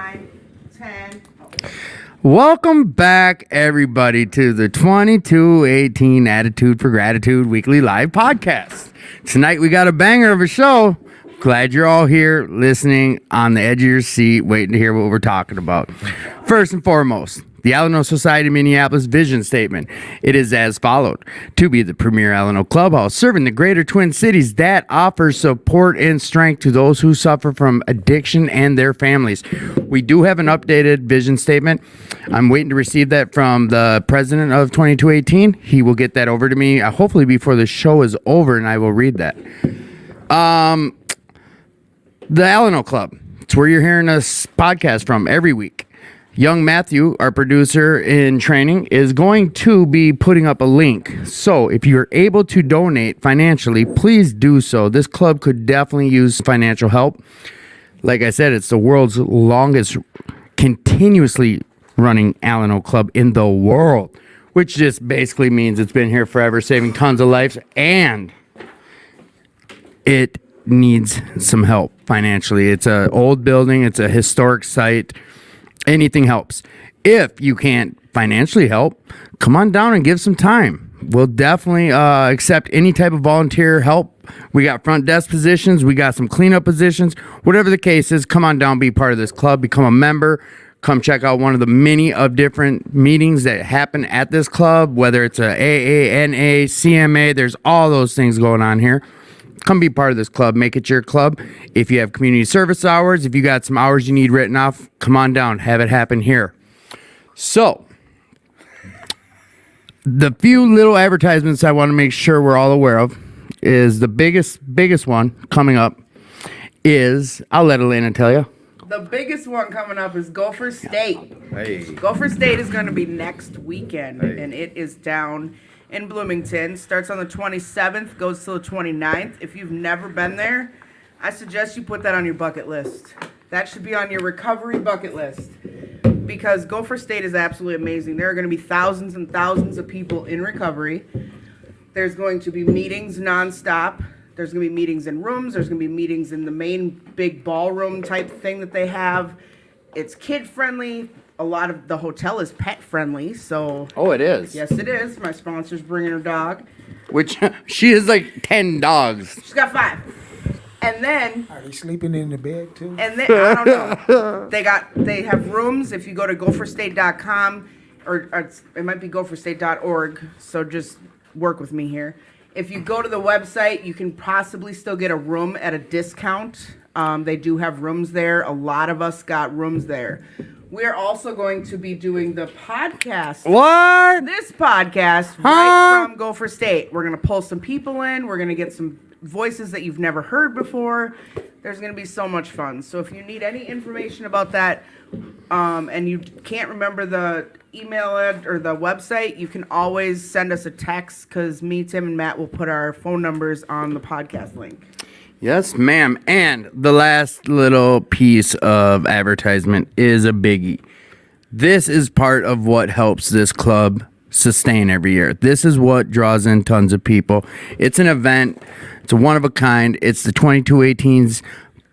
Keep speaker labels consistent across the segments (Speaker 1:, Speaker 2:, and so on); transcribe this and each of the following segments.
Speaker 1: 9, 10.
Speaker 2: Welcome back, everybody, to the 2218 Attitude for Gratitude Weekly Live Podcast. Tonight we got a banger of a show. Glad you're all here listening on the edge of your seat, waiting to hear what we're talking about. First and foremost, the Alano Society of Minneapolis vision statement. It is as followed: to be the premier Alano clubhouse serving the greater Twin Cities that offers support and strength to those who suffer from addiction and their families. We do have an updated vision statement. I'm waiting to receive that from the president of 2218. He will get that over to me hopefully before the show is over, and I will read that. The Alano Club. It's where you're hearing us podcast from every week. Young Matthew, our producer in training, is going to be putting up a link. So if you're able to donate financially, please do so. This club could definitely use financial help. Like I said, it's the world's longest continuously running Alano Club in the world, which just basically means it's been here forever, saving tons of lives, and it needs some help financially. It's an old building. It's a historic site. Anything helps. If you can't financially help, come on down and give some time. We'll definitely accept any type of volunteer help. We got front desk positions. We got some cleanup positions. Whatever the case is, come on down, be part of this club, become a member. Come check out one of the many of different meetings that happen at this club, whether it's a AA, NA, CMA. There's all those things going on here. Come be part of this club. Make it your club. If you have community service hours, if you got some hours you need written off, come on down. Have it happen here. So, the few little advertisements I want to make sure we're all aware of is the biggest one coming up is, I'll let Elena tell you.
Speaker 1: The biggest one coming up is Gopher State.
Speaker 3: Hey.
Speaker 1: Gopher State is going to be next weekend, and it is down in Bloomington. Starts on the 27th, goes till the 29th. If you've never been there, I suggest you put that on your bucket list. That should be on your recovery bucket list, because Gopher State is absolutely amazing. There are going to be thousands and thousands of people in recovery. There's going to be meetings nonstop. There's going to be meetings in rooms. There's going to be meetings in the main big ballroom type thing that they have. It's kid friendly. A lot of the hotel is pet friendly, so...
Speaker 2: Oh, it is?
Speaker 1: Yes, it is. My sponsor's bringing her dog.
Speaker 2: Which, she has like 10 dogs.
Speaker 1: She's got 5. And then...
Speaker 3: Are they sleeping in the bed, too?
Speaker 1: And then, I don't know. They have rooms. If you go to gopherstate.com, or it might be gopherstate.org, so just work with me here. If you go to the website, you can possibly still get a room at a discount. They do have rooms there. A lot of us got rooms there. We're also going to be doing the podcast.
Speaker 2: What?
Speaker 1: This podcast right from Gopher State. We're going to pull some people in. We're going to get some voices that you've never heard before. There's going to be so much fun. So if you need any information about that, and you can't remember the email or the website, you can always send us a text, because me, Tim, and Matt will put our phone numbers on the podcast link.
Speaker 2: Yes, ma'am. And the last little piece of advertisement is a biggie. This is part of what helps this club sustain every year. This is what draws in tons of people. It's an event. It's a one of a kind. It's the 2218's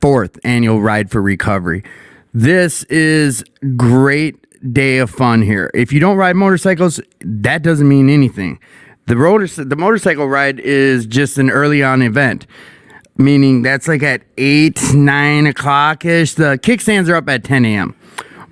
Speaker 2: 4th annual Ride for Recovery. This is great day of fun here. If you don't ride motorcycles, that doesn't mean anything. The motorcycle ride is just an early on event. Meaning that's like at 8, 9 o'clock-ish. The kickstands are up at 10 a.m.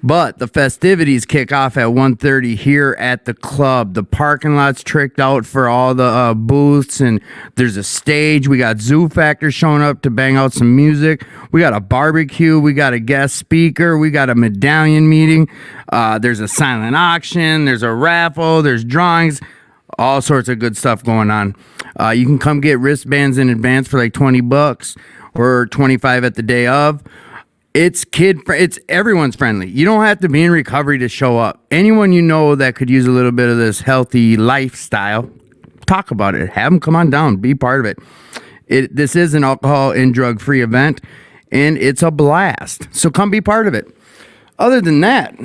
Speaker 2: But the festivities kick off at 1:30 here at the club. The parking lot's tricked out for all the booths, and there's a stage. We got Zoo Factor showing up to bang out some music. We got a barbecue. We got a guest speaker. We got a medallion meeting. There's a silent auction. There's a raffle. There's drawings. All sorts of good stuff going on. You can come get wristbands in advance for like $20 or $25 at the day of. It's everyone's friendly. You don't have to be in recovery to show up. Anyone you know that could use a little bit of this healthy lifestyle, talk about it. Have them come on down. Be part of it. This is an alcohol and drug-free event, and it's a blast. So come be part of it. Other than that,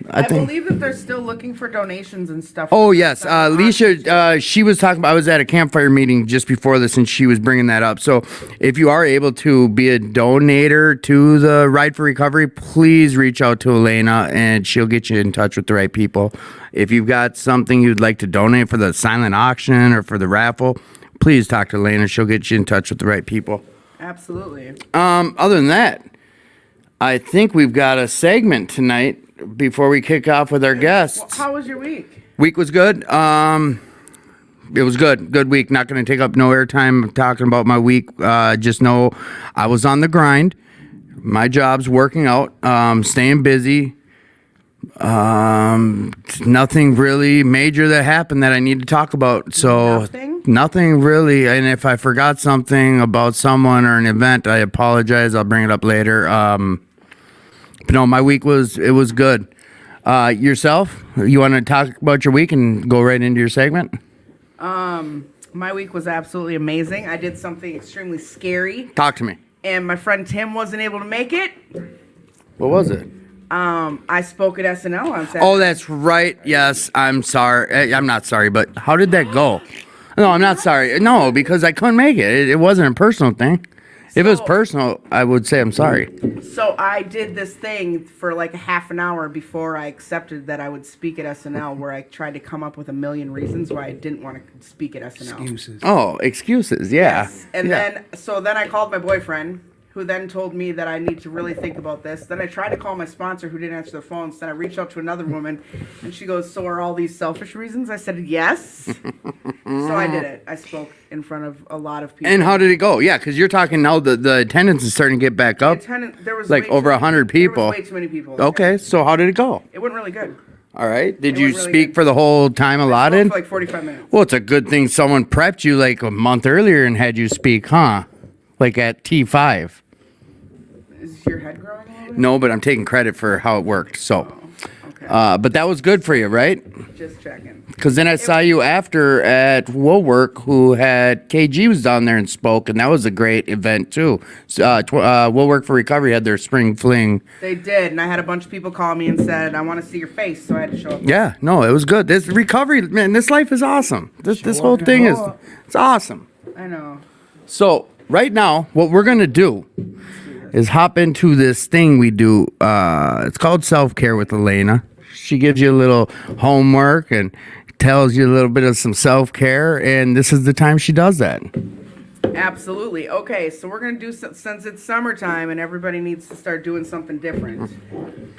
Speaker 1: I believe that they're still looking for donations and stuff.
Speaker 2: Oh yes,
Speaker 1: Some
Speaker 2: Alicia. She was talking about. I was at a campfire meeting just before this, and she was bringing that up. So, if you are able to be a donator to the Ride for Recovery, please reach out to Elena, and she'll get you in touch with the right people. If you've got something you'd like to donate for the silent auction or for the raffle, please talk to Elena. She'll get you in touch with the right people.
Speaker 1: Absolutely.
Speaker 2: Other than that, I think we've got a segment tonight before we kick off with our guests.
Speaker 1: How was your week?
Speaker 2: Week was good. It was good. Good week. Not going to take up no airtime talking about my week. Just know I was on the grind. My job's working out. Staying busy. Nothing really major that happened that I need to talk about. So nothing really. And if I forgot something about someone or an event, I apologize. I'll bring it up later. But no, my week was good. Yourself? You want to talk about your week and go right into your segment?
Speaker 1: My week was absolutely amazing. I did something extremely scary,
Speaker 2: Talk to me.
Speaker 1: and my friend Tim wasn't able to make it.
Speaker 2: What was it?
Speaker 1: I spoke at SNL on Saturday.
Speaker 2: Oh, that's right. Yes, I'm sorry. I'm not sorry, but how did that go? No, I'm not sorry. No, because I couldn't make it. It wasn't a personal thing. If it was
Speaker 1: So-
Speaker 2: personal, I would say I'm sorry.
Speaker 1: So I did this thing for like a half an hour before I accepted that I would speak at SNL, where I tried to come up with a million reasons why I didn't want to speak at SNL.
Speaker 3: Excuses.
Speaker 2: Oh, excuses. Yeah.
Speaker 1: Yes. And
Speaker 2: Yeah.
Speaker 1: then I called my boyfriend, who then told me that I need to really think about this. Then I tried to call my sponsor, who didn't answer the phone. So then I reached out to another woman, and she goes, "So are all these selfish reasons?" I said, "Yes." So I did it. I spoke in front of a lot of people.
Speaker 2: And how did it go? Yeah, because you're talking now. The attendance is starting to get back up.
Speaker 1: There was
Speaker 2: Like
Speaker 1: way
Speaker 2: over
Speaker 1: too-
Speaker 2: 100
Speaker 1: There
Speaker 2: people.
Speaker 1: was way too many people.
Speaker 2: Okay, so how did it go?
Speaker 1: It went really good.
Speaker 2: All right. Did
Speaker 1: It
Speaker 2: you
Speaker 1: went really
Speaker 2: speak
Speaker 1: good.
Speaker 2: for the whole time
Speaker 1: I spoke
Speaker 2: allotted?
Speaker 1: for like 45 minutes.
Speaker 2: Well, it's a good thing someone prepped you like a month earlier and had you speak, huh? Like at T5.
Speaker 1: Is your head growing a little bit?
Speaker 2: No, but I'm taking credit for how it worked. So,
Speaker 1: Okay.
Speaker 2: but that was good for you, right?
Speaker 1: Just checking.
Speaker 2: Because then I saw you after at Woolwork, who had KG was down there and spoke, and that was a great event too. Woolwork for Recovery had their spring fling.
Speaker 1: They did, and I had a bunch of people call me and said, "I want to see your face," so I had to show up.
Speaker 2: Yeah, no, it was good. This recovery, man, this life is awesome. This whole thing is, it's awesome.
Speaker 1: I know.
Speaker 2: So right now, what we're gonna do is hop into this thing we do. It's called self-care with Elena. She gives you a little homework and tells you a little bit of some self-care, and this is the time she does that.
Speaker 1: Absolutely. Okay, so we're gonna do since it's summertime and everybody needs to start doing something different.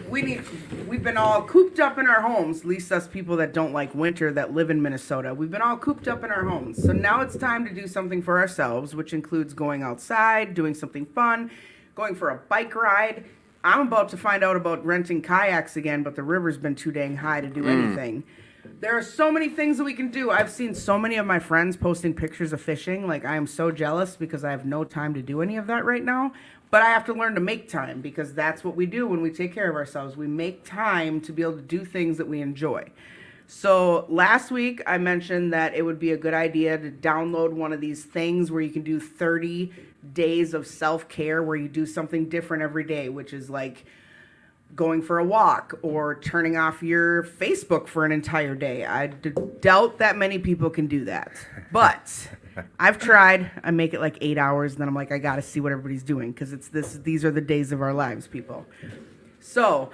Speaker 1: We've been all cooped up in our homes. At least us people that don't like winter that live in Minnesota. We've been all cooped up in our homes. So now it's time to do something for ourselves, which includes going outside, doing something fun, going for a bike ride. I'm about to find out about renting kayaks again, but the river's been too dang high to do anything. There are so many things that we can do. I've seen so many of my friends posting pictures of fishing. Like, I am so jealous because I have no time to do any of that right now. But I have to learn to make time, because that's what we do when we take care of ourselves. We make time to be able to do things that we enjoy. So last week I mentioned that it would be a good idea to download one of these things where you can do 30 days of self-care, where you do something different every day, which is like going for a walk or turning off your Facebook for an entire day. I doubt that many people can do that. But I've tried. I make it like 8 hours, and then I'm like, I got to see what everybody's doing, because these are the days of our lives, people. So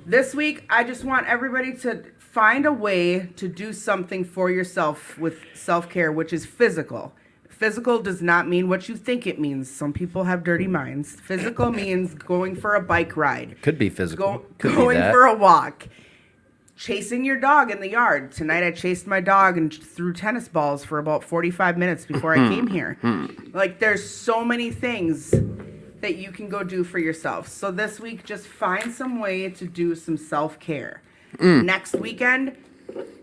Speaker 1: this week, I just want everybody to find a way to do something for yourself with self-care, which is physical. Physical does not mean what you think it means. Some people have dirty minds. Physical means going for a bike ride,
Speaker 4: Could be physical. Could be
Speaker 1: going
Speaker 4: that.
Speaker 1: for a walk, chasing your dog in the yard. Tonight I chased my dog and threw tennis balls for about 45 minutes before I came here. Like, there's so many things that you can go do for yourself. So this week, just find some way to do some self-care. Next weekend,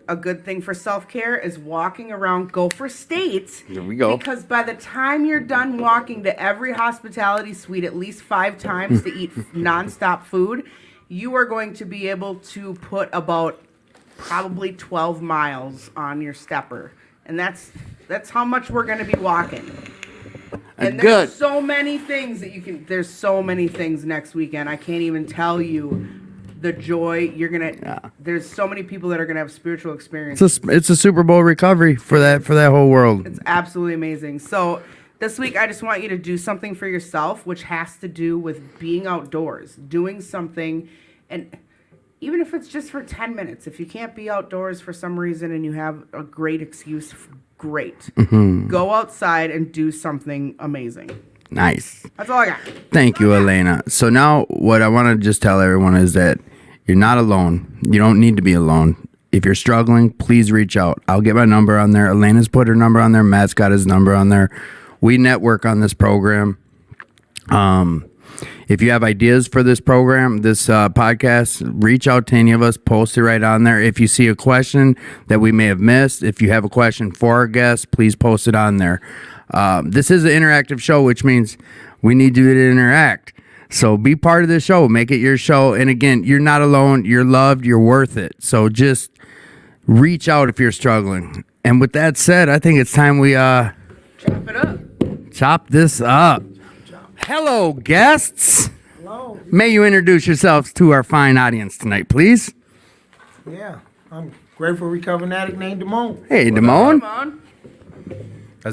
Speaker 1: a good thing for self-care is walking around Gopher State.
Speaker 2: Here we go.
Speaker 1: Because by the time you're done walking to every hospitality suite at least 5 times to eat nonstop food, you are going to be able to put about probably 12 miles on your stepper. And that's how much we're going to be walking. And there's
Speaker 2: Good.
Speaker 1: so many things that you can. There's so many things next weekend. I can't even tell you the joy. You're gonna. There's so many people that are gonna have spiritual experience.
Speaker 2: It's a Super Bowl recovery for that whole world.
Speaker 1: It's absolutely amazing. So this week, I just want you to do something for yourself, which has to do with being outdoors, doing something, and even if it's just for 10 minutes, if you can't be outdoors for some reason and you have a great excuse, great. Go outside and do something amazing.
Speaker 2: Nice.
Speaker 1: That's all I got.
Speaker 2: Thank you, Elena. So now what I want to just tell everyone is that you're not alone. You don't need to be alone. If you're struggling, please reach out. I'll get my number on there. Elena's put her number on there. Matt's got his number on there. We network on this program. If you have ideas for this program, this podcast, reach out to any of us, post it right on there. If you see a question that we may have missed, if you have a question for our guests, please post it on there. This is an interactive show, which means we need you to interact. So be part of the show. Make it your show. And again, you're not alone. You're loved. You're worth it. So just reach out if you're struggling. And with that said, I think it's time we
Speaker 1: Chop it up.
Speaker 2: chop this up. Hello, guests.
Speaker 3: Hello.
Speaker 2: May you introduce yourselves to our fine audience tonight, please.
Speaker 3: Yeah, I'm grateful recovering addict named Damone.
Speaker 2: Hey, Damone.
Speaker 1: Come on.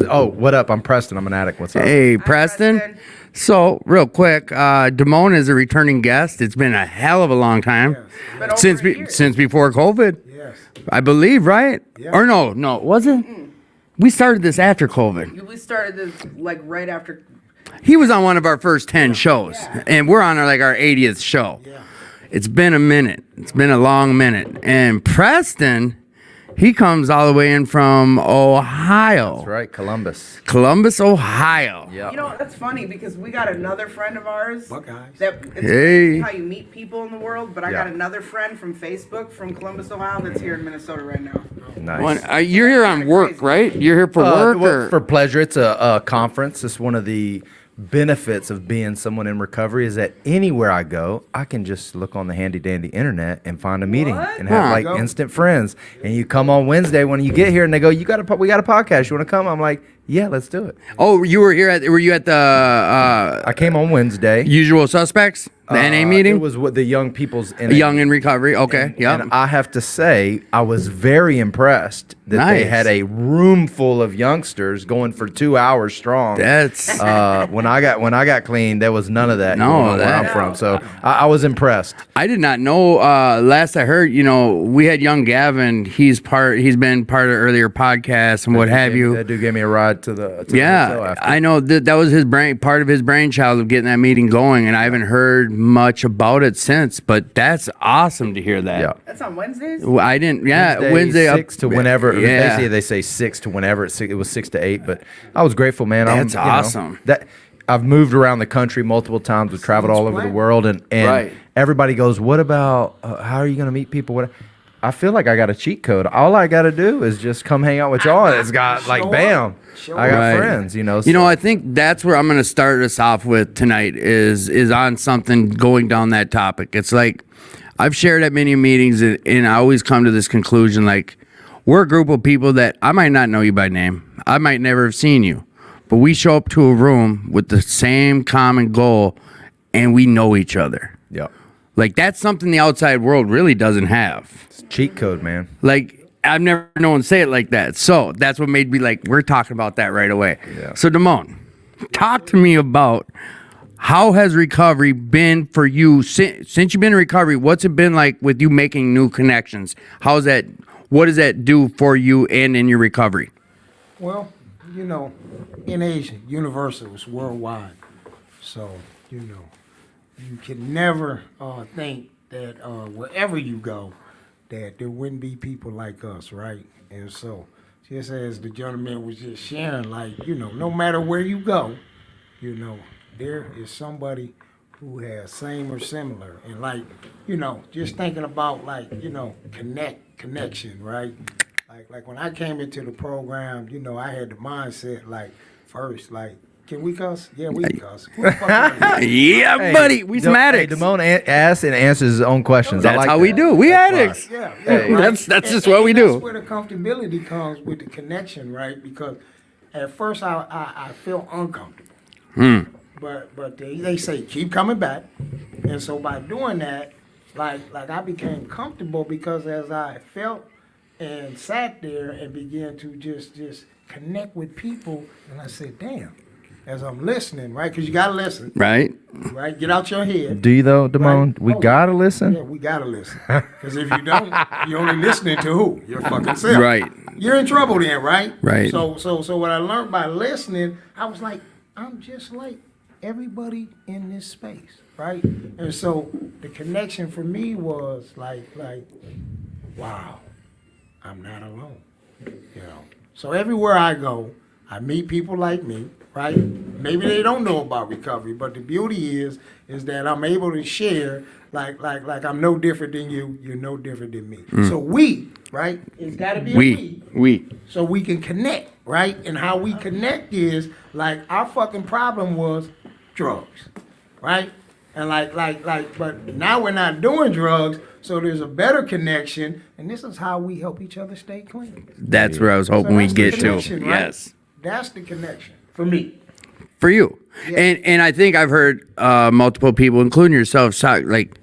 Speaker 4: Oh, what up? I'm Preston. I'm an addict. What's up?
Speaker 2: Hey, Preston.
Speaker 1: Preston.
Speaker 2: So, real quick, Damone is a returning guest. It's been a hell of a long time.
Speaker 3: Yes.
Speaker 1: Been over
Speaker 2: Since
Speaker 1: a year.
Speaker 2: since before COVID,
Speaker 3: Yes.
Speaker 2: I believe, right?
Speaker 3: Yeah.
Speaker 2: Or no, was it? We started this after COVID.
Speaker 1: We started this like right after.
Speaker 2: He was on one of our first 10 shows, and we're on our 80th show.
Speaker 3: Yeah.
Speaker 2: It's been a minute. It's been a long minute. And Preston, he comes all the way in from Ohio.
Speaker 4: That's right, Columbus.
Speaker 2: Columbus, Ohio.
Speaker 4: Yeah.
Speaker 1: You know, that's funny because we got another friend of ours.
Speaker 3: Buckeyes.
Speaker 1: That it's
Speaker 2: Hey.
Speaker 1: how you meet people in the world. But I
Speaker 4: Yeah.
Speaker 1: got another friend from Facebook from Columbus, Ohio, that's here in Minnesota right now.
Speaker 4: Nice.
Speaker 2: You're here on work, right? You're here for work?
Speaker 4: Well,
Speaker 2: or?
Speaker 4: for pleasure. It's a conference. It's one of the benefits of being someone in recovery is that anywhere I go, I can just look on the handy dandy internet and find a meeting
Speaker 1: What?
Speaker 4: and have
Speaker 2: Huh.
Speaker 4: like
Speaker 3: Go.
Speaker 4: instant friends. And you come on Wednesday when you get here and they go, we got a podcast. You want to come? I'm like, yeah, let's do it.
Speaker 2: Oh, you were here were you at the
Speaker 4: I came on Wednesday.
Speaker 2: Usual Suspects? The NA meeting?
Speaker 4: It was what the young people's NA
Speaker 2: Young in Recovery. Okay. Yeah.
Speaker 4: And I have to say, I was very impressed that they
Speaker 2: Nice.
Speaker 4: had a room full of youngsters going for 2 hours strong.
Speaker 2: That's
Speaker 4: When I got clean, there was none of that.
Speaker 2: No,
Speaker 4: going on where
Speaker 2: that-
Speaker 4: I'm from. So I was impressed.
Speaker 2: I did not know. Last I heard, we had young Gavin. He's been part of earlier podcasts and what have you.
Speaker 4: That dude gave me a ride to the hotel
Speaker 2: Yeah,
Speaker 4: after.
Speaker 2: I know that was part of his brainchild of getting that meeting going, and I haven't heard much about it since. But that's awesome to hear that.
Speaker 4: Yeah.
Speaker 1: That's on Wednesdays.
Speaker 2: Well, I didn't. Yeah, Wednesday up
Speaker 4: 6 to whenever.
Speaker 2: Yeah,
Speaker 4: Basically, they say 6 to whenever. It was 6 to 8, but I was grateful, man.
Speaker 2: That's
Speaker 4: you know,
Speaker 2: awesome.
Speaker 4: that I've moved around the country multiple times. We've traveled all over the world, and
Speaker 2: Right.
Speaker 4: everybody goes, "What about how are you going to meet people?" What? I feel like I got a cheat code. All I got to do is just come hang out with y'all, and it's got like
Speaker 3: Show
Speaker 4: bam.
Speaker 3: up. Show
Speaker 4: I got
Speaker 2: Right.
Speaker 4: friends,
Speaker 2: You know, I think that's where I'm going to start us off with tonight is on something going down that topic. It's like I've shared at many meetings, and I always come to this conclusion: like we're a group of people that I might not know you by name, I might never have seen you, but we show up to a room with the same common goal, and we know each other.
Speaker 4: Yeah,
Speaker 2: Like that's something the outside world really doesn't have.
Speaker 4: it's cheat code, man.
Speaker 2: Like I've never known one say it like that. So that's what made me like, we're talking about that right away.
Speaker 4: Yeah.
Speaker 2: So Damone, talk to me about how has recovery been for you since you've been in recovery? What's it been like with you making new connections? What does that do for you and in your recovery?
Speaker 3: Well, in Asia, universal is worldwide. So, you can never think that wherever you go, that there wouldn't be people like us, right? And so, just as the gentleman was just sharing, like, no matter where you go, there is somebody who has same or similar. And like, just thinking about like, connection, right? Like when I came into the program, I had the mindset like first, like, can we cuss? Yeah, we can cuss. Who the fuck are you?
Speaker 2: Yeah, buddy, we some
Speaker 4: Hey,
Speaker 2: addicts.
Speaker 4: Damone asks and answers his own questions. I
Speaker 2: That's
Speaker 4: like
Speaker 2: how
Speaker 4: that.
Speaker 2: we do. We
Speaker 4: That's
Speaker 2: addicts.
Speaker 4: fine.
Speaker 3: Yeah,
Speaker 4: Hey.
Speaker 3: right.
Speaker 2: That's just what we do.
Speaker 3: That's where the comfortability comes with the connection, right? Because at first I feel uncomfortable. But they say keep coming back, and so by doing that, like I became comfortable because as I felt and sat there and began to just connect with people, and I said, damn, as I'm listening, right? Because you gotta listen,
Speaker 2: Right?
Speaker 3: right? Get out your head.
Speaker 4: Do you though, Damone?
Speaker 3: Right.
Speaker 4: We
Speaker 3: Oh,
Speaker 4: gotta listen.
Speaker 3: Yeah, we gotta listen. Because if you don't, you're only listening to who? Your fucking self.
Speaker 2: Right.
Speaker 3: You're in trouble then, right?
Speaker 2: Right.
Speaker 3: So what I learned by listening, I was like, I'm just like everybody in this space, right? And so the connection for me was like, wow, I'm not alone. You know. So everywhere I go, I meet people like me, right? Maybe they don't know about recovery, but the beauty is that I'm able to share like I'm no different than you, you're no different than me. So we, right? It's gotta be a
Speaker 2: We.
Speaker 3: so we can connect, right? And how we connect is like our fucking problem was drugs, right? And but now we're not doing drugs, so there's a better connection, and this is how we help each other stay clean.
Speaker 2: That's where I was hoping
Speaker 3: So
Speaker 2: we'd
Speaker 3: that's the
Speaker 2: get to.
Speaker 3: connection, right?
Speaker 2: Yes.
Speaker 3: That's the connection for me.
Speaker 2: For you. And I think I've heard multiple people, including yourself, talk like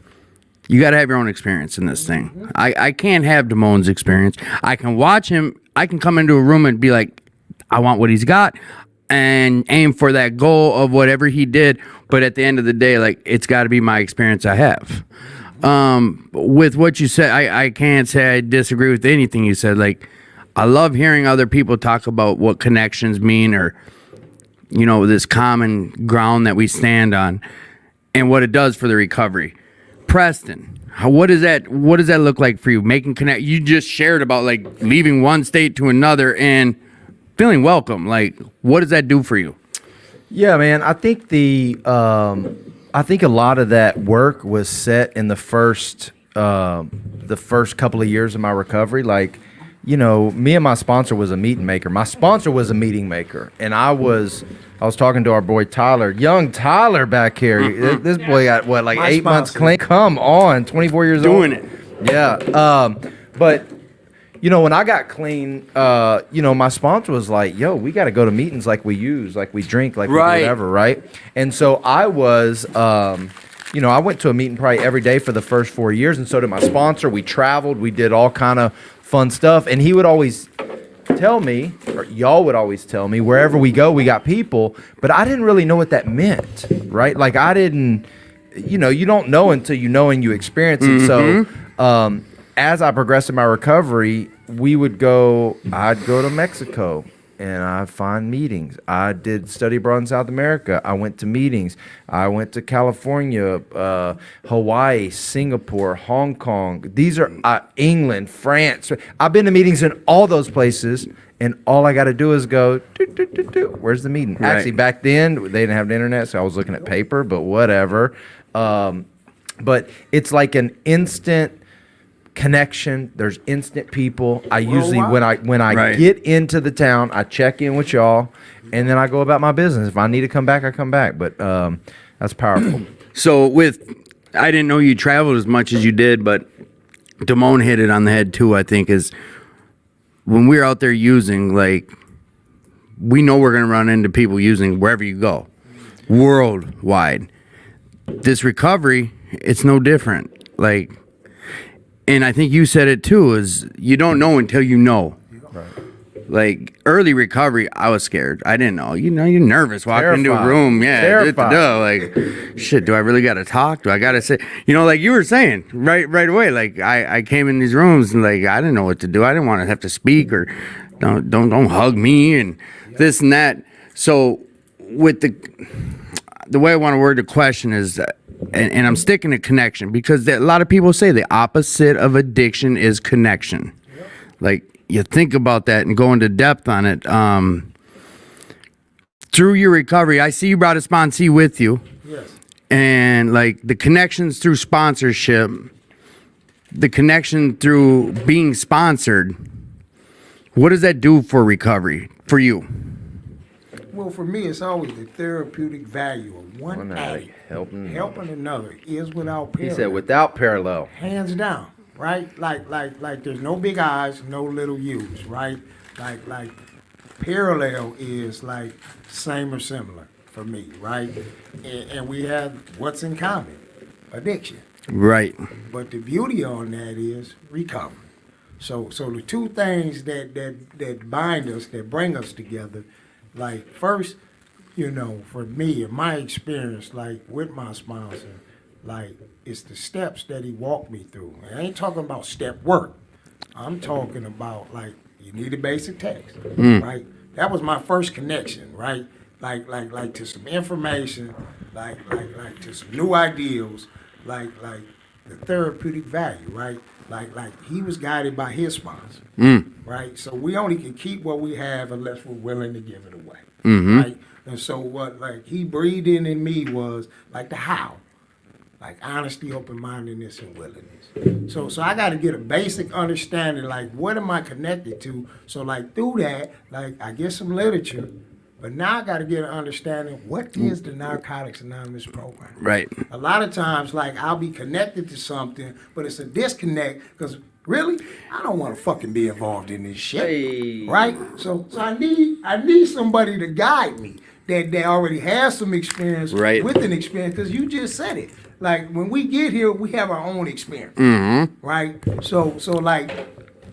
Speaker 2: you got to have your own experience in this thing. I can't have Damone's experience. I can watch him. I can come into a room and be like, I want what he's got and aim for that goal of whatever he did. But at the end of the day, like it's got to be my experience I have. With what you said, I can't say I disagree with anything you said. Like I love hearing other people talk about what connections mean or, you know, this common ground that we stand on and what it does for the recovery. Preston, what does that look like for you? Making connect. You just shared about like leaving one state to another and feeling welcome. Like, what does that do for you?
Speaker 4: Yeah, man. I think I think a lot of that work was set in the first couple of years of my recovery. Like, you know, me and my sponsor was a meeting maker. My sponsor was a meeting maker, and I was talking to our boy Tyler, young Tyler back here. This boy got what, like
Speaker 3: My
Speaker 4: 8 months
Speaker 3: sponsor.
Speaker 4: clean? Come on, 24 years
Speaker 2: Doing
Speaker 4: old.
Speaker 2: it.
Speaker 4: Yeah. But you know, when I got clean, you know, my sponsor was like, yo, we got to go to meetings like we use, like we drink, like we do
Speaker 2: Right.
Speaker 4: whatever, right? And so I was, you know, I went to a meeting probably every day for the first 4 years, and so did my sponsor. We traveled, we did all kind of fun stuff, and he would always tell me, or y'all would always tell me, wherever we go, we got people, but I didn't really know what that meant, right? Like I didn't, you know, you don't know until you know and you experience it. So, as I progressed in my recovery, I'd go to Mexico and I'd find meetings. I did study abroad in South America. I went to meetings. I went to California, Hawaii, Singapore, Hong Kong. These are England, France. I've been to meetings in all those places, and all I got to do is go, where's the meeting?
Speaker 2: Right.
Speaker 4: Actually, back then, they didn't have the internet, so I was looking at paper, but whatever. But it's like an instant connection. There's instant people. I usually when I
Speaker 2: Right.
Speaker 4: get into the town, I check in with y'all, and then I go about my business. If I need to come back, I come back. But that's powerful.
Speaker 2: So I didn't know you traveled as much as you did, but Damone hit it on the head too, I think, is when we're out there using, like, we know we're going to run into people using wherever you go, worldwide. This recovery, it's no different. Like, and I think you said it too, is you don't know until you know.
Speaker 4: Right.
Speaker 2: Like early recovery, I was scared. I didn't know. You know, you're nervous walking into a
Speaker 4: Terrified.
Speaker 2: room. Yeah,
Speaker 4: Terrified.
Speaker 2: like, shit. Do I really got to talk? Do I got to say? You know, like you were saying right away. Like I came in these rooms and like I didn't know what to do. I didn't want to have to speak or don't hug me and this and that. So with the way I want to word the question is. And I'm sticking to connection because a lot of people say the opposite of addiction is connection. Yep. Like you think about that and go into depth on it. Through your recovery, I see you brought a sponsee with you.
Speaker 3: Yes.
Speaker 2: And like the connections through sponsorship, the connection through being sponsored, what does that do for recovery for you?
Speaker 3: Well, for me, it's always the therapeutic value of one addict
Speaker 4: helping
Speaker 3: another is without
Speaker 4: He
Speaker 3: parallel.
Speaker 4: said without parallel.
Speaker 3: Hands down, right? Like there's no big I's, no little U's, right? Like parallel is like same or similar for me, right? And we have what's in common? Addiction.
Speaker 2: Right.
Speaker 3: But the beauty on that is recovery. So the two things that bind us, that bring us together, like first, for me, in my experience, like with my sponsor, like it's the steps that he walked me through. And I ain't talking about step work. I'm talking about like you need a basic text, right? That was my first connection, right? Like to some information, like to some new ideals, like the therapeutic value, right? Like he was guided by his sponsor, right? So we only can keep what we have unless we're willing to give it away, right? And so what like he breathed in me was like the how, like honesty, open-mindedness, and willingness. So I got to get a basic understanding, like what am I connected to? So like through that, like I get some literature, but now I got to get an understanding what is the Narcotics Anonymous program.
Speaker 2: Right.
Speaker 3: A lot of times, like I'll be connected to something, but it's a disconnect because really, I don't want to fucking be involved in this shit, right? So I need somebody to guide me that already has some experience
Speaker 2: Right.
Speaker 3: with an experience because you just said it. Like when we get here, we have our own experience, right? So like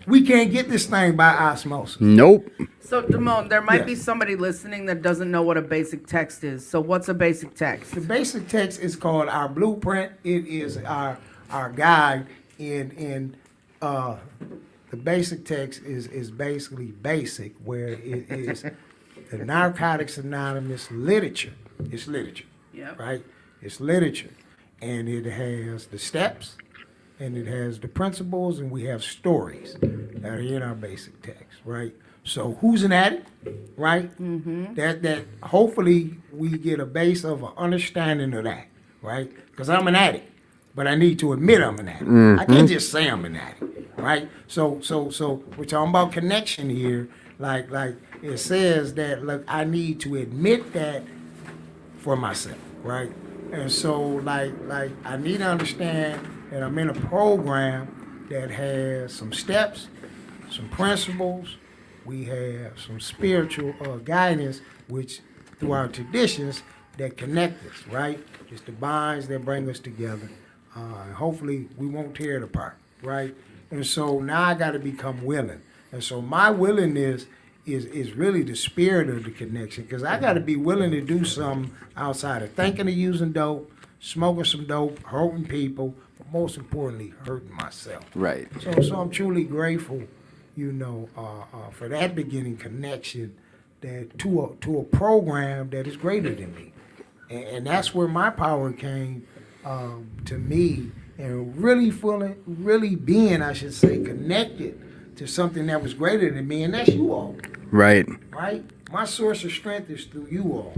Speaker 3: we can't get this thing by osmosis.
Speaker 2: Nope.
Speaker 1: So, Damone, there might be
Speaker 3: Yes.
Speaker 1: somebody listening that doesn't know what a basic text is. So, what's a basic text?
Speaker 3: The basic text is called our blueprint. It is our guide in the basic text is basically basic, where it is the Narcotics Anonymous literature. It's literature,
Speaker 1: Yep.
Speaker 3: right? It's literature, and it has the steps, and it has the principles, and we have stories that are in our basic text, right? So who's an addict, right? That hopefully we get a base of an understanding of that, right? Because I'm an addict, but I need to admit I'm an addict. I can't just say I'm an addict, right? So we're talking about connection here. Like it says that look, I need to admit that for myself, right? And so like I need to understand that I'm in a program that has some steps, some principles. We have some spiritual guidance, which through our traditions that connect us, right? It's the bonds that bring us together. And hopefully we won't tear it apart, right? And so now I got to become willing. And so my willingness is really the spirit of the connection, because I got to be willing to do something outside of thinking of using dope, smoking some dope, hurting people, but most importantly, hurting myself.
Speaker 2: Right.
Speaker 3: So I'm truly grateful, for that beginning connection that to a program that is greater than me, and that's where my power came to me, and really being, I should say, connected to something that was greater than me, and that's you all,
Speaker 2: Right.
Speaker 3: right? My source of strength is through you all,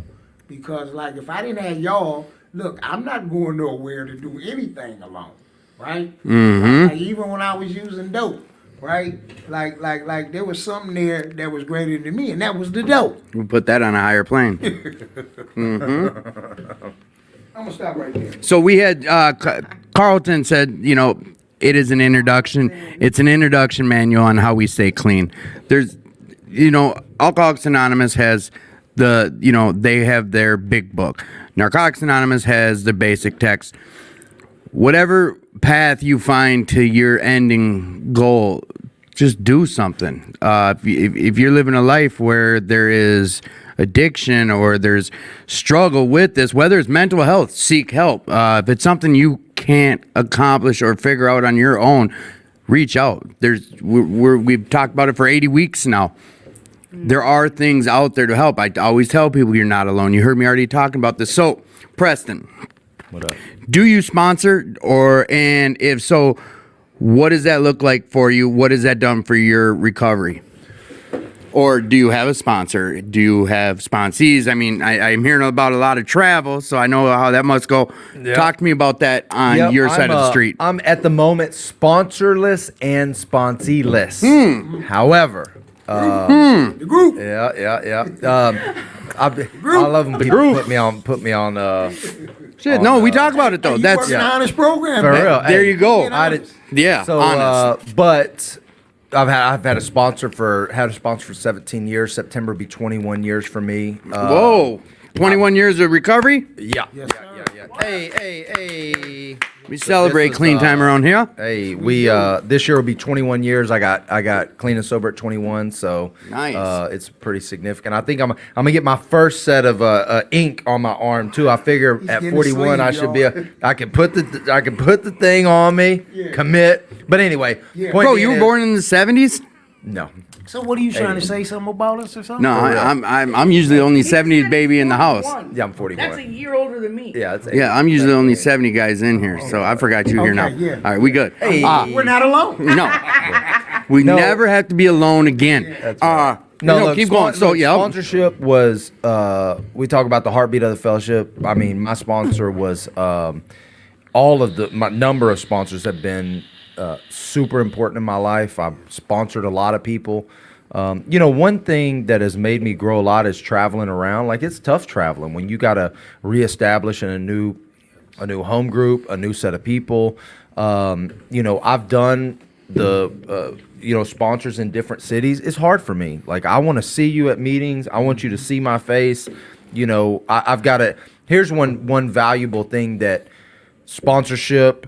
Speaker 3: because like if I didn't have y'all, look, I'm not going nowhere to do anything alone, right? Like, even when I was using dope. Right, like there was something there that was greater than me, and that was the dope.
Speaker 2: We'll put that on a higher plane.
Speaker 3: I'm gonna stop right there.
Speaker 2: So we had Carlton said, it is an introduction. It's an introduction manual on how we stay clean. There's, Alcoholics Anonymous has they have their big book. Narcotics Anonymous has the basic text. Whatever path you find to your ending goal, just do something. If you're living a life where there is addiction or there's struggle with this, whether it's mental health, seek help. If it's something you can't accomplish or figure out on your own, reach out. We've talked about it for 80 weeks now. There are things out there to help. I always tell people you're not alone. You heard me already talking about this. So, Preston.
Speaker 4: What up?
Speaker 2: Do you sponsor, and if so, what does that look like for you? What has that done for your recovery? Or do you have a sponsor? Do you have sponsees? I mean, I'm hearing about a lot of travel, so I know how that must go.
Speaker 4: Yep.
Speaker 2: Talk to me about that on
Speaker 4: Yep,
Speaker 2: your side of the street.
Speaker 4: I'm at the moment sponsorless and sponseeless. However,
Speaker 3: The group.
Speaker 4: yeah. I love when people put me on.
Speaker 2: Shit, no, we talk about it though.
Speaker 3: You
Speaker 2: That's
Speaker 3: work in an honest program,
Speaker 4: For
Speaker 3: man.
Speaker 4: real.
Speaker 2: there you go.
Speaker 3: Being honest.
Speaker 2: Yeah,
Speaker 4: So,
Speaker 2: honest.
Speaker 4: but I've had a sponsor for 17 years. September will be 21 years for me.
Speaker 2: Whoa, 21 years of recovery.
Speaker 4: Yeah.
Speaker 3: Yes, sir.
Speaker 4: Hey.
Speaker 2: We celebrate
Speaker 4: this is,
Speaker 2: clean time around here.
Speaker 4: Hey, we this year will be 21 years. I got clean and sober at 21, so
Speaker 2: Nice.
Speaker 4: it's pretty significant. I think I'm gonna get my first set of ink on my arm too. I figure at
Speaker 3: getting
Speaker 4: 41 I
Speaker 3: sleeve,
Speaker 4: should be
Speaker 3: y'all.
Speaker 4: I can put the thing on me, commit. But anyway,
Speaker 3: Yeah.
Speaker 4: point
Speaker 2: Bro,
Speaker 4: being
Speaker 2: you were
Speaker 4: is-
Speaker 2: born in the 70s?
Speaker 4: No.
Speaker 3: So what are you trying to say something about us or something?
Speaker 2: No, I'm usually the only 70s baby in the house.
Speaker 4: Yeah, I'm 41.
Speaker 1: That's a year older than me.
Speaker 4: Yeah, it's
Speaker 2: Yeah, I'm usually the only 70 guys in here, so I forgot you here
Speaker 3: Okay,
Speaker 2: now.
Speaker 3: yeah.
Speaker 2: All right, we good.
Speaker 4: Hey.
Speaker 3: We're not alone.
Speaker 2: No, we
Speaker 4: No.
Speaker 2: never have to be alone again.
Speaker 4: That's right.
Speaker 2: No,
Speaker 4: look,
Speaker 2: keep going. So, yeah.
Speaker 4: sponsorship was. We talk about the heartbeat of the fellowship. I mean, my sponsor was. All of my number of sponsors have been super important in my life. I've sponsored a lot of people. One thing that has made me grow a lot is traveling around. Like, it's tough traveling when you got to reestablish in a new home group, a new set of people. I've done the sponsors in different cities. It's hard for me. Like, I want to see you at meetings. I want you to see my face. I've got to. Here's one valuable thing that sponsorship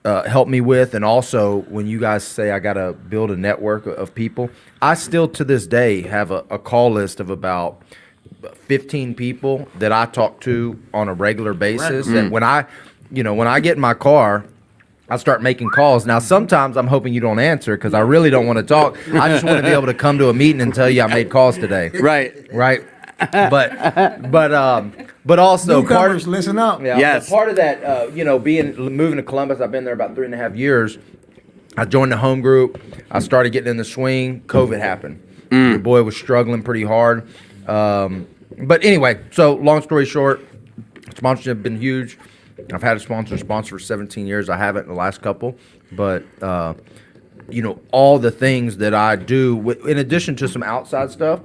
Speaker 4: help me with, and also when you guys say I gotta build a network of people, I still to this day have a call list of about 15 people that I talk to on a regular basis. And when I get in my car, I start making calls. Now sometimes I'm hoping you don't answer because I really don't want to talk. I just want to be able to come to a meeting and tell you I made calls today.
Speaker 2: Right.
Speaker 4: But also
Speaker 3: Newcomers, listen up.
Speaker 4: yeah,
Speaker 2: Yes.
Speaker 4: part of that, moving to Columbus, I've been there about 3.5 years. I joined the home group. I started getting in the swing. COVID happened. Your boy was struggling pretty hard. But anyway, so long story short, sponsorship been huge. I've had a sponsor for 17 years. I haven't in the last couple, but all the things that I do, in addition to some outside stuff,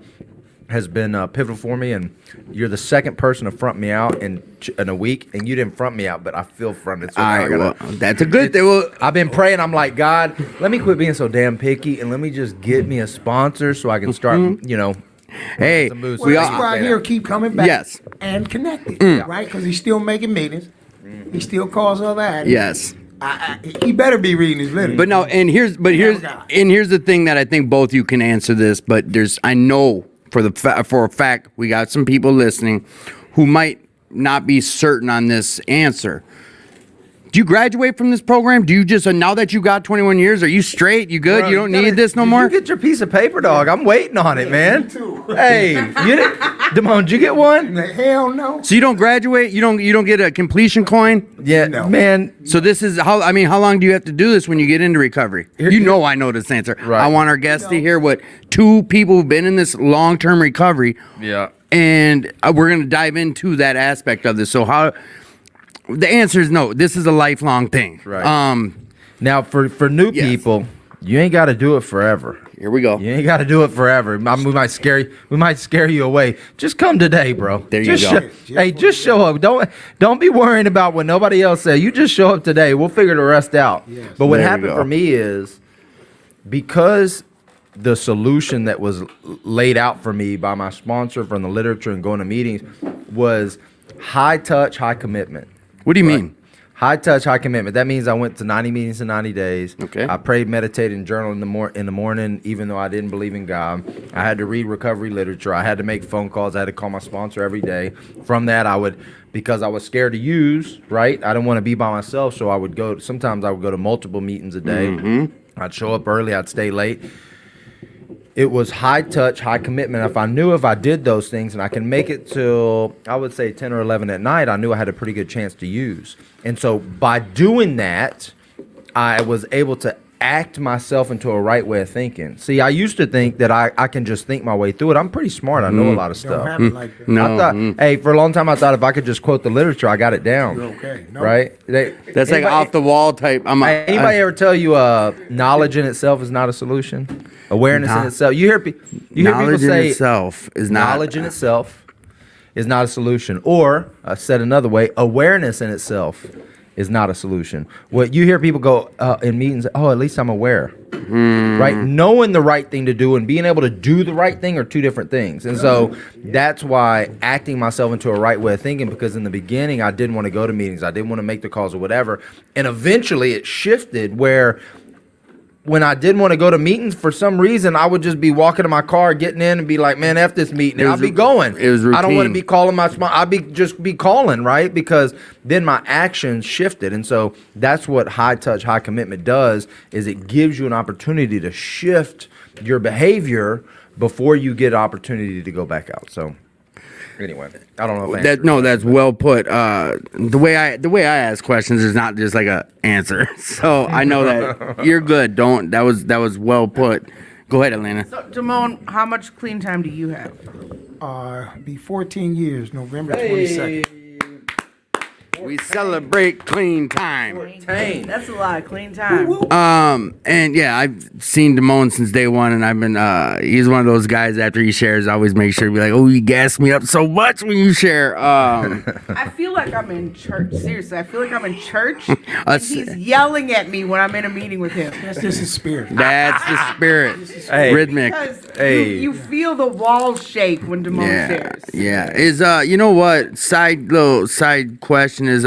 Speaker 4: has been pivotal for me. And you're the second person to front me out in a week, and you didn't front me out, but I feel fronted. So
Speaker 2: All
Speaker 4: now I
Speaker 2: right,
Speaker 4: gotta-
Speaker 2: well, that's a good thing. Well,
Speaker 4: I've been praying. I'm like, God, let me quit being so damn picky, and let me just get me a sponsor so I can start,
Speaker 2: hey,
Speaker 4: some moves.
Speaker 3: Well,
Speaker 2: we
Speaker 3: this
Speaker 2: all,
Speaker 3: right here keep coming back
Speaker 2: Yes.
Speaker 3: and connected, right? Because he's still making meetings. He still calls other ads.
Speaker 2: yes.
Speaker 3: He better be reading his literature.
Speaker 2: But no, here's the thing that I think both you can answer this, but I know for a fact we got some people listening who might not be certain on this answer. Do you graduate from this program? Do you just now that you got 21 years, are you straight? You good?
Speaker 4: Bro,
Speaker 2: you don't
Speaker 4: gotta-
Speaker 2: need this no
Speaker 4: did
Speaker 2: more?
Speaker 4: You get your piece of paper, dog. I'm waiting on it, man.
Speaker 3: me too.
Speaker 4: Hey, you did, Damone, did you get one?
Speaker 3: Hell no.
Speaker 2: So you don't graduate? You don't get a completion coin?
Speaker 4: Yeah,
Speaker 3: No.
Speaker 4: man.
Speaker 2: So this is how long do you have to do this when you get into recovery? You know I know this answer.
Speaker 4: Right.
Speaker 2: I want our guests to hear what two people who've been in this long-term recovery,
Speaker 4: Yeah.
Speaker 2: and we're going to dive into that aspect of this. So the answer is no. This is a lifelong thing.
Speaker 4: Right. Now, for new
Speaker 2: Yes.
Speaker 4: people, you ain't got to do it forever.
Speaker 2: Here we go.
Speaker 4: You ain't got to do it forever. We might scare you away. Just come today, bro.
Speaker 2: There you
Speaker 4: Just
Speaker 2: go.
Speaker 4: Just show up. Don't be worrying about what nobody else said. You just show up today. We'll figure the rest out.
Speaker 3: Yes.
Speaker 4: But what
Speaker 2: There you
Speaker 4: happened
Speaker 2: go.
Speaker 4: for me is because the solution that was laid out for me by my sponsor from the literature and going to meetings was high touch, high commitment.
Speaker 2: What do you mean?
Speaker 4: High touch, high commitment. That means I went to 90 meetings in 90 days.
Speaker 2: Okay.
Speaker 4: I prayed, meditated, and journaled in the morning, even though I didn't believe in God. I had to read recovery literature. I had to make phone calls. I had to call my sponsor every day. From that, because I was scared to use, right? I didn't want to be by myself, so sometimes I would go to multiple meetings a day. I'd show up early, I'd stay late. It was high touch, high commitment. If I did those things and I can make it till, I would say 10 or 11 at night, I knew I had a pretty good chance to use. And so by doing that, I was able to act myself into a right way of thinking. See, I used to think that I can just think my way through it. I'm pretty smart. I know a lot of
Speaker 3: Don't
Speaker 4: stuff.
Speaker 3: happen like that.
Speaker 2: No.
Speaker 4: I thought, hey, for a long time, I thought if I could just quote the literature, I got it down.
Speaker 3: You're okay. No.
Speaker 4: Right?
Speaker 2: That's like off the wall type.
Speaker 4: Anybody ever tell you knowledge in itself is not a solution? Awareness in itself. You hear people
Speaker 2: knowledge in
Speaker 4: say
Speaker 2: itself is not
Speaker 4: knowledge in itself is not a solution. Or said another way, awareness in itself is not a solution. What you hear people go in meetings, oh, at least I'm aware, right? Knowing the right thing to do and being able to do the right thing are two different things. And so that's why acting myself into a right way of thinking, because in the beginning I didn't want to go to meetings, I didn't want to make the calls or whatever, and eventually it shifted where when I didn't want to go to meetings, for some reason, I would just be walking to my car, getting in, and be like, "Man, f this meeting," and I'll be going.
Speaker 2: It was
Speaker 4: I don't want to
Speaker 2: routine.
Speaker 4: be calling my sponsor. I'll be just be calling, right? Because then my actions shifted, and so that's what high touch, high commitment does. Is it gives you an opportunity to shift your behavior before you get opportunity to go back out. So, anyway, I don't know if I answered.
Speaker 2: That's well put. The way I ask questions is not just like a answer. So I know that you're good. That was well put. Go ahead, Atlanta.
Speaker 1: So, Damone, how much clean time do you have?
Speaker 3: Be 14 years, November 22nd.
Speaker 2: We celebrate clean time.
Speaker 1: That's a lot of clean time.
Speaker 2: And yeah, I've seen Damone since day one, and I've been he's one of those guys after he shares, always make sure to be like, oh, you gas me up so much when you share.
Speaker 1: I feel like I'm in church. Seriously, I feel like I'm in church. And he's yelling at me when I'm in a meeting with him.
Speaker 3: That's just the spirit.
Speaker 2: That's the spirit.
Speaker 4: Hey.
Speaker 2: Rhythmic.
Speaker 1: Because
Speaker 4: Hey.
Speaker 1: you feel the walls shake when Damone
Speaker 2: Yeah,
Speaker 1: shares.
Speaker 2: yeah. Is you know what? Little side question is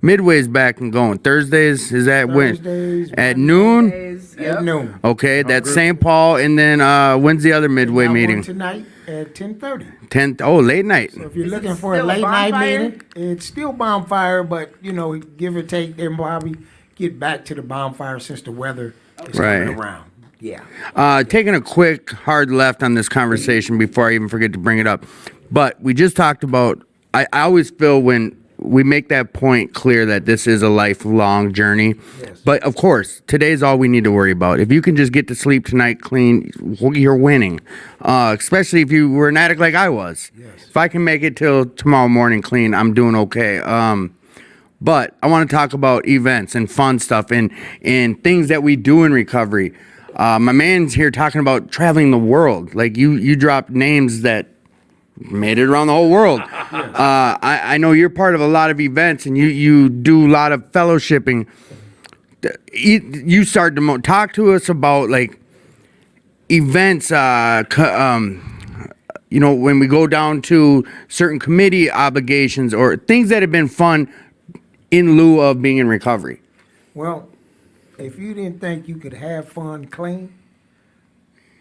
Speaker 2: Midway's back and going. Thursdays is that
Speaker 3: Thursdays,
Speaker 2: when at noon?
Speaker 1: Days,
Speaker 3: At
Speaker 1: yep.
Speaker 3: noon.
Speaker 2: Okay, that's St. Paul, and then when's the other Midway
Speaker 3: Now,
Speaker 2: meeting?
Speaker 3: tonight at 10:30.
Speaker 2: 10. Oh, late night.
Speaker 3: So if you're
Speaker 1: Is it
Speaker 3: looking for a
Speaker 1: still a
Speaker 3: late night
Speaker 1: bonfire?
Speaker 3: meeting, it's still bonfire, but give or take, they'll probably get back to the bonfire since the weather is
Speaker 2: Right.
Speaker 3: coming around. Yeah.
Speaker 2: Taking a quick hard left on this conversation before I even forget to bring it up. But we just talked about, I always feel when we make that point clear that this is a lifelong journey.
Speaker 3: Yes.
Speaker 2: But of course, today's all we need to worry about. If you can just get to sleep tonight clean, you're winning. Especially if you were an addict like I was.
Speaker 3: Yes.
Speaker 2: If I can make it till tomorrow morning clean, I'm doing okay. But I want to talk about events and fun stuff and things that we do in recovery. My man's here talking about traveling the world. Like you dropped names that made it around the whole world. I know you're part of a lot of events and you do a lot of fellowshipping. You started to talk to us about like events, when we go down to certain committee obligations or things that have been fun in lieu of being in recovery.
Speaker 3: Well, if you didn't think you could have fun clean,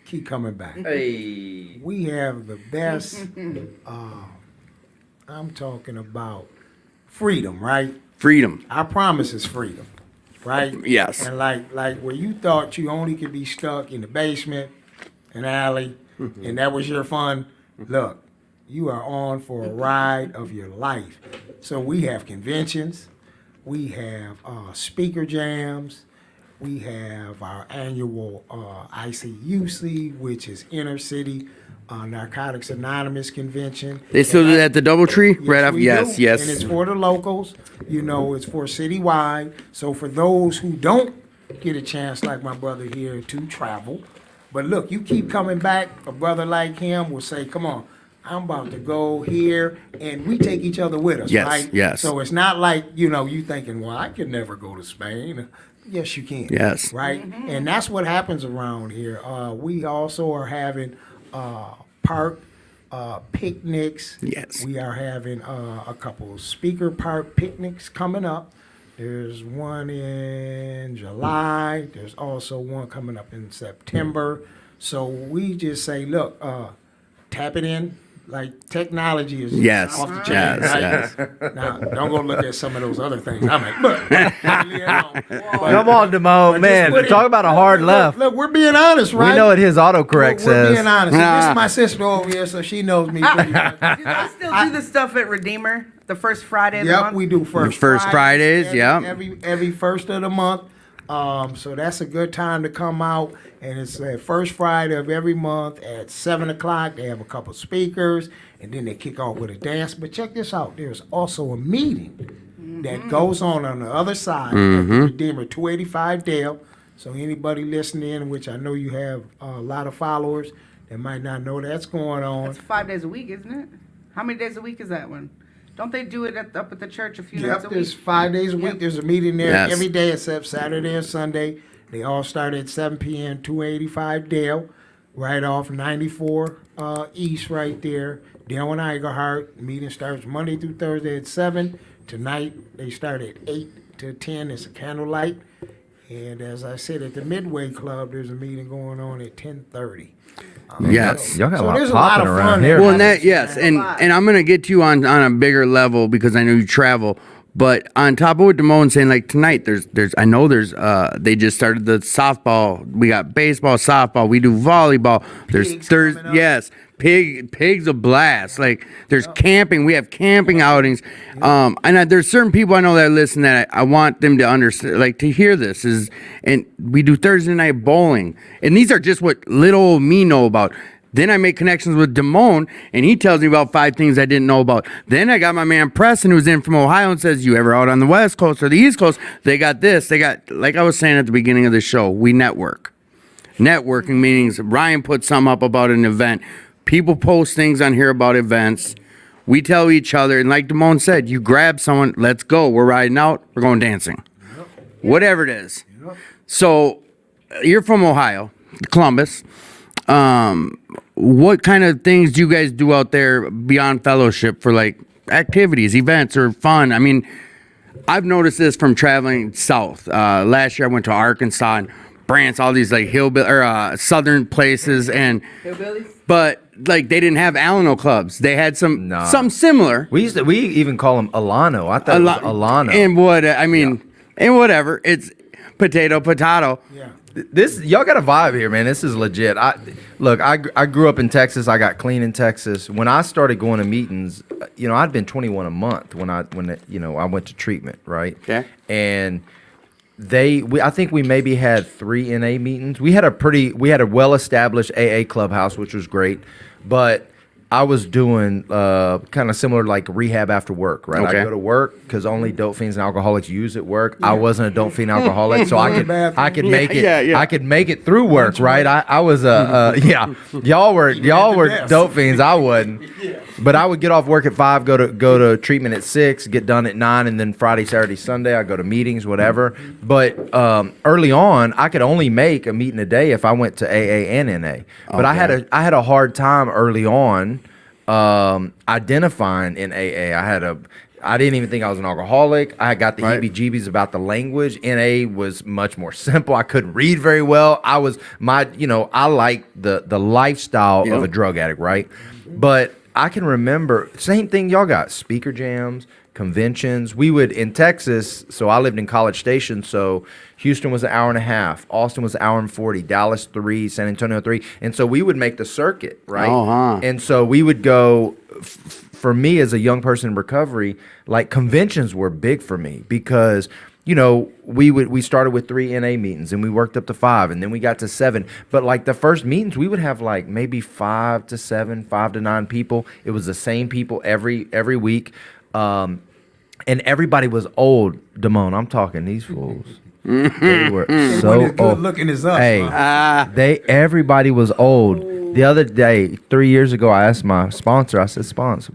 Speaker 3: keep coming back.
Speaker 4: Hey.
Speaker 3: We have the best. I'm talking about freedom, right?
Speaker 2: Freedom.
Speaker 3: Our promise is freedom, right?
Speaker 2: Yes.
Speaker 3: And like where you thought you only could be stuck in the basement, an alley, and that was your fun. Look, you are on for a ride of your life. So we have conventions, we have speaker jams, we have our annual ICUC, which is Inner City Narcotics Anonymous Convention.
Speaker 2: They still do that at the Doubletree? Right up.
Speaker 3: we
Speaker 2: Yes,
Speaker 3: do.
Speaker 2: yes.
Speaker 3: And it's for the locals. It's for citywide. So for those who don't get a chance, like my brother here, to travel, but look, you keep coming back. A brother like him will say, "Come on, I'm about to go here," and we take each other with us,
Speaker 2: Yes,
Speaker 3: right?
Speaker 2: yes.
Speaker 3: So it's not like you thinking, "Well, I could never go to Spain." Yes, you can.
Speaker 2: Yes.
Speaker 3: Right, and that's what happens around here. We also are having park picnics.
Speaker 2: Yes.
Speaker 3: We are having a couple speaker park picnics coming up. There's one in July. There's also one coming up in September. So we just say, look, tap it in. Like technology is
Speaker 2: Yes,
Speaker 3: off the chain,
Speaker 2: yes,
Speaker 3: right?
Speaker 2: yes.
Speaker 3: Now, don't go look at some of those other things. I mean, but
Speaker 4: Come on, Damone, man.
Speaker 3: put it-
Speaker 4: Talk about a hard left.
Speaker 3: Look, we're being honest, right?
Speaker 4: We know what his autocorrect
Speaker 3: We're being
Speaker 4: says.
Speaker 3: honest. And this
Speaker 2: Nah.
Speaker 3: is my sister over here, so she knows me pretty much.
Speaker 1: Do they still do the stuff at Redeemer the first Friday of the
Speaker 3: Yep,
Speaker 1: month?
Speaker 3: we do first.
Speaker 2: The first Fridays,
Speaker 3: every,
Speaker 2: yep.
Speaker 3: Every first of the month. So that's a good time to come out, and it's the first Friday of every month at 7:00. They have a couple speakers, and then they kick off with a dance. But check this out: there's also a meeting that goes on the other side of the Redeemer 285 Dale. So anybody listening, which I know you have a lot of followers that might not know that's going on.
Speaker 1: That's 5 days a week, isn't it? How many days a week is that one? Don't they do it up at the church a few
Speaker 3: Yep,
Speaker 1: nights a
Speaker 3: there's
Speaker 1: week?
Speaker 3: 5 days a week. There's a meeting there
Speaker 2: Yes.
Speaker 3: every day except Saturday and Sunday. They all start at 7 p.m. 285 Dale, right off 94 East right there. Dale and Igerhart. Meeting starts Monday through Thursday at 7. Tonight they start at 8 to 10. It's a candlelight. And as I said, at the Midway Club, there's a meeting going on at 10:30.
Speaker 2: Yes.
Speaker 4: Y'all got
Speaker 3: So
Speaker 4: a lot
Speaker 3: there's a lot
Speaker 4: popping
Speaker 3: of
Speaker 4: around
Speaker 3: fun
Speaker 4: here.
Speaker 3: there.
Speaker 2: Well, and that yes, and I'm gonna get you on a bigger level because I know you travel. But on top of what Damon's saying, like tonight, there's they just started the softball. We got baseball, softball. We do volleyball. There's
Speaker 3: Pigs
Speaker 2: Thursday,
Speaker 3: coming up.
Speaker 2: yes, pig's a blast. Like there's camping. We have camping outings. There's certain people I know that listen that I want them to understand, like to hear this is, and we do Thursday night bowling, and these are just what little old me know about. Then I make connections with Damone, and he tells me about 5 things I didn't know about. Then I got my man Preston, who's in from Ohio, and says, you ever out on the West Coast or the East Coast, they got this. They got, like I was saying at the beginning of the show, we network. Networking meetings. Ryan put some up about an event. People post things on here about events. We tell each other, and like Damone said, you grab someone, let's go. We're riding out, we're going dancing. Whatever it is. So you're from Ohio, Columbus. What kind of things do you guys do out there beyond fellowship for like activities, events, or fun? I mean, I've noticed this from traveling south. Last year I went to Arkansas and Brant's, all these like southern places, and
Speaker 1: Hillbillies?
Speaker 2: but like they didn't have Alano clubs. They had
Speaker 4: Nah.
Speaker 2: something similar.
Speaker 4: We even call them Alano. I thought it was Alano.
Speaker 2: And what I mean, and whatever. It's potato.
Speaker 3: Yeah.
Speaker 4: This y'all got a vibe here, man. This is legit. I grew up in Texas. I got clean in Texas. When I started going to meetings, I'd been 21 a month when I went to treatment, right?
Speaker 2: Okay.
Speaker 4: And I think we maybe had 3 NA meetings. We had a well-established AA clubhouse, which was great, but I was doing kind of similar like rehab after work, right?
Speaker 2: Okay.
Speaker 4: I go to work because only dope fiends and alcoholics use at work. I wasn't a dope fiend alcoholic, so I could make it.
Speaker 2: Yeah.
Speaker 4: I could make it through work, right? I was y'all were dope fiends. I wasn't. But I would get off work at 5, go to treatment at 6, get done at 9, and then Friday, Saturday, Sunday I go to meetings, whatever. But early on, I could only make a meeting a day if I went to AA and NA. But I had a hard time early on identifying in AA. I didn't even think I was an alcoholic. I got the heebie-jeebies about the language. NA was much more simple. I couldn't read very well. I liked the lifestyle of a drug addict, right? But I can remember, same thing y'all got, speaker jams, conventions. We would, in Texas, so I lived in College Station, so Houston was an hour and a half, Austin was an hour and 40, Dallas 3, San Antonio 3, and so we would make the circuit, right?
Speaker 2: Uh-huh.
Speaker 4: And so we would go, for me as a young person in recovery, like conventions were big for me because we started with 3 NA meetings and we worked up to 5 and then we got to 7. But like the first meetings, we would have like maybe 5 to 7, 5 to 9 people. It was the same people every week. And everybody was old. Damone, I'm talking these fools. They were so
Speaker 3: When it's good
Speaker 4: old.
Speaker 3: looking is us.
Speaker 4: Hey, everybody was old. The other day, 3 years ago, I asked my sponsor. I said, "Sponsor,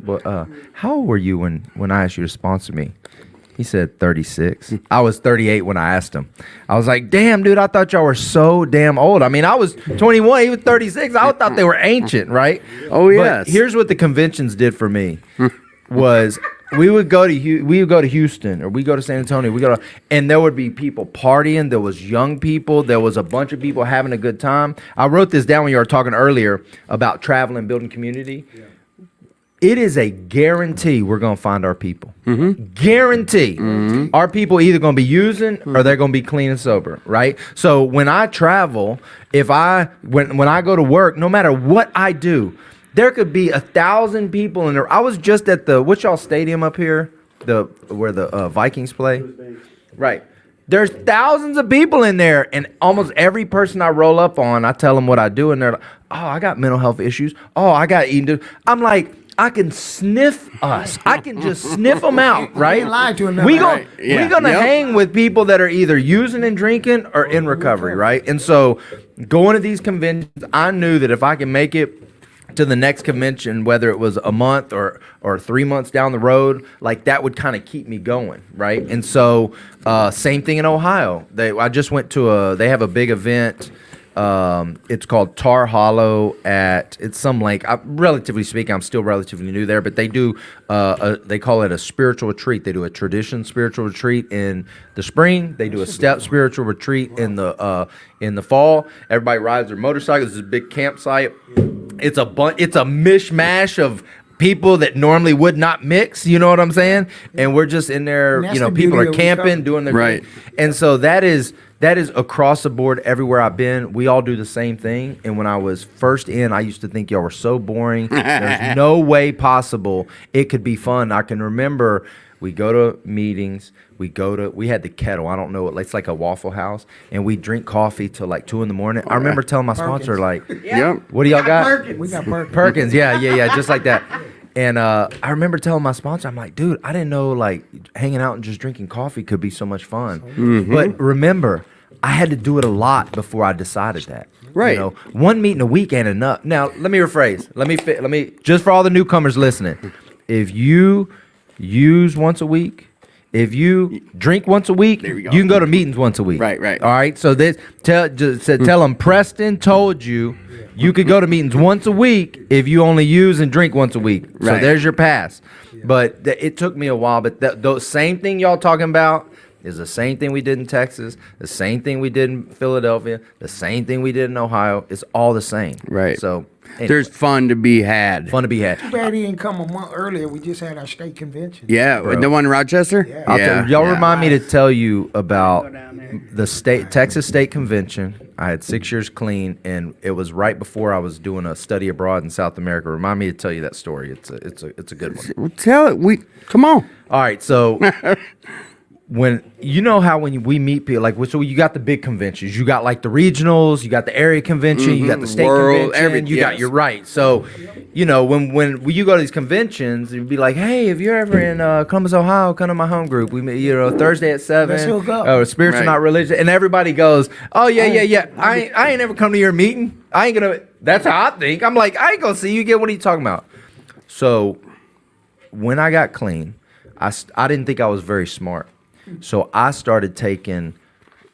Speaker 4: how old were you when I asked you to sponsor me?" He said 36. I was 38 when I asked him. I was like, damn, dude, I thought y'all were so damn old. I mean, I was 21, he was 36. I thought they were ancient, right?
Speaker 2: Oh, yes.
Speaker 4: But here's what the conventions did for me was we would go to Houston or we go to San Antonio. And there would be people partying. There was young people. There was a bunch of people having a good time. I wrote this down when you were talking earlier about traveling, building community. Yeah. It is a guarantee we're going to find our people. Mm-hmm. Guarantee. Mm-hmm. Our people either going to be using or they're going to be clean and sober, right? So when I travel, when I go to work, no matter what I do, there could be 1,000 people in there. I was just at what's y'all stadium up here? Where the Vikings play? Right. There's thousands of people in there, and almost every person I roll up on, I tell them what I do, and they're like, oh, I got mental health issues. Oh, I got eating. I'm like, I can sniff us. I can just sniff them out, right?
Speaker 3: ain't lied to him,
Speaker 4: We're
Speaker 3: right?
Speaker 4: gonna hang with people that are either using and drinking or in recovery, right? And so going to these conventions, I knew that if I can make it to the next convention, whether it was a month or 3 months down the road, like that would kind of keep me going, right? And so, same thing in Ohio. I just went to they have a big event. It's called Tar Hollow it's some lake. Relatively speaking, I'm still relatively new there, but they do, they call it a spiritual retreat. They do a tradition spiritual retreat in the spring. They do a step spiritual retreat in the fall. Everybody rides their motorcycles. It's a big campsite. It's a mishmash of people that normally would not mix, you know what I'm saying? And we're just in there,
Speaker 3: And that's
Speaker 4: you know,
Speaker 3: the
Speaker 4: people
Speaker 3: beauty
Speaker 4: are
Speaker 3: of
Speaker 4: camping,
Speaker 3: recovery.
Speaker 4: doing their
Speaker 2: Right.
Speaker 4: thing. And so that is across the board everywhere I've been. We all do the same thing. And when I was first in, I used to think y'all were so boring. There's no way possible it could be fun. I can remember we go to meetings. We had the kettle. I don't know. It's like a Waffle House. And we drink coffee till like 2 a.m. I remember telling my sponsor, like,
Speaker 2: Yep.
Speaker 4: what do y'all got?
Speaker 1: Perkins.
Speaker 3: We got Perkins.
Speaker 4: Perkins, yeah, just like that. And I remember telling my sponsor, I'm like, dude, I didn't know like hanging out and just drinking coffee could be so much fun. But remember, I had to do it a lot before I decided that.
Speaker 2: Right.
Speaker 4: You know, one meeting a week ain't enough. Now, let me rephrase. Let me just for all the newcomers listening. If you use once a week, if you drink once a week,
Speaker 2: There we go.
Speaker 4: you can go to meetings once a week.
Speaker 2: Right.
Speaker 4: All right. So tell them Preston told you you could go to meetings once a week if you only use and drink once a week. So
Speaker 2: Right.
Speaker 4: there's your pass. But it took me a while. But the same thing y'all talking about is the same thing we did in Texas, the same thing we did in Philadelphia, the same thing we did in Ohio. It's all the same.
Speaker 2: Right.
Speaker 4: So anyway,
Speaker 2: There's fun to be had.
Speaker 4: fun to be had.
Speaker 3: Too bad he didn't come a month earlier. We just had our state convention.
Speaker 2: Yeah,
Speaker 4: Bro.
Speaker 2: the one in Rochester.
Speaker 3: Yeah.
Speaker 4: I'll tell you, y'all
Speaker 2: yeah.
Speaker 4: remind me to tell you
Speaker 1: Go
Speaker 4: about
Speaker 1: down there.
Speaker 4: the Texas State Convention. I had 6 years clean, and it was right before I was doing a study abroad in South America. Remind me to tell you that story. It's a good one.
Speaker 2: Well, tell it. Come on.
Speaker 4: All right, so when you know how when we meet people, like so you got the big conventions, you got like the regionals, you got the area convention, you got the state
Speaker 2: World,
Speaker 4: convention, you got
Speaker 2: yes.
Speaker 4: you're right. So you know when you go to these conventions, you'd be like, hey, if you're ever in Columbus, Ohio, come to my home group. We meet, Thursday at 7.
Speaker 3: Let's hook up.
Speaker 4: Oh, spiritual,
Speaker 2: Right.
Speaker 4: not religious, and everybody goes, oh yeah. I ain't ever come to your meeting. I ain't gonna. That's how I think. I'm like, I ain't gonna see you again. What are you talking about? So when I got clean, I didn't think I was very smart. So I started taking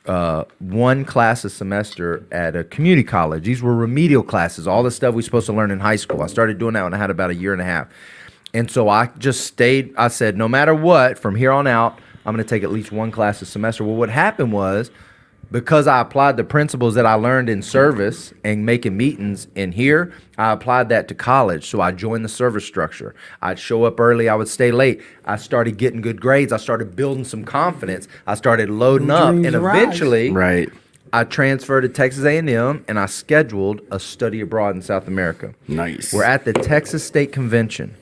Speaker 4: one class a semester at a community college. These were remedial classes, all the stuff we're supposed to learn in high school. I started doing that when I had about a year and a half. And so I just stayed, I said, no matter what, from here on out, I'm going to take at least one class a semester. Well, what happened was, because I applied the principles that I learned in service and making meetings in here, I applied that to college. So I joined the service structure. I'd show up early. I would stay late. I started getting good grades. I started building some confidence. I started loading
Speaker 3: New
Speaker 4: up.
Speaker 3: dreams
Speaker 4: And
Speaker 3: arise.
Speaker 4: eventually,
Speaker 2: Right.
Speaker 4: I transferred to Texas A&M, and I scheduled a study abroad in South America.
Speaker 2: Nice.
Speaker 4: We're at the Texas State Convention.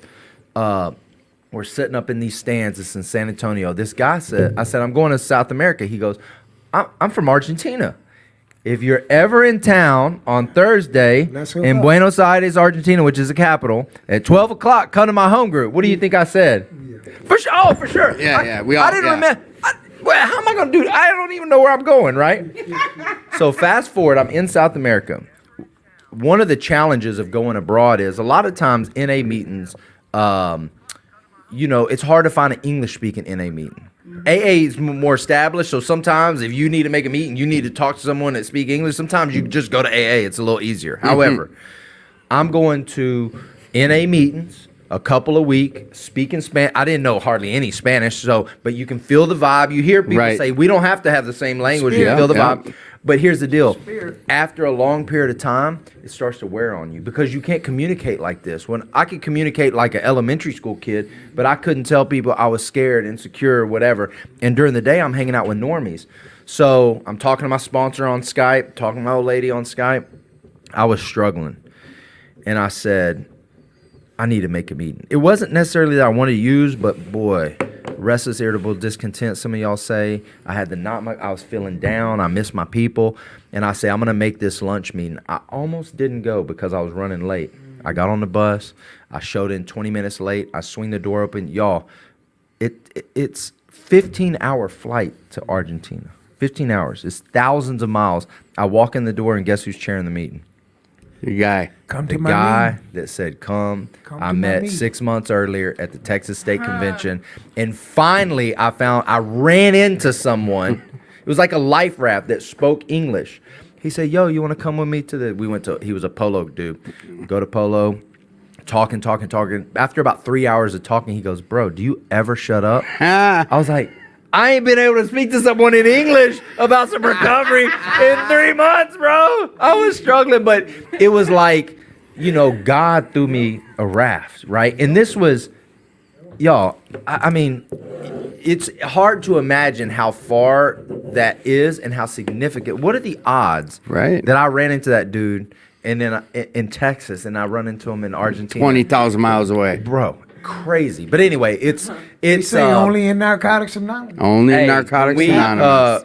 Speaker 4: We're sitting up in these stands. It's in San Antonio. This guy said, I said, I'm going to South America. He goes, I'm from Argentina. If you're ever in town on Thursday
Speaker 3: Let's hook
Speaker 4: in
Speaker 3: up.
Speaker 4: Buenos Aires, Argentina, which is the capital, at 12 o'clock, come to my home group. What do you think I said? For sure. Oh, for sure.
Speaker 2: Yeah, we
Speaker 4: I
Speaker 2: all-
Speaker 4: didn't
Speaker 2: yeah.
Speaker 4: remember. Well, how am I going to do that? I don't even know where I'm going, right? So fast forward, I'm in South America. One of the challenges of going abroad is a lot of times NA meetings, it's hard to find an English-speaking NA meeting. AA is more established, so sometimes if you need to make a meeting, you need to talk to someone that speaks English. Sometimes you just go to AA. It's a little easier. However, I'm going to NA meetings a couple a week, speaking Spanish. I didn't know hardly any Spanish, but you can feel the vibe. You hear people
Speaker 2: Right.
Speaker 4: say, we don't have to have the same language. You
Speaker 3: Spirit.
Speaker 4: can feel the
Speaker 2: Yeah.
Speaker 4: vibe. But here's the deal.
Speaker 3: Spirit.
Speaker 4: After a long period of time, it starts to wear on you because you can't communicate like this. When I could communicate like an elementary school kid, but I couldn't tell people I was scared, insecure, whatever. And during the day, I'm hanging out with normies. So I'm talking to my sponsor on Skype, talking to my old lady on Skype. I was struggling. And I said, I need to make a meeting. It wasn't necessarily that I wanted to use, but boy, restless, irritable, discontent, some of y'all say. I had I was feeling down. I missed my people. And I say, I'm going to make this lunch meeting. I almost didn't go because I was running late. I got on the bus. I showed in 20 minutes late. I swing the door open. Y'all, it's 15-hour flight to Argentina. 15 hours. It's thousands of miles. I walk in the door, and guess who's chairing the meeting?
Speaker 2: You guy.
Speaker 3: Come
Speaker 4: The
Speaker 3: to my
Speaker 4: guy
Speaker 3: meeting.
Speaker 4: that said, come
Speaker 3: Come
Speaker 4: I
Speaker 3: to my
Speaker 4: met
Speaker 3: meeting.
Speaker 4: 6 months earlier at the Texas State Convention. And finally, I ran into someone. It was like a life raft that spoke English. He said, yo, you want to come with me he was a polo dude. Go to polo, talking. After about 3 hours of talking, he goes, bro, do you ever shut up? I was like, I ain't been able to speak to someone in English about some recovery in 3 months, bro. I was struggling, but it was like, God threw me a raft, right? And this was, y'all, I mean, it's hard to imagine how far that is and how significant. What are the odds
Speaker 2: Right.
Speaker 4: that I ran into that dude and then in Texas and I run into him in Argentina?
Speaker 2: 20,000 miles away.
Speaker 4: Bro, crazy. But anyway, it's
Speaker 3: They say only in Narcotics Anonymous.
Speaker 2: Only
Speaker 4: Hey,
Speaker 2: Narcotics
Speaker 4: we,
Speaker 2: Anonymous.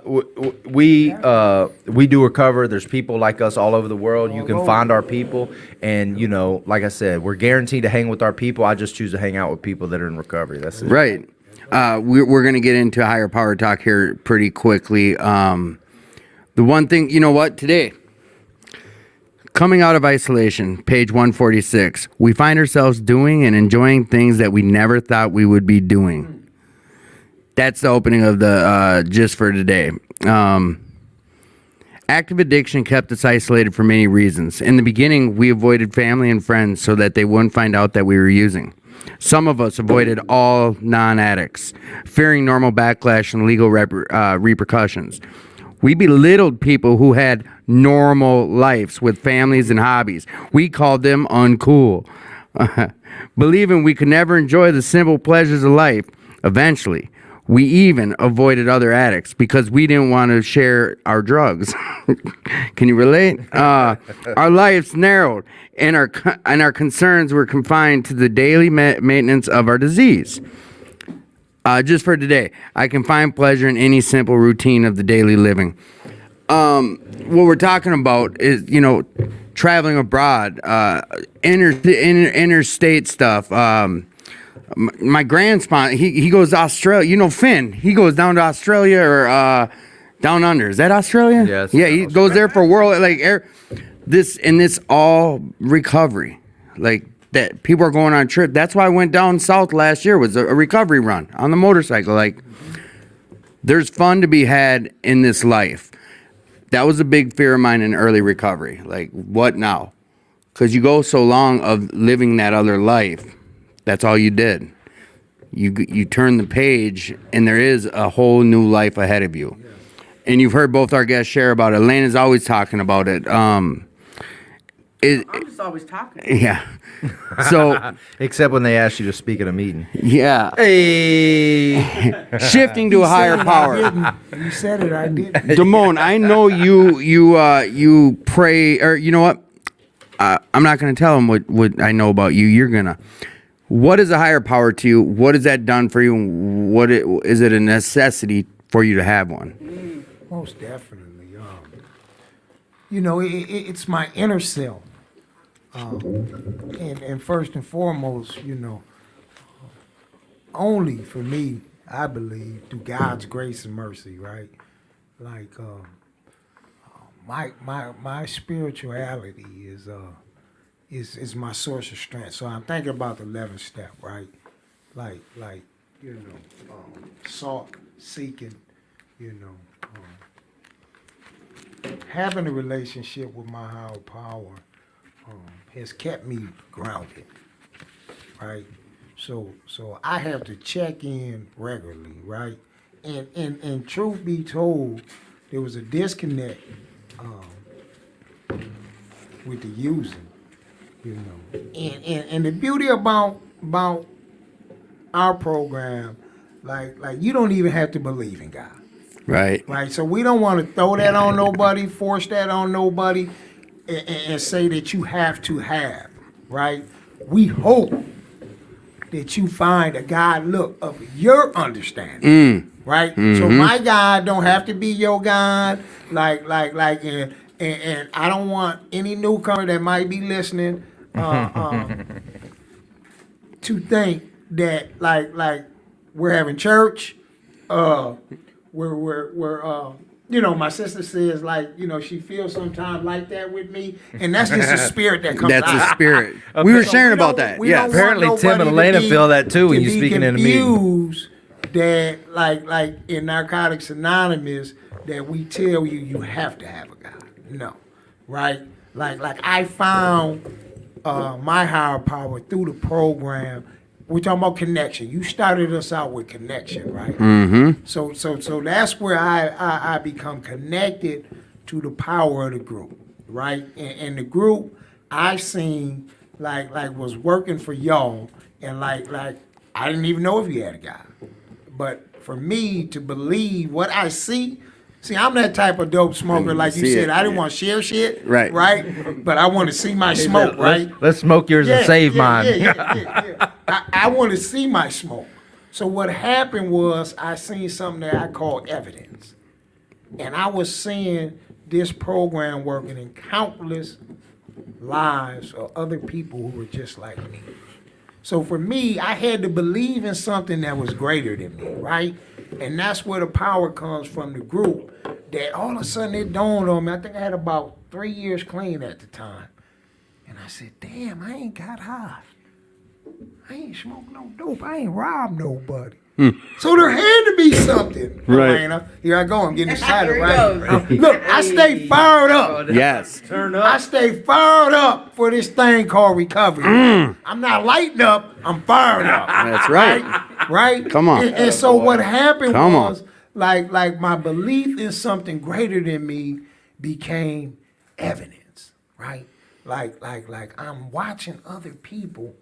Speaker 4: we do recover. There's people like us all over the world. You can find our people, and like I said, we're guaranteed to hang with our people. I just choose to hang out with people that are in recovery. That's it.
Speaker 2: Right. We're going to get into higher power talk here pretty quickly. The one thing, you know what, today, coming out of isolation, page 146, we find ourselves doing and enjoying things that we never thought we would be doing. That's the opening of the gist for today. Active addiction kept us isolated for many reasons. In the beginning, we avoided family and friends so that they wouldn't find out that we were using. Some of us avoided all non-addicts, fearing normal backlash and legal repercussions. We belittled people who had normal lives with families and hobbies. We called them uncool. Believing we could never enjoy the simple pleasures of life. Eventually, we even avoided other addicts because we didn't want to share our drugs. Can you relate? Our lives narrowed, and our concerns were confined to the daily maintenance of our disease. Just for today, I can find pleasure in any simple routine of the daily living. What we're talking about is, traveling abroad, interstate stuff. My grandson, he goes to Australia. Finn, he goes down to Australia or down under. Is that Australia?
Speaker 4: Yes.
Speaker 2: Yeah, he goes there for world this all recovery, like that. People are going on a trip. That's why I went down south last year. Was a recovery run on the motorcycle. Like, there's fun to be had in this life. That was a big fear of mine in early recovery. Like, what now? Because you go so long of living that other life. That's all you did. You turn the page, and there is a whole new life ahead of you. And you've heard both our guests share about it. Elena's always talking about it.
Speaker 1: I'm just always talking.
Speaker 2: Yeah. So,
Speaker 4: Except when they ask you to speak at a meeting.
Speaker 2: yeah.
Speaker 4: Hey.
Speaker 2: Shifting to a higher power.
Speaker 3: You said it, I didn't.
Speaker 2: Damone, I know you pray, or you know what? I'm not going to tell them what I know about you. You're going to. What is a higher power to you? What has that done for you? Is it a necessity for you to have one?
Speaker 3: Most definitely. It's my inner self. And first and foremost, only for me, I believe, through God's grace and mercy, right? Like, my spirituality is my source of strength. So I'm thinking about the 11th step, right? Like sought, seeking, having a relationship with my higher power has kept me grounded, right? So I have to check in regularly, right? And truth be told, there was a disconnect with the using, And the beauty about our program, like you don't even have to believe in God.
Speaker 2: Right.
Speaker 3: Right, so we don't want to throw that on nobody, force that on nobody, and say that you have to have, right? We hope that you find a God look of your understanding, right? So my God don't have to be your God, and I don't want any newcomer that might be listening to think that like we're having church, we're you know, my sister says like, you know, she feels sometimes like that with me, and that's just a spirit that comes
Speaker 2: That's
Speaker 3: out.
Speaker 2: the spirit. We were
Speaker 3: So
Speaker 2: sharing
Speaker 3: we
Speaker 2: about
Speaker 3: don't-
Speaker 2: that.
Speaker 3: we don't
Speaker 2: Yes.
Speaker 3: want
Speaker 4: Apparently, Tim and
Speaker 3: nobody to
Speaker 4: Elena
Speaker 3: be-
Speaker 4: feel that too when
Speaker 3: to
Speaker 4: you're
Speaker 3: be
Speaker 4: speaking in a meeting.
Speaker 3: confused that like in Narcotics Anonymous that we tell you have to have a God. No, right? Like I found my higher power through the program. We're talking about connection. You started us out with connection, right? Mm-hmm. So that's where I become connected to the power of the group, right? And the group I seen like was working for y'all, and like I didn't even know if you had a guy, but for me to believe what I see. See, I'm that type of dope smoker, like you
Speaker 2: see
Speaker 3: said.
Speaker 2: it,
Speaker 3: I didn't
Speaker 2: yeah.
Speaker 3: want to share shit,
Speaker 2: Right.
Speaker 3: Right? But I want to see my smoke, right?
Speaker 4: Let's smoke yours and save mine.
Speaker 3: Yeah. I want to see my smoke. So what happened was I seen something that I call evidence. And I was seeing this program working in countless lives of other people who were just like me. So for me, I had to believe in something that was greater than me, right? And that's where the power comes from the group. That all of a sudden it dawned on me. I think I had about 3 years clean at the time. And I said, damn, I ain't got high. I ain't smoked no dope. I ain't robbed nobody. So there had to be something.
Speaker 2: Right.
Speaker 3: Elena. Here I go. I'm getting excited,
Speaker 1: Here he
Speaker 3: right?
Speaker 1: goes.
Speaker 3: Look, I stay fired up.
Speaker 2: Yes.
Speaker 3: I stay fired up for this thing called recovery. I'm not lighting up, I'm fired up.
Speaker 2: That's right.
Speaker 3: Right?
Speaker 2: Come on.
Speaker 3: And so what happened
Speaker 2: Come on.
Speaker 3: was like my belief in something greater than me became evidence, right? Like I'm watching other people.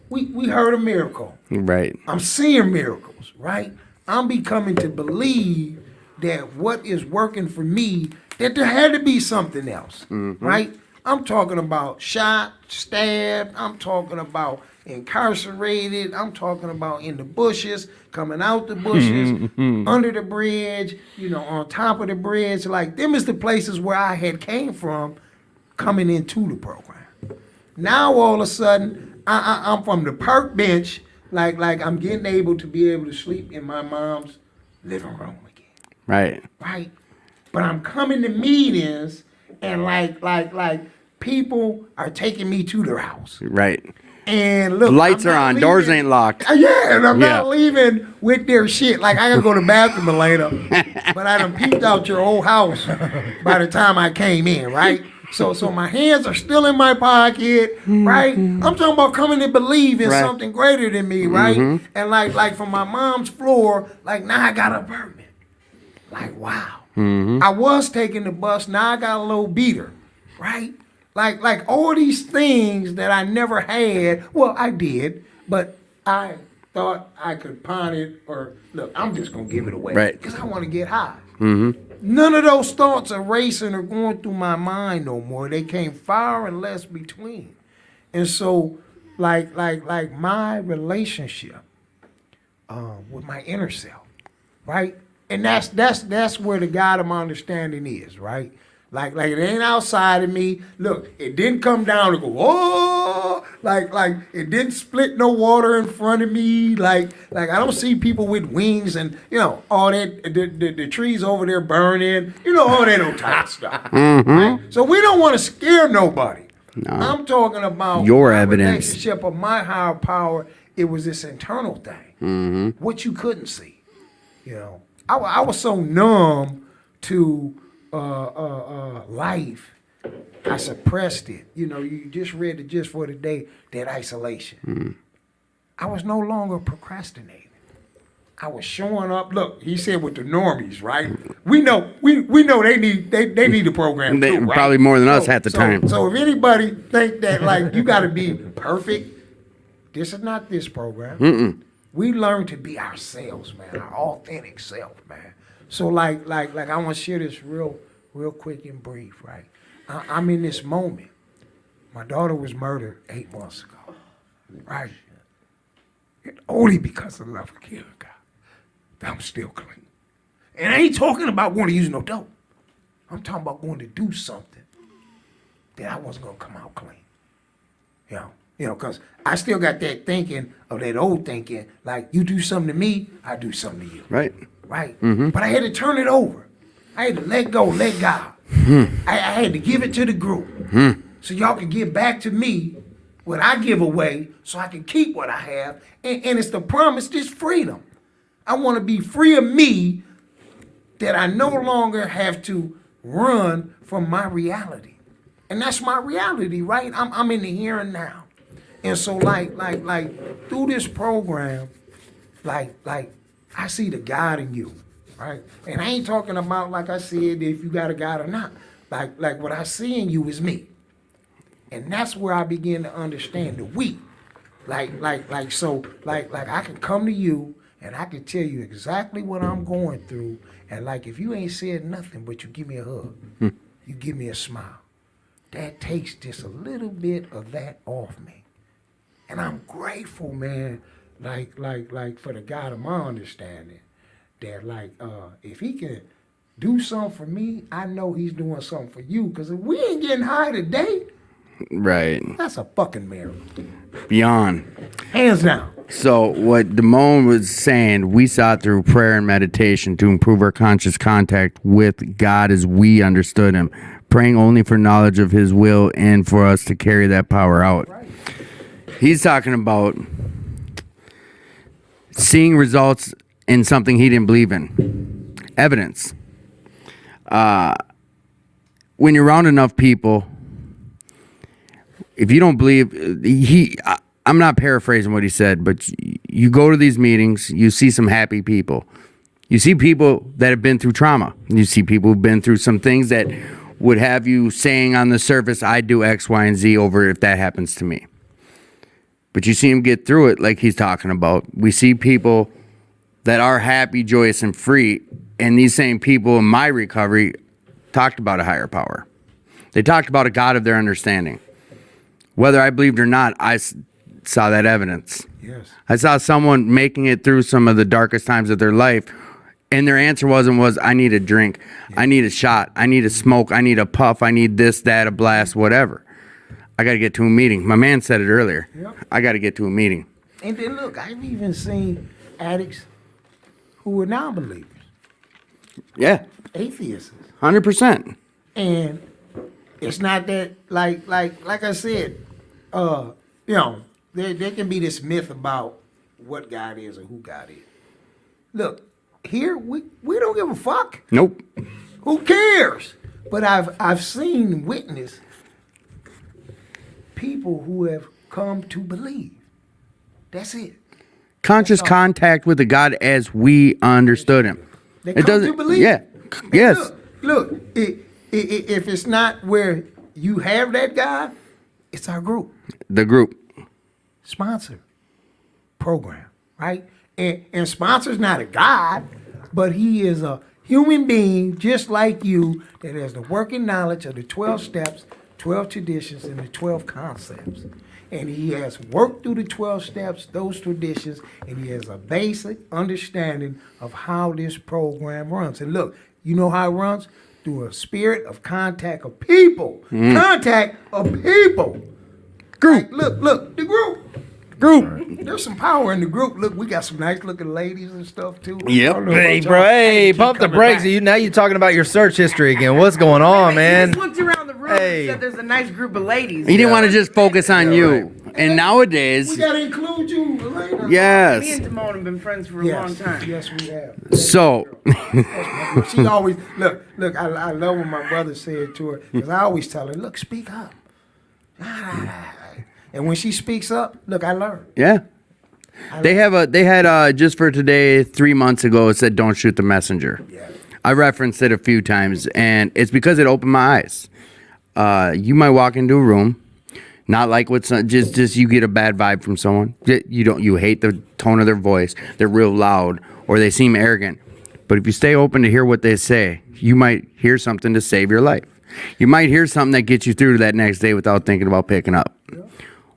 Speaker 3: We heard a miracle.
Speaker 2: Right.
Speaker 3: I'm seeing miracles, right? I'm becoming to believe that what is working for me, that there had to be something else, right? I'm talking about shot, stabbed, I'm talking about incarcerated, I'm talking about in the bushes, coming out the bushes, under the bridge, you know, on top of the bridge. Like, them is the places where I had came from coming into the program. Now all of a sudden, I'm from the park bench, like I'm getting able to be able to sleep in my mom's living room again,
Speaker 2: Right.
Speaker 3: right? But I'm coming to meetings, and like people are taking me to their house,
Speaker 2: Right.
Speaker 3: and look,
Speaker 2: Lights
Speaker 3: I'm
Speaker 2: are
Speaker 3: not
Speaker 2: on. Doors
Speaker 3: leaving-
Speaker 2: ain't locked.
Speaker 3: Yeah, and I'm not
Speaker 2: Yeah.
Speaker 3: leaving with their shit. Like, I gotta go to the bathroom later, but I done peeped out your whole house by the time I came in, right? So my hands are still in my pocket, right? I'm talking about coming to believe in
Speaker 2: Right.
Speaker 3: something greater than me, right? And like from my mom's floor, like, now I got an apartment. Like, wow. I was taking the bus, now I got a little beater, right? Like all these things that I never had. Well, I did, but I thought I could pawn it, or look, I'm just gonna give it away,
Speaker 2: Right.
Speaker 3: Because I want to get high. None of those thoughts are racing or going through my mind no more. They came far and less between. And so, like my relationship with my inner self, right? And that's where the God of my understanding is, right? Like it ain't outside of me. Look, it didn't come down and go, oh, like it didn't split no water in front of me. Like I don't see people with wings and, you know, all that, the trees over there burning, you know, all that old type of stuff. Right? So we don't want to scare nobody.
Speaker 2: No.
Speaker 3: I'm talking about
Speaker 2: Your
Speaker 3: my
Speaker 2: evidence.
Speaker 3: relationship of my higher power. It was this internal thing, what you couldn't see. You know, I was so numb to life, I suppressed it. You know, you just read the gist for the day, that isolation. I was no longer procrastinating. I was showing up. Look, he said with the normies, right? We know they need the program
Speaker 2: They-
Speaker 3: too, right?
Speaker 2: probably more than us half the time.
Speaker 3: So if anybody think that like you got to be perfect, this is not this program. We learn to be ourselves, man, our authentic self, man. So like I want to share this real quick and brief, right? I'm in this moment. My daughter was murdered 8 months ago, right? And only because of love for killing God, that I'm still clean. And I ain't talking about going to use no dope. I'm talking about going to do something that I wasn't gonna come out clean. You know, because I still got that thinking of that old thinking, like you do something to me, I do something to you.
Speaker 2: Right.
Speaker 3: Right? But I had to turn it over. I had to let go, let God. I had to give it to the group. So y'all can give back to me what I give away so I can keep what I have. And it's the promise, this freedom. I want to be free of me that I no longer have to run from my reality. And that's my reality, right? I'm in the here and now. And so like through this program, like I see the God in you, right? And I ain't talking about, like I said, if you got a God or not. Like what I see in you is me. And that's where I begin to understand the we. Like I can come to you and I can tell you exactly what I'm going through. And like if you ain't said nothing, but you give me a hug, you give me a smile, that takes just a little bit of that off me. And I'm grateful, man, like for the God of my understanding, that if he can do something for me, I know he's doing something for you. Because if we ain't getting high today,
Speaker 2: Right.
Speaker 3: that's a fucking miracle.
Speaker 2: Beyond.
Speaker 3: Hands down.
Speaker 2: So what Damone was saying, we sought through prayer and meditation to improve our conscious contact with God as we understood him, praying only for knowledge of his will and for us to carry that power out.
Speaker 3: Right.
Speaker 2: He's talking about seeing results in something he didn't believe in. Evidence. When you're around enough people, if you don't believe, I'm not paraphrasing what he said, but you go to these meetings, you see some happy people. You see people that have been through trauma. You see people who've been through some things that would have you saying on the surface, I do X, Y, and Z over if that happens to me. But you see him get through it like he's talking about. We see people that are happy, joyous, and free, and these same people in my recovery talked about a higher power. They talked about a God of their understanding. Whether I believed or not, I saw that evidence.
Speaker 3: Yes.
Speaker 2: I saw someone making it through some of the darkest times of their life, and their answer was, I need a drink, I need a shot, I need a smoke, I need a puff, I need this, that, a blast, whatever. I got to get to a meeting. My man said it earlier.
Speaker 3: Yep.
Speaker 2: I got to get to a meeting.
Speaker 3: And then look, I've even seen addicts who were non-believers,
Speaker 2: Yeah,
Speaker 3: atheists.
Speaker 2: 100%.
Speaker 3: And it's not that like I said, there can be this myth about what God is or who God is. Look, here we don't give a fuck.
Speaker 2: Nope.
Speaker 3: Who cares? But I've seen and witnessed people who have come to believe. That's it.
Speaker 2: Conscious contact with the God as we understood him.
Speaker 3: They come to believe.
Speaker 2: Yeah.
Speaker 3: And
Speaker 2: Yes.
Speaker 3: Look, if it's not where you have that God, it's our group.
Speaker 2: The group.
Speaker 3: Sponsor program, right? And sponsor's not a God, but he is a human being just like you that has the working knowledge of the 12 steps, 12 traditions, and the 12 concepts. And he has worked through the 12 steps, those traditions, and he has a basic understanding of how this program runs. And look, you know how it runs? Through a spirit of contact of people. Contact of people.
Speaker 2: Group.
Speaker 3: Like, look, the group.
Speaker 2: Group.
Speaker 3: There's some power in the group. Look, we got some nice looking ladies and stuff too.
Speaker 2: Yep.
Speaker 3: I don't know
Speaker 4: Hey,
Speaker 3: about
Speaker 4: bro,
Speaker 3: y'all.
Speaker 4: hey,
Speaker 3: Keep
Speaker 4: pump the
Speaker 3: coming
Speaker 4: brakes.
Speaker 3: back.
Speaker 4: Now you're talking about your search history again. What's going on,
Speaker 1: He
Speaker 4: man?
Speaker 1: just looked around the room
Speaker 4: Hey.
Speaker 1: and said there's a nice group of ladies.
Speaker 2: He didn't want to just focus on
Speaker 4: Yeah,
Speaker 2: you.
Speaker 4: right.
Speaker 2: And nowadays,
Speaker 3: We gotta include you, Elena.
Speaker 1: Me and
Speaker 2: yes.
Speaker 1: Timon have been friends for a
Speaker 3: Yes,
Speaker 1: long time.
Speaker 3: yes, we have.
Speaker 2: So,
Speaker 3: She always look. I love what my brother said to her because I always tell her, look, speak up. And when she speaks up, look, I learn.
Speaker 2: yeah. They had just for today 3 months ago, it said, don't shoot the messenger.
Speaker 3: Yeah.
Speaker 2: I referenced it a few times, and it's because it opened my eyes. You might walk into a room, not like what's just you get a bad vibe from someone. You hate the tone of their voice. They're real loud, or they seem arrogant. But if you stay open to hear what they say, you might hear something to save your life. You might hear something that gets you through to that next day without thinking about picking up. Yeah.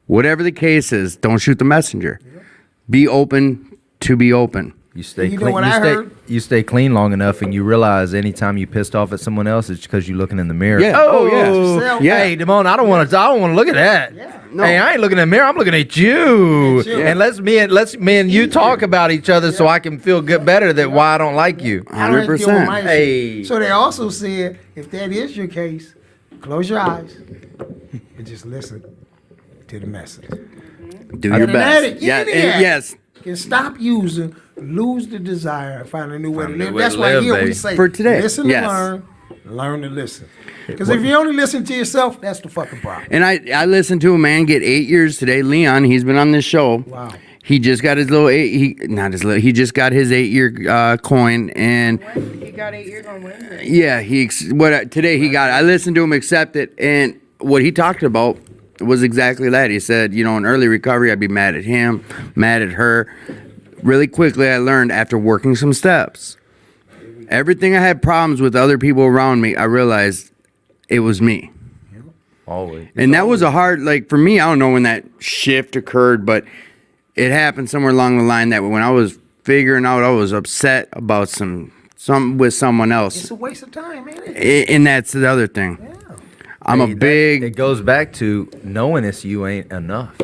Speaker 2: Whatever the case is, don't shoot the messenger. Yeah. Be open to be open.
Speaker 4: You stay
Speaker 3: You know
Speaker 4: clean.
Speaker 3: what I heard?
Speaker 4: You stay clean long enough, and you realize anytime you pissed off at someone else, it's because you're looking in the mirror.
Speaker 2: Yeah. Oh, yeah.
Speaker 3: Yourself.
Speaker 2: Yeah.
Speaker 4: Hey, Damone, I don't want to look at that.
Speaker 3: Yeah.
Speaker 2: No.
Speaker 4: Hey, I ain't looking in the mirror. I'm looking at you.
Speaker 3: Yeah.
Speaker 4: And let's me and you talk about each other so I can feel good better that why I don't like you.
Speaker 3: I don't have to deal with
Speaker 2: 100%.
Speaker 3: my issue.
Speaker 4: Hey.
Speaker 3: So they also said, if that is your case, close your eyes and just listen to the message.
Speaker 2: Do
Speaker 3: Other
Speaker 2: your
Speaker 3: than that,
Speaker 2: best.
Speaker 3: it-
Speaker 2: Yeah,
Speaker 3: yeah.
Speaker 2: and yes.
Speaker 3: Can stop using, lose the desire, and find a new way to
Speaker 4: Find a new
Speaker 3: live.
Speaker 4: way
Speaker 3: That's
Speaker 4: to
Speaker 3: why
Speaker 4: live,
Speaker 3: here we
Speaker 4: baby.
Speaker 3: say,
Speaker 2: For today,
Speaker 3: listen
Speaker 2: yes.
Speaker 3: to learn to listen. Because if you only listen to yourself, that's the fucking problem.
Speaker 2: And I listened to a man get 8 years today. Leon, he's been on this show.
Speaker 3: Wow.
Speaker 2: He just got his little he just got his 8-year coin, and
Speaker 1: He got 8 years on Wednesday.
Speaker 2: yeah, today he got it. I listened to him accept it, and what he talked about was exactly that. He said, in early recovery, I'd be mad at him, mad at her. Really quickly, I learned after working some steps, everything I had problems with other people around me, I realized it was me.
Speaker 4: Always.
Speaker 2: And that was a hard, like, for me, I don't know when that shift occurred, but it happened somewhere along the line that when I was figuring out I was upset about something with someone else.
Speaker 3: It's a waste of time, man. It?
Speaker 2: And that's the other thing.
Speaker 3: Yeah.
Speaker 2: I'm
Speaker 4: Hey,
Speaker 2: a big,
Speaker 4: It goes back to knowing it's you ain't enough.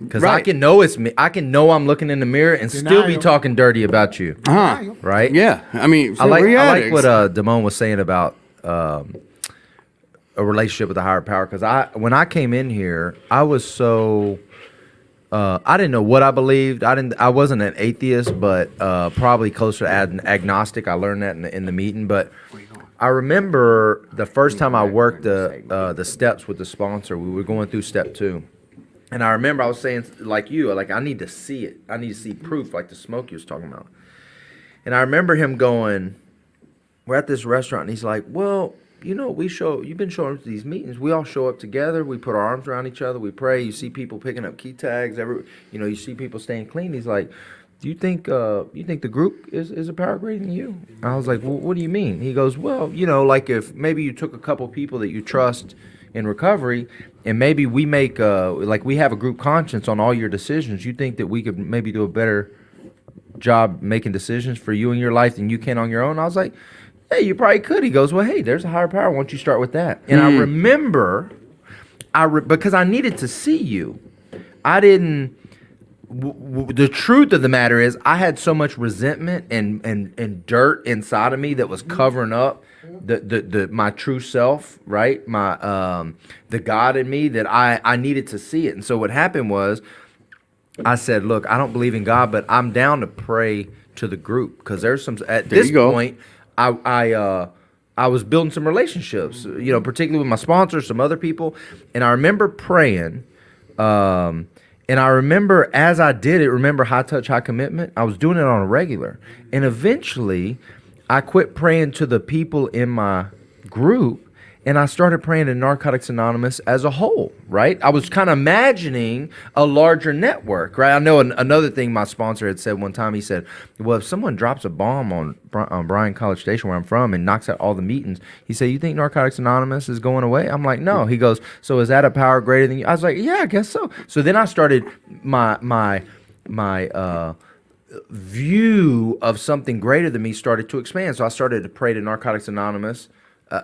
Speaker 4: Because I
Speaker 2: Right.
Speaker 4: can know it's me. I can know I'm looking in the mirror and still be
Speaker 3: Denial.
Speaker 4: talking dirty about you. Right?
Speaker 2: yeah. I mean,
Speaker 4: I like
Speaker 2: reality.
Speaker 4: what Damone was saying about a relationship with a higher power. Because when I came in here, I was so I didn't know what I believed. I wasn't an atheist, but probably closer to agnostic. I learned that in the meeting. But I remember the first time I worked the steps with the sponsor. We were going through step 2. And I remember I was saying, like you, like, I need to see it. I need to see proof, like the smoke you was talking about. And I remember him going, we're at this restaurant, and he's like, well, you've been showing up to these meetings. We all show up together. We put our arms around each other. We pray. You see people picking up key tags. You see people staying clean. He's like, do you think the group is a power greater than you? I was like, well, what do you mean? He goes, well, like if maybe you took a couple people that you trust in recovery, and maybe we make we have a group conscience on all your decisions. You think that we could maybe do a better job making decisions for you in your life than you can on your own? I was like, hey, you probably could. He goes, well, hey, there's a higher power. Why don't you start with that? And I remember, because I needed to see you. I didn't. The truth of the matter is, I had so much resentment and dirt inside of me that was covering up my true self, right? My the God in me, that I needed to see it. And so what happened was, I said, look, I don't believe in God, but I'm down to pray to the group, because there's some at
Speaker 2: There
Speaker 4: this
Speaker 2: you go.
Speaker 4: point I was building some relationships, particularly with my sponsors, some other people, and I remember praying. And I remember as I did it, remember high touch, high commitment? I was doing it on a regular. And eventually, I quit praying to the people in my group, and I started praying to Narcotics Anonymous as a whole, right? I was kind of imagining a larger network, right? I know another thing my sponsor had said one time. He said, well, if someone drops a bomb on Bryan College Station, where I'm from, and knocks out all the meetings, he said, you think Narcotics Anonymous is going away? I'm like, no. He goes, so is that a power greater than you? I was like, yeah, I guess so. So then I started my view of something greater than me started to expand. So I started to pray to Narcotics Anonymous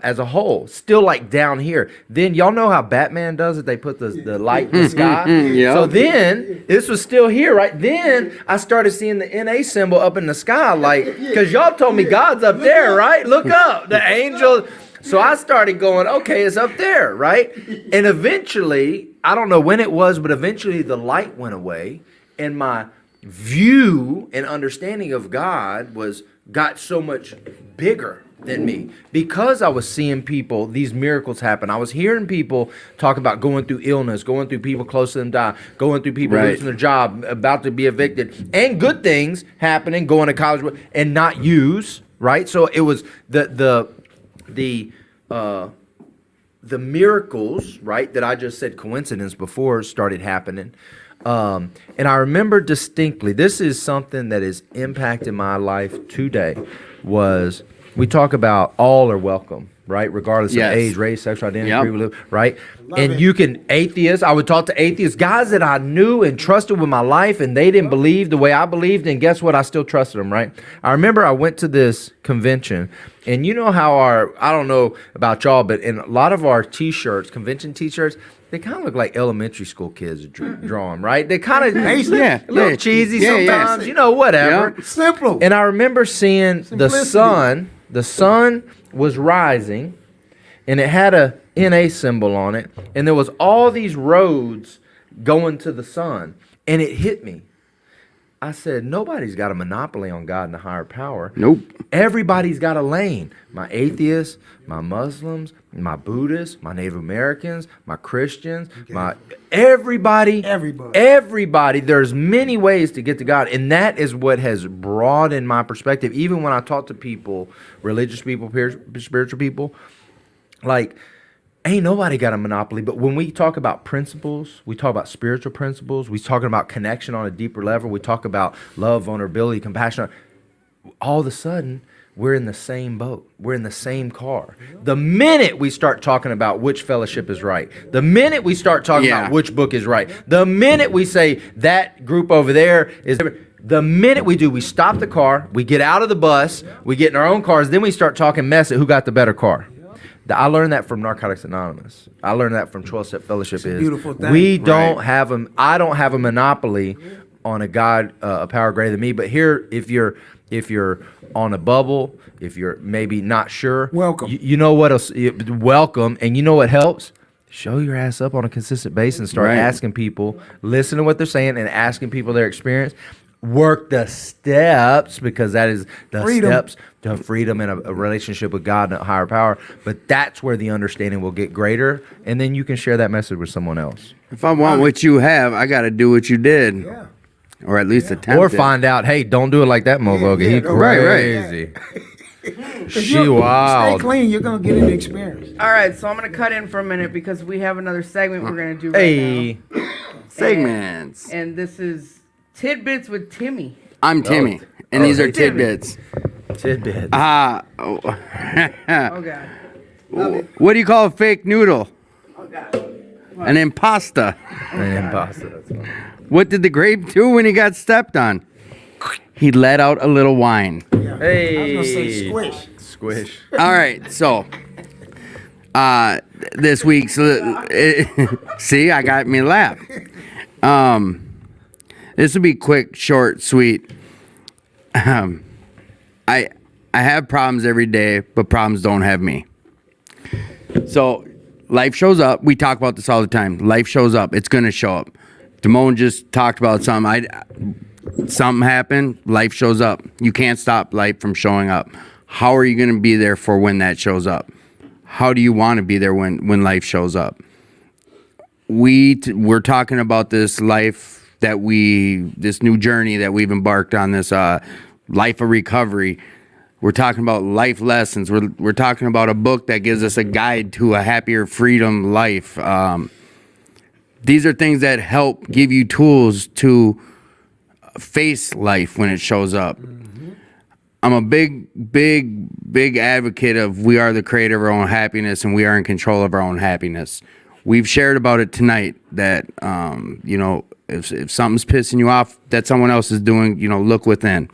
Speaker 4: as a whole, still like down here. Then y'all know how Batman does it? They put the light in the sky.
Speaker 2: Yeah.
Speaker 4: So then this was still here, right? Then I started seeing the NA symbol up in the sky, like, because y'all told me God's up there, right? Look up, the angel. So I started going, okay, it's up there, right? And eventually, I don't know when it was, but eventually the light went away, and my view and understanding of God got so much bigger than me, because I was seeing people, these miracles happen. I was hearing people talk about going through illness, going through people close to them die, going through people
Speaker 2: Right.
Speaker 4: losing their job, about to be evicted, and good things happening, going to college and not use, right? So it was the miracles, right, that I just said coincidence before started happening. And I remember distinctly, this is something that has impacted my life today, was we talk about all are welcome, right? Regardless
Speaker 2: Yes.
Speaker 4: of age, race, sexual identity,
Speaker 2: Yep.
Speaker 4: creed, right? And
Speaker 3: it.
Speaker 4: you can atheists. I would talk to atheists, guys that I knew and trusted with my life, and they didn't believe the way I believed. And guess what? I still trusted them, right? I remember I went to this convention, and you know how I don't know about y'all, but in a lot of our T-shirts, convention T-shirts, they kind of look like elementary school kids draw them, right? They kind of
Speaker 2: Yeah,
Speaker 4: a little
Speaker 2: yeah.
Speaker 4: cheesy
Speaker 2: Yeah, yeah.
Speaker 4: sometimes, you know, whatever.
Speaker 2: Yeah.
Speaker 3: Simple.
Speaker 4: And I remember seeing the
Speaker 3: Simplicity.
Speaker 4: sun was rising, and it had a NA symbol on it, and there was all these roads going to the sun, and it hit me. I said, nobody's got a monopoly on God and the higher power.
Speaker 2: Nope.
Speaker 4: Everybody's got a lane. My atheists, my Muslims, my Buddhists, my Native Americans, my Christians, my everybody. There's many ways to get to God, and that is what has broadened my perspective. Even when I talk to people, religious people, spiritual people, like, ain't nobody got a monopoly. But when we talk about principles, we talk about spiritual principles, we talking about connection on a deeper level, we talk about love, vulnerability, compassion, all of a sudden we're in the same boat, we're in the same car. The minute we start talking about which fellowship is right, the minute we start talking
Speaker 2: Yeah.
Speaker 4: about which book is right, the minute we say that group over there is, the minute we stop the car, we get out of the bus, we get in our own cars, then we start talking mess at who got the better car. I learned that from Narcotics Anonymous. I learned that from 12-Step Fellowship.
Speaker 3: a beautiful thing.
Speaker 4: We don't
Speaker 2: Right.
Speaker 4: have I don't have a monopoly on a God, a power greater than me. But here, if you're on a bubble, if you're maybe not sure,
Speaker 3: Welcome.
Speaker 4: You know what else? Welcome, and you know what helps? Show your ass up on a consistent basis and start
Speaker 2: Right.
Speaker 4: asking people, listen to what they're saying, and asking people their experience. Work the steps, because that is the
Speaker 3: Freedom.
Speaker 4: steps to freedom and a relationship with God and a higher power. But that's where the understanding will get greater, and then you can share that message with someone else,
Speaker 2: If I want what you have, I got to do what you did,
Speaker 3: Yeah.
Speaker 2: or at least attempt
Speaker 4: or
Speaker 2: it.
Speaker 4: find out, hey, don't do it like that, motherfucker. He
Speaker 3: right,
Speaker 2: right.
Speaker 4: crazy.
Speaker 3: 'Cause
Speaker 4: She
Speaker 3: you're-
Speaker 4: wild.
Speaker 3: Stay clean, you're gonna get an experience.
Speaker 1: All right, so I'm gonna cut in for a minute because we have another segment we're gonna do right
Speaker 4: Hey,
Speaker 2: Segments.
Speaker 1: now, and this is tidbits with Timmy.
Speaker 2: I'm Timmy, and these are
Speaker 1: hey, Timmy.
Speaker 2: tidbits.
Speaker 4: tidbits.
Speaker 1: Oh God.
Speaker 2: What do you call a fake noodle?
Speaker 1: Oh God.
Speaker 2: An impasta.
Speaker 4: And pasta. That's funny.
Speaker 2: What did the grape do when he got stepped on? He let out a little wine.
Speaker 3: Yeah.
Speaker 4: Hey.
Speaker 3: I was gonna say squish.
Speaker 4: Squish.
Speaker 2: All right, so this week's see, I got me laugh. This will be quick, short, sweet. I have problems every day, but problems don't have me. So life shows up. We talk about this all the time. Life shows up. It's gonna show up. Damone just talked about something. Something happened. Life shows up. You can't stop life from showing up. How are you gonna be there for when that shows up? How do you want to be there when life shows up? We're talking about this life this new journey that we've embarked on, this life of recovery. We're talking about life lessons. We're talking about a book that gives us a guide to a happier freedom life. These are things that help give you tools to face life when it shows up. I'm a big advocate of we are the creator of our own happiness and we are in control of our own happiness. We've shared about it tonight that, if something's pissing you off that someone else is doing, look within.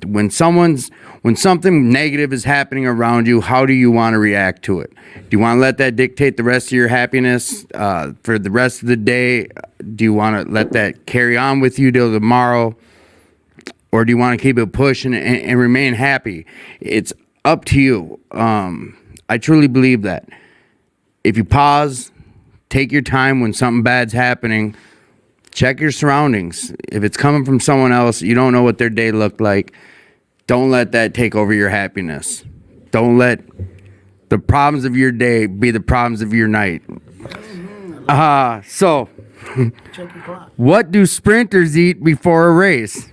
Speaker 2: When something negative is happening around you, how do you want to react to it? Do you want to let that dictate the rest of your happiness for the rest of the day? Do you want to let that carry on with you till tomorrow? Or do you want to keep it pushing and remain happy? It's up to you. I truly believe that. If you pause, take your time when something bad's happening, check your surroundings. If it's coming from someone else, you don't know what their day looked like. Don't let that take over your happiness. Don't let the problems of your day be the problems of your night.
Speaker 3: Check your clock.
Speaker 2: What do sprinters eat before a race?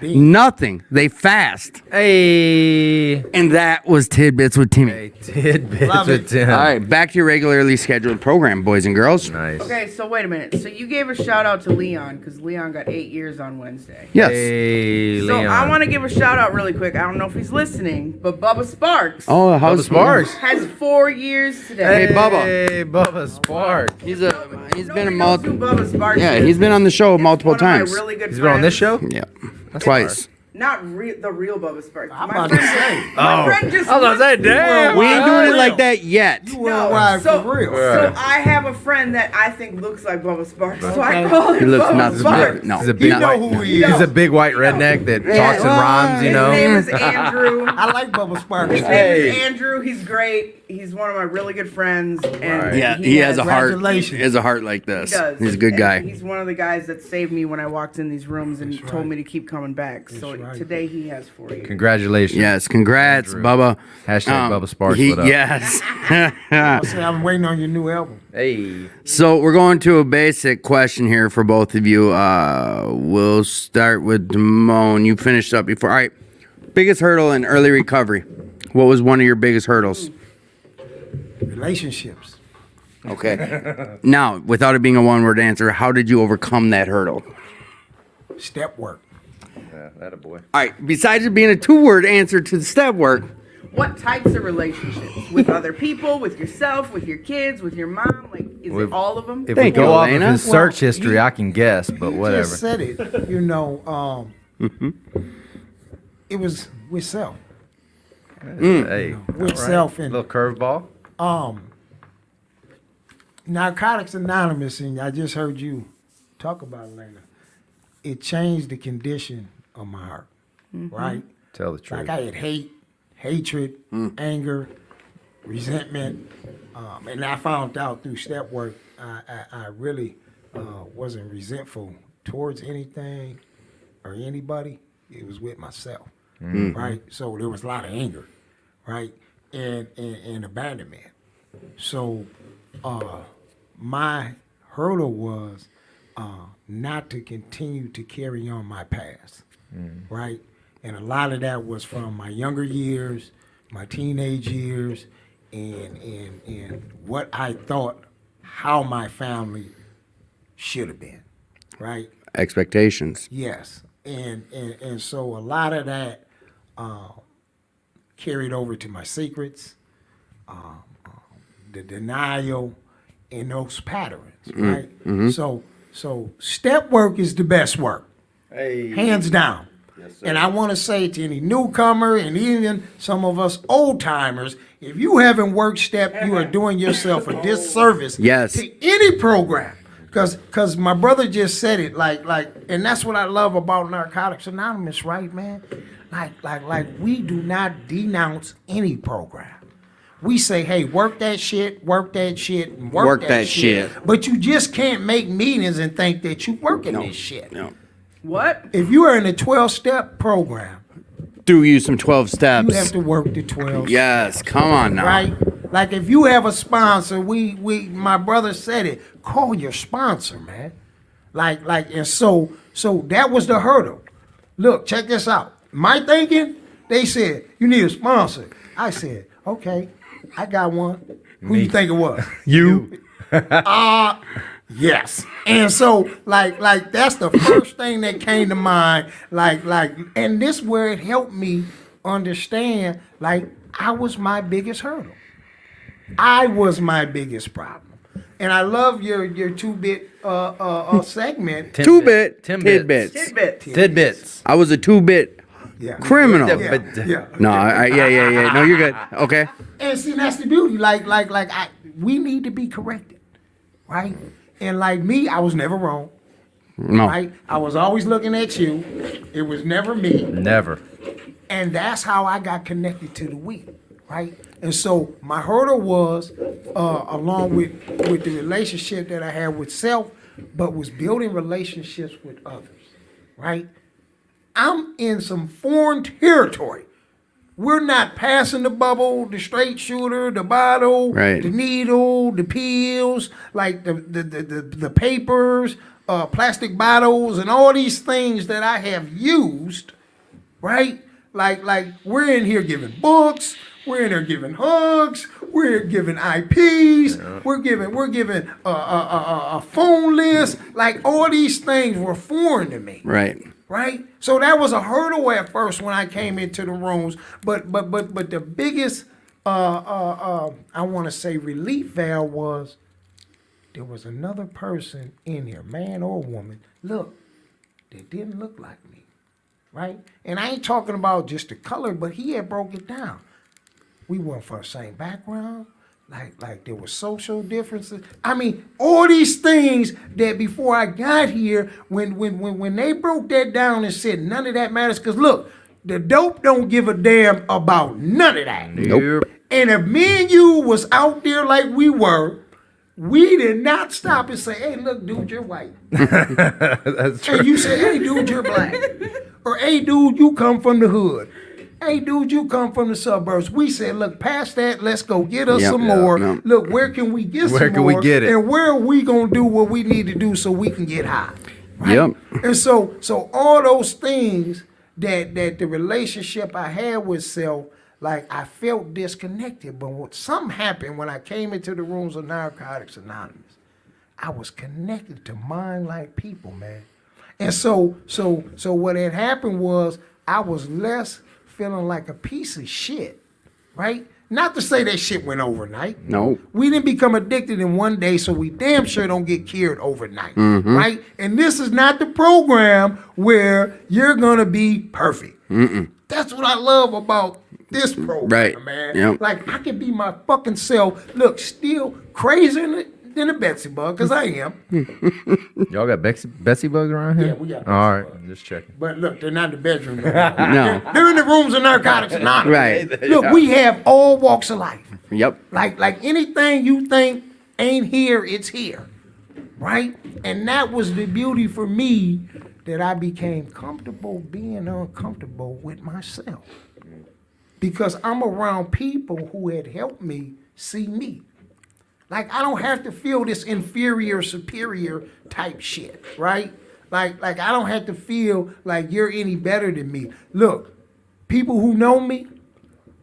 Speaker 3: Bean.
Speaker 2: Nothing. They fast.
Speaker 4: Hey,
Speaker 2: And that was Tidbits with Timmy.
Speaker 4: tidbits
Speaker 3: Love
Speaker 4: with
Speaker 3: it.
Speaker 4: Tim.
Speaker 2: All right, back to your regularly scheduled program, boys and girls.
Speaker 4: Nice.
Speaker 1: Okay, so wait a minute. So you gave a shout out to Leon because Leon got 8 years on Wednesday.
Speaker 2: Yes.
Speaker 4: Hey,
Speaker 1: So
Speaker 4: Leon.
Speaker 1: I want to give a shout out really quick. I don't know if he's listening, but Bubba Sparks
Speaker 2: Oh, how's
Speaker 4: Bubba Sparks.
Speaker 1: has 4 years today.
Speaker 2: Hey, Bubba.
Speaker 4: Hey, Bubba Spark.
Speaker 2: He's
Speaker 1: Nobody
Speaker 2: been a
Speaker 1: knows who Bubba Sparks
Speaker 2: Yeah,
Speaker 1: is.
Speaker 2: he's been on the show
Speaker 1: It's
Speaker 2: multiple
Speaker 1: one of my
Speaker 2: times.
Speaker 1: really good
Speaker 4: He's been on this
Speaker 1: friends.
Speaker 4: show?
Speaker 2: Yeah, twice.
Speaker 1: Not the real Bubba Sparks.
Speaker 3: I'm
Speaker 1: My
Speaker 3: about to
Speaker 1: friend,
Speaker 3: say.
Speaker 1: my friend just.
Speaker 4: damn.
Speaker 2: We ain't doing it
Speaker 3: real.
Speaker 2: like that yet.
Speaker 3: You worldwide
Speaker 1: so,
Speaker 3: for real.
Speaker 1: so I have a friend that I think looks like Bubba Sparks, so I
Speaker 3: Okay.
Speaker 1: call him
Speaker 2: He looks
Speaker 1: Bubba
Speaker 2: nothing
Speaker 1: Sparks.
Speaker 2: big. No.
Speaker 4: He's a
Speaker 3: You
Speaker 4: big
Speaker 3: know
Speaker 4: white.
Speaker 3: who he is.
Speaker 4: He's a big white redneck that talks in rhymes. You
Speaker 1: His
Speaker 4: know.
Speaker 1: name is Andrew.
Speaker 3: I like Bubba Sparks.
Speaker 1: His name is Andrew. He's great. He's one of my really good friends, and
Speaker 4: Right.
Speaker 2: Yeah, he has a heart. He
Speaker 3: Congratulations.
Speaker 2: has a heart like
Speaker 1: He
Speaker 2: this.
Speaker 1: does.
Speaker 2: He's a good
Speaker 1: And
Speaker 2: guy.
Speaker 1: He's one of the guys that saved me when I walked in these rooms and told
Speaker 3: right.
Speaker 1: me to keep coming back. So
Speaker 3: right.
Speaker 1: today he has 4 years.
Speaker 4: Congratulations.
Speaker 2: Yes, congrats,
Speaker 4: Andrew.
Speaker 2: Bubba.
Speaker 4: Hashtag Bubba Sparks, what up?
Speaker 2: Yes.
Speaker 3: I say I'm waiting on your new album.
Speaker 4: Hey.
Speaker 2: So we're going to a basic question here for both of you. We'll start with Damone. You finished up before. All right. Biggest hurdle in early recovery. What was one of your biggest hurdles?
Speaker 3: Relationships.
Speaker 2: Okay. Now, without it being a one-word answer, how did you overcome that hurdle?
Speaker 3: Step work.
Speaker 4: Yeah, that a boy.
Speaker 2: All right. Besides it being a two-word answer to the step work,
Speaker 1: What types of relationships? With other people, with yourself, with your kids, with your mom? Like, is
Speaker 4: With-
Speaker 1: it all of them?
Speaker 4: If
Speaker 2: Thank
Speaker 4: we
Speaker 2: you,
Speaker 4: go off
Speaker 2: Elena.
Speaker 4: of his
Speaker 3: Well,
Speaker 4: search history,
Speaker 3: you-
Speaker 4: I can guess, but whatever.
Speaker 3: Just said it. You know, it was with self.
Speaker 4: Hey,
Speaker 3: With self and
Speaker 4: little curveball.
Speaker 3: Narcotics Anonymous, and I just heard you talk about it later. It changed the condition of my heart, right?
Speaker 4: Tell the truth.
Speaker 3: Like I had hatred, anger, resentment, and I found out through step work I really wasn't resentful towards anything or anybody. It was with myself, right? So there was a lot of anger, right, and abandonment. So my hurdle was not to continue to carry on my past, right? And a lot of that was from my younger years, my teenage years, and what I thought how my family should have been, right?
Speaker 2: expectations.
Speaker 3: Yes, and so a lot of that carried over to my secrets, the denial, and those patterns, right? So step work is the best work, hands down. And I want to say to any newcomer and even some of us old timers, if you haven't worked step, you are doing yourself a disservice
Speaker 2: Yes.
Speaker 3: to any program. Cause my brother just said it, like, and that's what I love about Narcotics Anonymous, right, man? Like we do not denounce any program. We say, hey, work that shit, and work that shit. But you just can't make meetings and think that you working this shit.
Speaker 2: No.
Speaker 1: What?
Speaker 3: If you are in a 12-step program,
Speaker 2: Do you some 12 steps.
Speaker 3: you have to work the 12
Speaker 2: Yes, come on now.
Speaker 3: right? Like if you have a sponsor, my brother said it, call your sponsor, man. And so that was the hurdle. Look, check this out. My thinking, they said, you need a sponsor. I said, okay, I got one. Who you think it was?
Speaker 4: You.
Speaker 3: Yes. And so like that's the first thing that came to mind. And this where it helped me understand, like, I was my biggest hurdle. I was my biggest problem. And I love your 2-bit segment.
Speaker 2: Two-bit
Speaker 4: Tidbits.
Speaker 2: tidbits.
Speaker 4: Tidbits.
Speaker 2: I was a 2-bit
Speaker 3: Yeah.
Speaker 2: criminal.
Speaker 3: Yeah.
Speaker 2: No, yeah. No, you're good. Okay.
Speaker 3: And see, that's the beauty. We need to be corrected, right? And like me, I was never wrong,
Speaker 2: No.
Speaker 3: right? I was always looking at you. It was never me.
Speaker 4: Never.
Speaker 3: And that's how I got connected to the wheat, right? And so my hurdle was, along with the relationship that I had with self, but was building relationships with others, right? I'm in some foreign territory. We're not passing the bubble, the straight shooter, the bottle,
Speaker 2: Right.
Speaker 3: the needle, the pills, like the papers, plastic bottles and all these things that I have used, right? Like we're in here giving books, we're in here giving hugs, we're giving IPs, we're giving a phone list. Like all these things were foreign to me.
Speaker 2: Right.
Speaker 3: Right? So that was a hurdle at first when I came into the rooms. But the biggest I want to say relief valve was there was another person in here, man or woman, look, that didn't look like me. Right? And I ain't talking about just the color, but he had broke it down. We weren't from the same background. Like there were social differences. I mean, all these things that before I got here, when they broke that down and said none of that matters, because look, the dope don't give a damn about none of that.
Speaker 2: Nope.
Speaker 3: And if me and you was out there like we were, we did not stop and say, hey, look, dude, you're white.
Speaker 4: That's true.
Speaker 3: And you say, hey, dude, you're black. Or, hey, dude, you come from the hood. Hey, dude, you come from the suburbs. We said, look, past that, let's go get us
Speaker 2: Yep.
Speaker 3: some
Speaker 2: Yeah.
Speaker 3: more.
Speaker 2: No.
Speaker 3: Look, where can we get
Speaker 4: Where
Speaker 3: some
Speaker 4: can we
Speaker 3: more?
Speaker 4: get it?
Speaker 3: And where are we going to do what we need to do so we can get high? Right?
Speaker 2: Yep.
Speaker 3: And so all those things that the relationship I had with self, like I felt disconnected. But something happened when I came into the rooms of Narcotics Anonymous. I was connected to mind-like people, man. And so what had happened was I was less feeling like a piece of shit, right? Not to say that shit went overnight.
Speaker 2: No.
Speaker 3: We didn't become addicted in one day, so we damn sure don't get cured overnight, right? And this is not the program where you're gonna be perfect. That's what I love about this program,
Speaker 2: Right.
Speaker 3: man.
Speaker 2: Yep.
Speaker 3: Like I can be my fucking self. Look, still crazier than a Betsy bug, because I am.
Speaker 4: Y'all got Betsy bugs around here?
Speaker 3: Yeah, we got
Speaker 4: All
Speaker 3: Betsy
Speaker 4: right,
Speaker 3: bugs.
Speaker 4: just checking.
Speaker 3: But look, they're not in the bedroom. No.
Speaker 2: No.
Speaker 3: They're in the rooms of Narcotics Anonymous.
Speaker 2: Right.
Speaker 3: Look, we have all walks of life.
Speaker 2: Yep.
Speaker 3: Like anything you think ain't here, it's here. Right? And that was the beauty for me, that I became comfortable being uncomfortable with myself. Because I'm around people who had helped me see me. Like I don't have to feel this inferior, superior type shit, right? Like I don't have to feel like you're any better than me. Look, people who know me,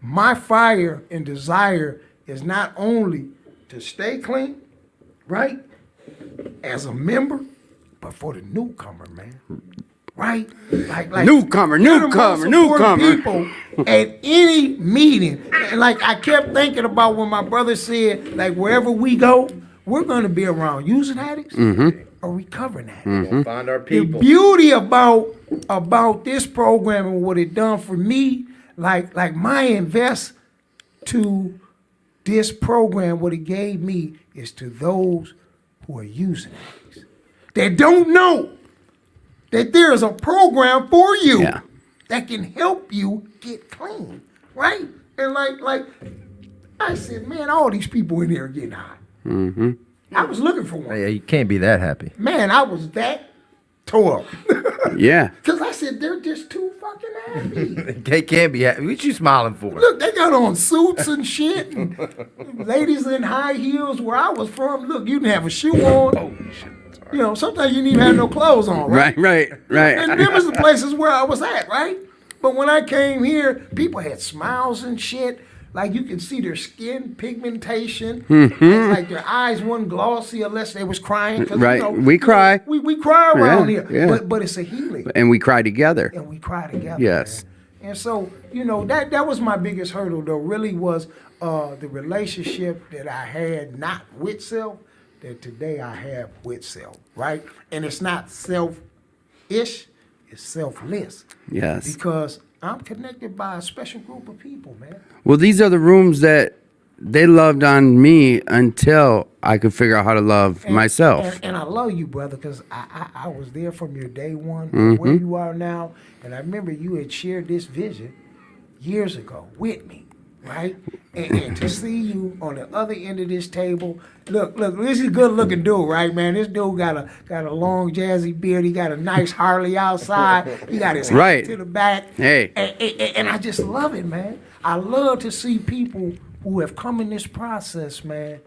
Speaker 3: my fire and desire is not only to stay clean, right, as a member, but for the newcomer, man. Right? Like
Speaker 2: Newcomer,
Speaker 3: you're the most
Speaker 2: newcomer,
Speaker 3: important
Speaker 2: newcomer.
Speaker 3: people at any meeting. And like I kept thinking about when my brother said, like wherever we go, we're gonna be around using addicts or recovering addicts.
Speaker 4: We'll find our
Speaker 3: The
Speaker 4: people.
Speaker 3: beauty about this program and what it done for me, like my invest to this program, what it gave me is to those who are using addicts that don't know that there is a program for you
Speaker 2: Yeah.
Speaker 3: that can help you get clean, right? And like I said, man, all these people in here are getting high. I was looking for one.
Speaker 4: Yeah, you can't be that happy.
Speaker 3: Man, I was that tore up.
Speaker 2: Yeah.
Speaker 3: Because I said, they're just too fucking happy.
Speaker 4: They can't be happy. What you smiling for?
Speaker 3: Look, they got on suits and shit. And ladies in high heels where I was from. Look, you didn't have a shoe on. Oh, shit. You know, sometimes you didn't even have no clothes on, right?
Speaker 2: Right.
Speaker 3: And them was the places where I was at, right? But when I came here, people had smiles and shit. Like you could see their skin pigmentation. Like their eyes weren't glossy unless they was crying. 'Cause,
Speaker 2: Right. We cry.
Speaker 3: We cry around
Speaker 2: Yeah,
Speaker 3: here.
Speaker 2: yeah.
Speaker 3: But it's a healing.
Speaker 2: And we cry together.
Speaker 3: And we cry together.
Speaker 2: Yes.
Speaker 3: Man. And so, that was my biggest hurdle though, really was the relationship that I had not with self, that today I have with self, right? And it's not self-ish, it's selfless.
Speaker 2: Yes.
Speaker 3: Because I'm connected by a special group of people, man.
Speaker 2: Well, these are the rooms that they loved on me until I could figure out how to love myself.
Speaker 3: And I love you, brother, because I was there from your day one, where you are now. And I remember you had shared this vision years ago with me, right? And to see you on the other end of this table, look, this is a good looking dude, right, man? This dude got a long jazzy beard. He got a nice Harley outside. He got his hat
Speaker 2: Right.
Speaker 3: to the back.
Speaker 2: Hey.
Speaker 3: And I just love it, man. I love to see people who have come in this process, man,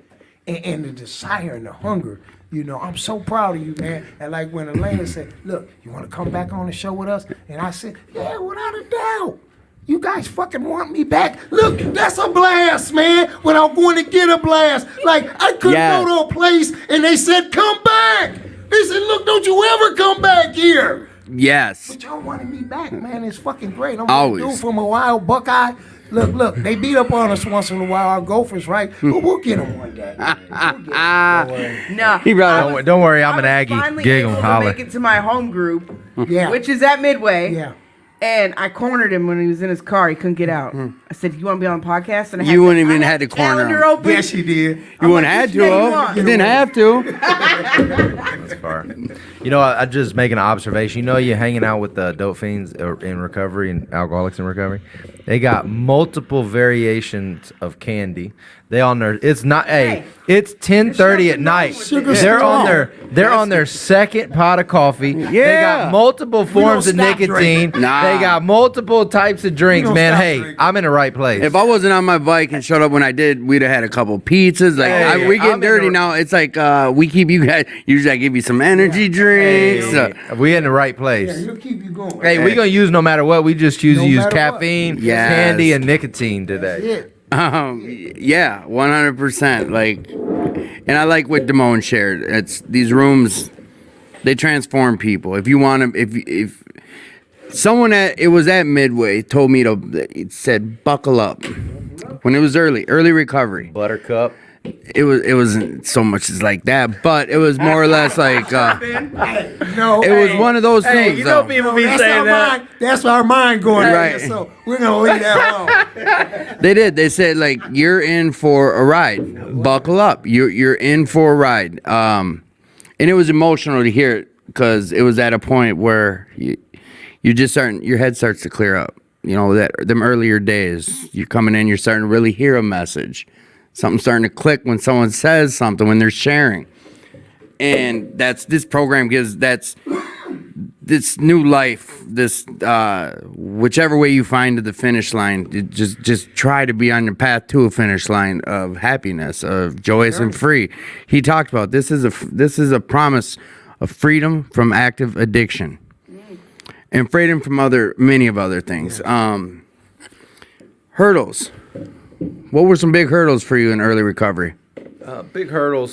Speaker 3: and the desire and the hunger. You know, I'm so proud of you, man. And like when Elena said, look, you want to come back on the show with us? And I said, yeah, without a doubt. You guys fucking want me back? Look, that's a blast, man. When I'm going to get a blast. Like, I couldn't
Speaker 2: Yes.
Speaker 3: go to a place and they said, come back. They said, look, don't you ever come back here.
Speaker 2: Yes.
Speaker 3: But y'all wanted me back, man. It's fucking great. I'm
Speaker 2: Always.
Speaker 3: a dude from a wild Buckeye. Look, they beat up on us once in a while, our Gophers, right? But we'll get them one day. Man. We'll get 'em. Don't worry.
Speaker 1: No,
Speaker 2: He brought
Speaker 1: I
Speaker 2: up-
Speaker 1: was-
Speaker 4: Don't worry, I'm an
Speaker 1: I was
Speaker 4: Aggie.
Speaker 1: finally
Speaker 4: Giggle,
Speaker 1: able to
Speaker 4: holler.
Speaker 1: make it to my home group,
Speaker 3: Yeah.
Speaker 1: which is at Midway.
Speaker 3: Yeah.
Speaker 1: And I cornered him when he was in his car. He couldn't get out. I said, "You want to be on the podcast?" And I
Speaker 2: You wouldn't
Speaker 1: I
Speaker 2: even
Speaker 1: had
Speaker 2: had
Speaker 1: the
Speaker 2: to corner
Speaker 1: calendar
Speaker 2: him.
Speaker 1: open.
Speaker 3: Yes, you did.
Speaker 2: You wouldn't
Speaker 1: like,
Speaker 2: have
Speaker 1: which
Speaker 2: to.
Speaker 1: day you
Speaker 2: Huh?
Speaker 1: want?
Speaker 2: You didn't have to.
Speaker 4: That's far. You know, I just making an observation. You know, you're hanging out with the dope fiends in recovery and alcoholics in recovery. They got multiple variations of candy. They on their. It's not. Hey, it's 10:30 at night.
Speaker 3: Sugar
Speaker 4: They're
Speaker 3: strong.
Speaker 4: on their. They're on their second pot of coffee. They
Speaker 2: Yeah.
Speaker 4: got multiple forms of
Speaker 3: stop
Speaker 4: nicotine.
Speaker 3: drinking.
Speaker 2: Nah.
Speaker 4: They got multiple types of drinks.
Speaker 3: don't
Speaker 4: Man,
Speaker 3: stop
Speaker 4: hey,
Speaker 3: drinking.
Speaker 4: I'm in the right place.
Speaker 2: If I wasn't on my bike and showed up when I did, we'd have had a couple pizzas. Like
Speaker 4: Hey,
Speaker 2: we
Speaker 4: I'm
Speaker 2: getting
Speaker 4: in
Speaker 2: dirty
Speaker 4: the-
Speaker 2: now. It's like we keep you guys. Usually I give you some energy drinks.
Speaker 4: Hey, we in the right
Speaker 3: Yeah,
Speaker 4: place.
Speaker 3: he'll keep you going.
Speaker 4: Hey, we gonna use no matter what. We just choose
Speaker 3: No
Speaker 4: to use
Speaker 3: matter what.
Speaker 4: caffeine,
Speaker 2: Yes.
Speaker 4: candy, and nicotine today.
Speaker 3: Yeah.
Speaker 2: Yeah, 100%. Like, and I like what Damone shared. It's these rooms, they transform people. If you want to, if someone it was at Midway told me it said buckle up when it was early recovery.
Speaker 4: Buttercup.
Speaker 2: It wasn't so much as like that, but it was more or less like
Speaker 3: No,
Speaker 2: it was one of those
Speaker 4: Hey,
Speaker 2: things.
Speaker 4: you know
Speaker 2: though.
Speaker 4: people be
Speaker 3: that's
Speaker 4: saying
Speaker 3: our
Speaker 4: that.
Speaker 3: mind. That's our mind going right.
Speaker 2: Right.
Speaker 3: So we're gonna leave that alone.
Speaker 2: They did. They said like you're in for a ride. Buckle up. You're in for a ride. And it was emotional to hear it because it was at a point where you just your head starts to clear up. You know that them earlier days. You're coming in. You're starting to really hear a message. Something's starting to click when someone says something when they're sharing. And this program gives this new life, this whichever way you find to the finish line, just try to be on your path to a finish line of happiness, of joyous and free. He talked about this is a promise of freedom from active addiction and freedom from many of other things. Hurdles. What were some big hurdles for you in early recovery?
Speaker 4: Big hurdles.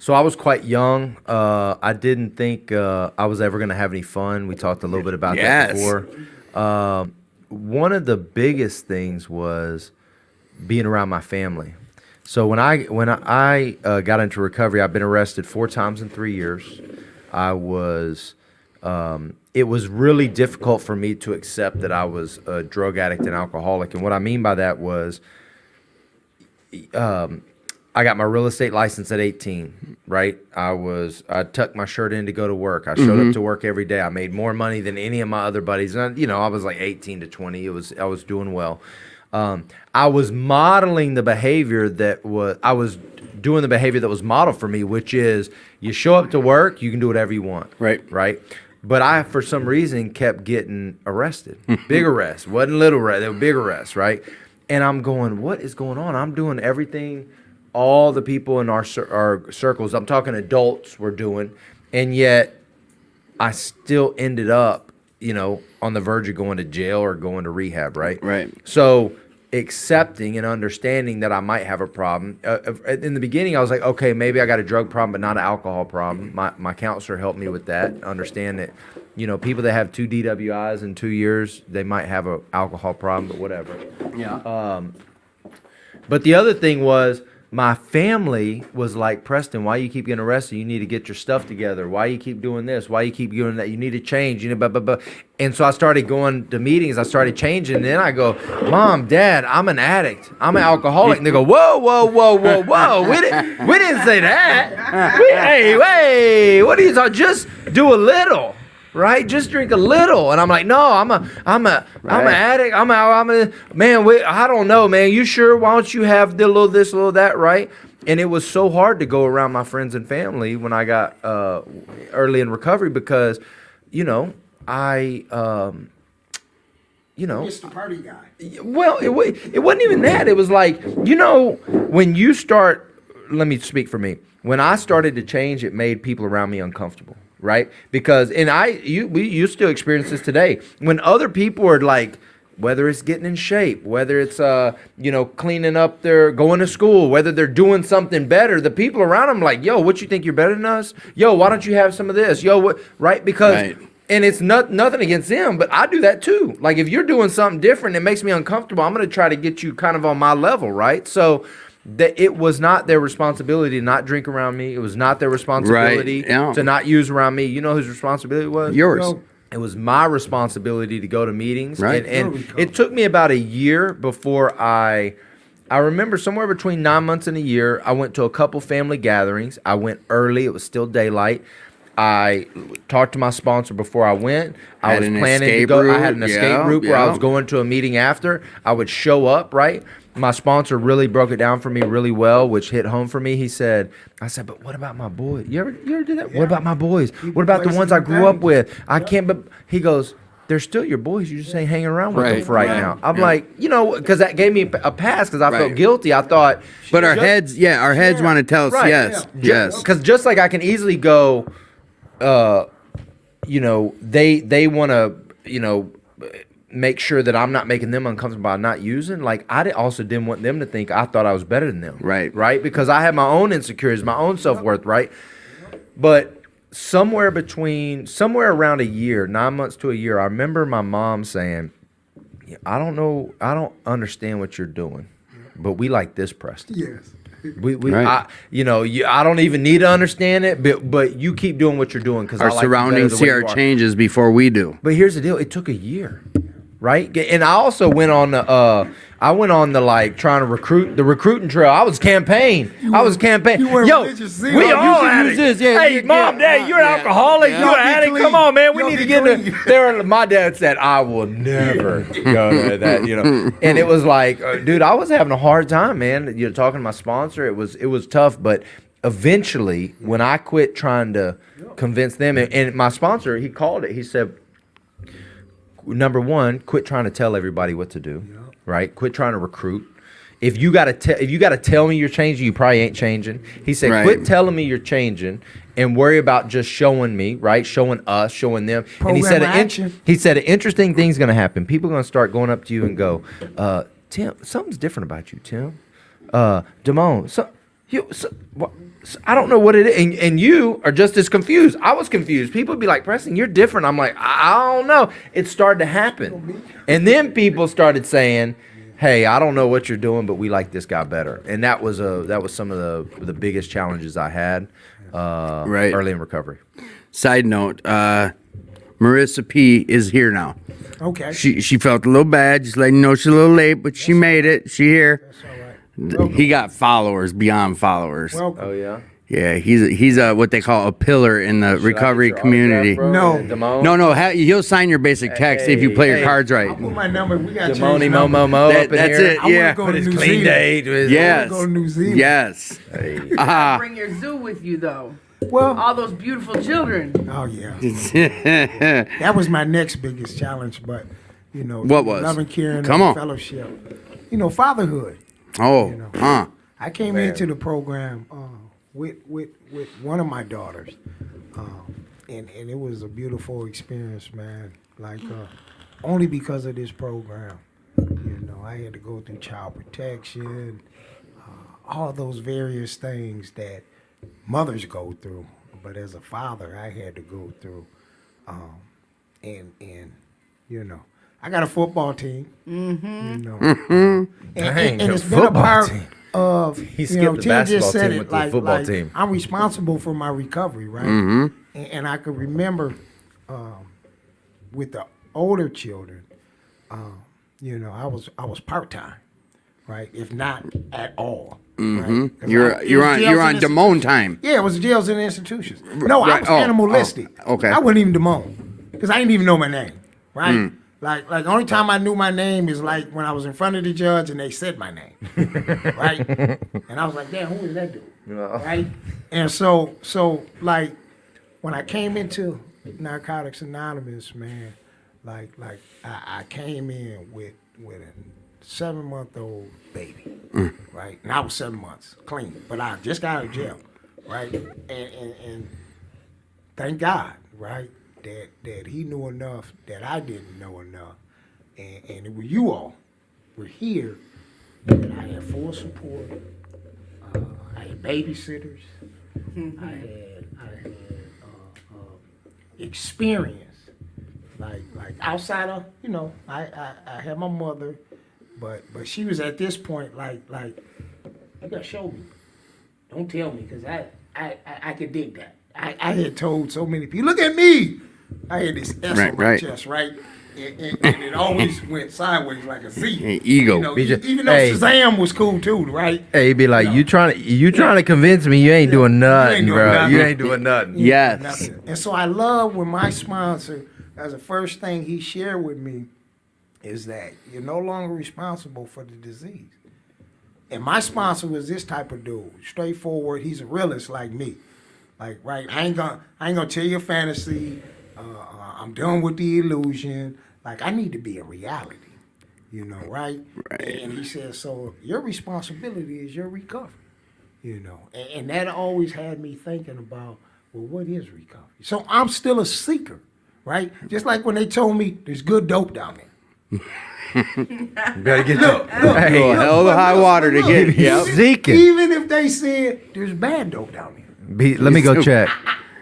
Speaker 4: So I was quite young. I didn't think I was ever going to have any fun. We talked a little bit about that
Speaker 2: Yes.
Speaker 4: before. One of the biggest things was being around my family. So when I got into recovery, I've been arrested 4 times in 3 years. I was. It was really difficult for me to accept that I was a drug addict and alcoholic. And what I mean by that was, I got my real estate license at 18, right? I tucked my shirt in to go to work. I showed up to work every day. I made more money than any of my other buddies. And I was like 18 to 20. I was doing well. I was modeling the behavior I was doing the behavior that was modeled for me, which is you show up to work, you can do whatever you want. Right. But I, for some reason, kept getting arrested. Big arrests. Wasn't little arrests. They were big arrests, right? And I'm going, what is going on? I'm doing everything all the people in our circles, I'm talking adults, were doing. And yet I still ended up, on the verge of going to jail or going to rehab, right?
Speaker 2: Right.
Speaker 4: So accepting and understanding that I might have a problem. In the beginning, I was like, okay, maybe I got a drug problem, but not an alcohol problem. My counselor helped me with that. Understand that, people that have 2 DWIs in 2 years, they might have an alcohol problem, but whatever.
Speaker 2: Yeah.
Speaker 4: But the other thing was, my family was like, Preston, why you keep getting arrested? You need to get your stuff together. Why you keep doing this? Why you keep doing that? You need to change. Blah, blah, blah. And so I started going to meetings. I started changing. And then I go, Mom, Dad, I'm an addict. I'm an alcoholic. And they go, whoa, whoa, whoa, whoa, whoa. We didn't say that. Hey, what are you talking? Just do a little. Right, just drink a little, and I'm like, no, I'm an addict. I'm a man. I don't know, man. You sure? Why don't you have the little this, little that, right? And it was so hard to go around my friends and family when I got early in recovery because, I you know,
Speaker 3: It's the party guy.
Speaker 4: well, it wasn't even that. It was like, when you start, let me speak for me. When I started to change, it made people around me uncomfortable, right? Because, and you still experience this today. When other people are like, whether it's getting in shape, whether it's, cleaning up going to school, whether they're doing something better, the people around them like, yo, what you think you're better than us? Yo, why don't you have some of this? Yo, what, right? Because,
Speaker 2: Right.
Speaker 4: and it's nothing against them, but I do that too. Like if you're doing something different, it makes me uncomfortable. I'm going to try to get you kind of on my level, right? So it was not their responsibility to not drink around me. It was not their responsibility
Speaker 2: yeah.
Speaker 4: to not use around me. You know whose responsibility it was?
Speaker 2: Yours.
Speaker 3: Yo,
Speaker 4: It was my responsibility to go to meetings.
Speaker 2: Right.
Speaker 4: And it took me about a year before I remember somewhere between 9 months and a year, I went to a couple family gatherings. I went early. It was still daylight. I talked to my sponsor before I went. I
Speaker 2: Had
Speaker 4: was
Speaker 2: an
Speaker 4: planning to
Speaker 2: escape
Speaker 4: go. I
Speaker 2: route.
Speaker 4: had an escape
Speaker 2: Yeah,
Speaker 4: route where I
Speaker 2: yeah.
Speaker 4: was going to a meeting after. I would show up, right? My sponsor really broke it down for me really well, which hit home for me. I said, but what about my boys? You ever do that? What about my boys? What about the ones I grew up with? I can't, but he goes, they're still your boys. You just ain't hanging around with them
Speaker 2: Right,
Speaker 4: for right
Speaker 2: right,
Speaker 4: now. I'm
Speaker 2: yeah.
Speaker 4: like, because that gave me a pass because I felt
Speaker 2: Right.
Speaker 4: guilty. I thought,
Speaker 2: But our heads want to tell us
Speaker 4: Right,
Speaker 2: yes,
Speaker 3: yeah.
Speaker 2: yes.
Speaker 4: because just like I can easily go, they want to, make sure that I'm not making them uncomfortable by not using. Like also didn't want them to think I thought I was better than them.
Speaker 2: Right.
Speaker 4: Right. Because I have my own insecurities, my own self-worth. Right. But somewhere around a year, 9 months to a year, I remember my mom saying, I don't understand what you're doing, but we like this, Preston.
Speaker 3: Yes.
Speaker 2: Right.
Speaker 4: I don't even need to understand it, but you keep doing what you're doing because
Speaker 2: Our surroundings see our changes before we do.
Speaker 4: But here's the deal: it took a year, right? And I also went on the like trying to recruit the recruiting trail. I was campaigning.
Speaker 3: You were
Speaker 4: Yo,
Speaker 3: religious zeal.
Speaker 4: we
Speaker 3: You
Speaker 4: all
Speaker 2: can
Speaker 4: had
Speaker 2: use
Speaker 4: it.
Speaker 2: this, yeah,
Speaker 4: Hey,
Speaker 2: yeah,
Speaker 4: mom,
Speaker 2: yeah,
Speaker 4: dad, you're an
Speaker 2: yeah,
Speaker 4: alcoholic.
Speaker 2: yeah.
Speaker 4: You're
Speaker 3: Y'all
Speaker 4: an
Speaker 3: get
Speaker 4: addict.
Speaker 3: clean.
Speaker 4: Come on, man. We
Speaker 3: Y'all
Speaker 4: need to
Speaker 3: get
Speaker 4: get in
Speaker 3: clean.
Speaker 4: there. My dad said, I will never go to that. And it was like, dude, I was having a hard time, man. Talking to my sponsor, it was tough, but. Eventually, when I quit trying to convince them, and my sponsor, he called it. He said, number one, quit trying to tell everybody what to do, right? Quit trying to recruit. If you gotta tell me you're changing, you probably ain't changing. He said,
Speaker 2: Right.
Speaker 4: quit telling me you're changing and worry about just showing me, right? Showing us, showing them. And he said,
Speaker 3: Program action.
Speaker 4: he said, an interesting thing's gonna happen. People are gonna start going up to you and go, Tim, something's different about you, Tim. Damone, I don't know what it is. And you are just as confused. I was confused. People would be like, Preston, you're different. I'm like, I don't know. It started to happen. And then people started saying, hey, I don't know what you're doing, but we like this guy better. And that was some of the biggest challenges I had
Speaker 2: Right.
Speaker 4: early in recovery.
Speaker 2: Side note, Marissa P is here now.
Speaker 3: Okay.
Speaker 2: She felt a little bad, just letting you know she's a little late, but she made it. She here.
Speaker 3: That's all right.
Speaker 2: He got followers beyond followers.
Speaker 3: Welcome.
Speaker 4: yeah?
Speaker 2: Yeah, he's a what they call a pillar in the recovery community.
Speaker 3: No.
Speaker 2: No, he'll sign your basic text if you play your cards
Speaker 3: I'll
Speaker 2: right.
Speaker 3: put my number. We got
Speaker 4: Demoni
Speaker 3: change
Speaker 4: Mo
Speaker 3: number.
Speaker 4: Mo Mo
Speaker 2: That-
Speaker 4: up in
Speaker 2: that's
Speaker 4: here.
Speaker 2: it.
Speaker 3: I want
Speaker 2: Yeah.
Speaker 3: to go to
Speaker 4: His
Speaker 3: New
Speaker 4: clean
Speaker 3: Zealand.
Speaker 4: date.
Speaker 2: Yes.
Speaker 3: go to New Zealand.
Speaker 2: Yes.
Speaker 1: Bring your zoo with you though.
Speaker 3: Well,
Speaker 1: All those beautiful children.
Speaker 3: oh yeah, that was my next biggest challenge. But
Speaker 2: What was?
Speaker 3: loving, caring,
Speaker 2: Come
Speaker 3: and
Speaker 2: on.
Speaker 3: fellowship. Fatherhood.
Speaker 2: Oh, huh.
Speaker 3: I came into the program with one of my daughters, and it was a beautiful experience, man. Like only because of this program, I had to go through child protection, all those various things that mothers go through, but as a father, I had to go through, and I got a football team, and
Speaker 4: Dang,
Speaker 3: and
Speaker 4: a
Speaker 3: it's been a
Speaker 4: football
Speaker 3: part
Speaker 4: team.
Speaker 3: of
Speaker 4: He
Speaker 3: you
Speaker 4: skipped
Speaker 3: know,
Speaker 4: the
Speaker 3: Tim just
Speaker 4: basketball
Speaker 3: said
Speaker 4: team
Speaker 3: it
Speaker 4: with the
Speaker 3: like,
Speaker 4: football
Speaker 3: like,
Speaker 4: team.
Speaker 3: I'm responsible for my recovery, right? And I could remember with the older children, I was part time, right? If not at all. Right? 'Cause
Speaker 2: You're
Speaker 3: it was jails
Speaker 2: on
Speaker 3: and
Speaker 2: Damone time.
Speaker 3: Yeah, it was jails and institutions. No, I
Speaker 2: Right.
Speaker 3: was
Speaker 2: Oh,
Speaker 3: animalistic.
Speaker 2: oh, okay.
Speaker 3: I wasn't even Damone because I didn't even know my name, right? Like the only time I knew my name is like when I was in front of the judge and they said my name, right? And I was like, damn, who is that dude, right? And so like when I came into Narcotics Anonymous, man, I came in with a 7-month-old baby, right? And I was 7 months clean, but I just got out of jail, right? And thank God, right, that he knew enough that I didn't know enough, and it was you all were here. And I had full support. I had babysitters. I had experience. Like outside of, I had my mother, but she was at this point like you gotta show me. Don't tell me, because I could dig that. I had told so many people, look at me. I had this S on my chest, right? And it always went sideways like a Z.
Speaker 2: Hey, ego.
Speaker 3: Even though
Speaker 4: Hey.
Speaker 3: Shazam was cool too, right?
Speaker 4: Hey, he'd be like,
Speaker 3: No.
Speaker 4: you trying to convince me you ain't doing nothing,
Speaker 3: doing
Speaker 4: bro.
Speaker 3: nothing.
Speaker 4: You ain't doing nothing.
Speaker 2: Yes.
Speaker 3: Nothing. And so I love when my sponsor, as the first thing he shared with me, is that you're no longer responsible for the disease. And my sponsor was this type of dude, straightforward. He's a realist like me. Like, right, I ain't gonna tell you a fantasy. I'm done with the illusion. Like, I need to be in reality, right?
Speaker 2: Right.
Speaker 3: And he said, so your responsibility is your recovery, And that always had me thinking about, well, what is recovery? So I'm still a seeker, right? Just like when they told me there's good dope down there.
Speaker 4: Better get
Speaker 3: Look,
Speaker 4: Hey,
Speaker 2: Go hell of a high water to get. Yep.
Speaker 4: Zeking.
Speaker 3: Even if they said there's bad dope down there.
Speaker 4: Let me go check.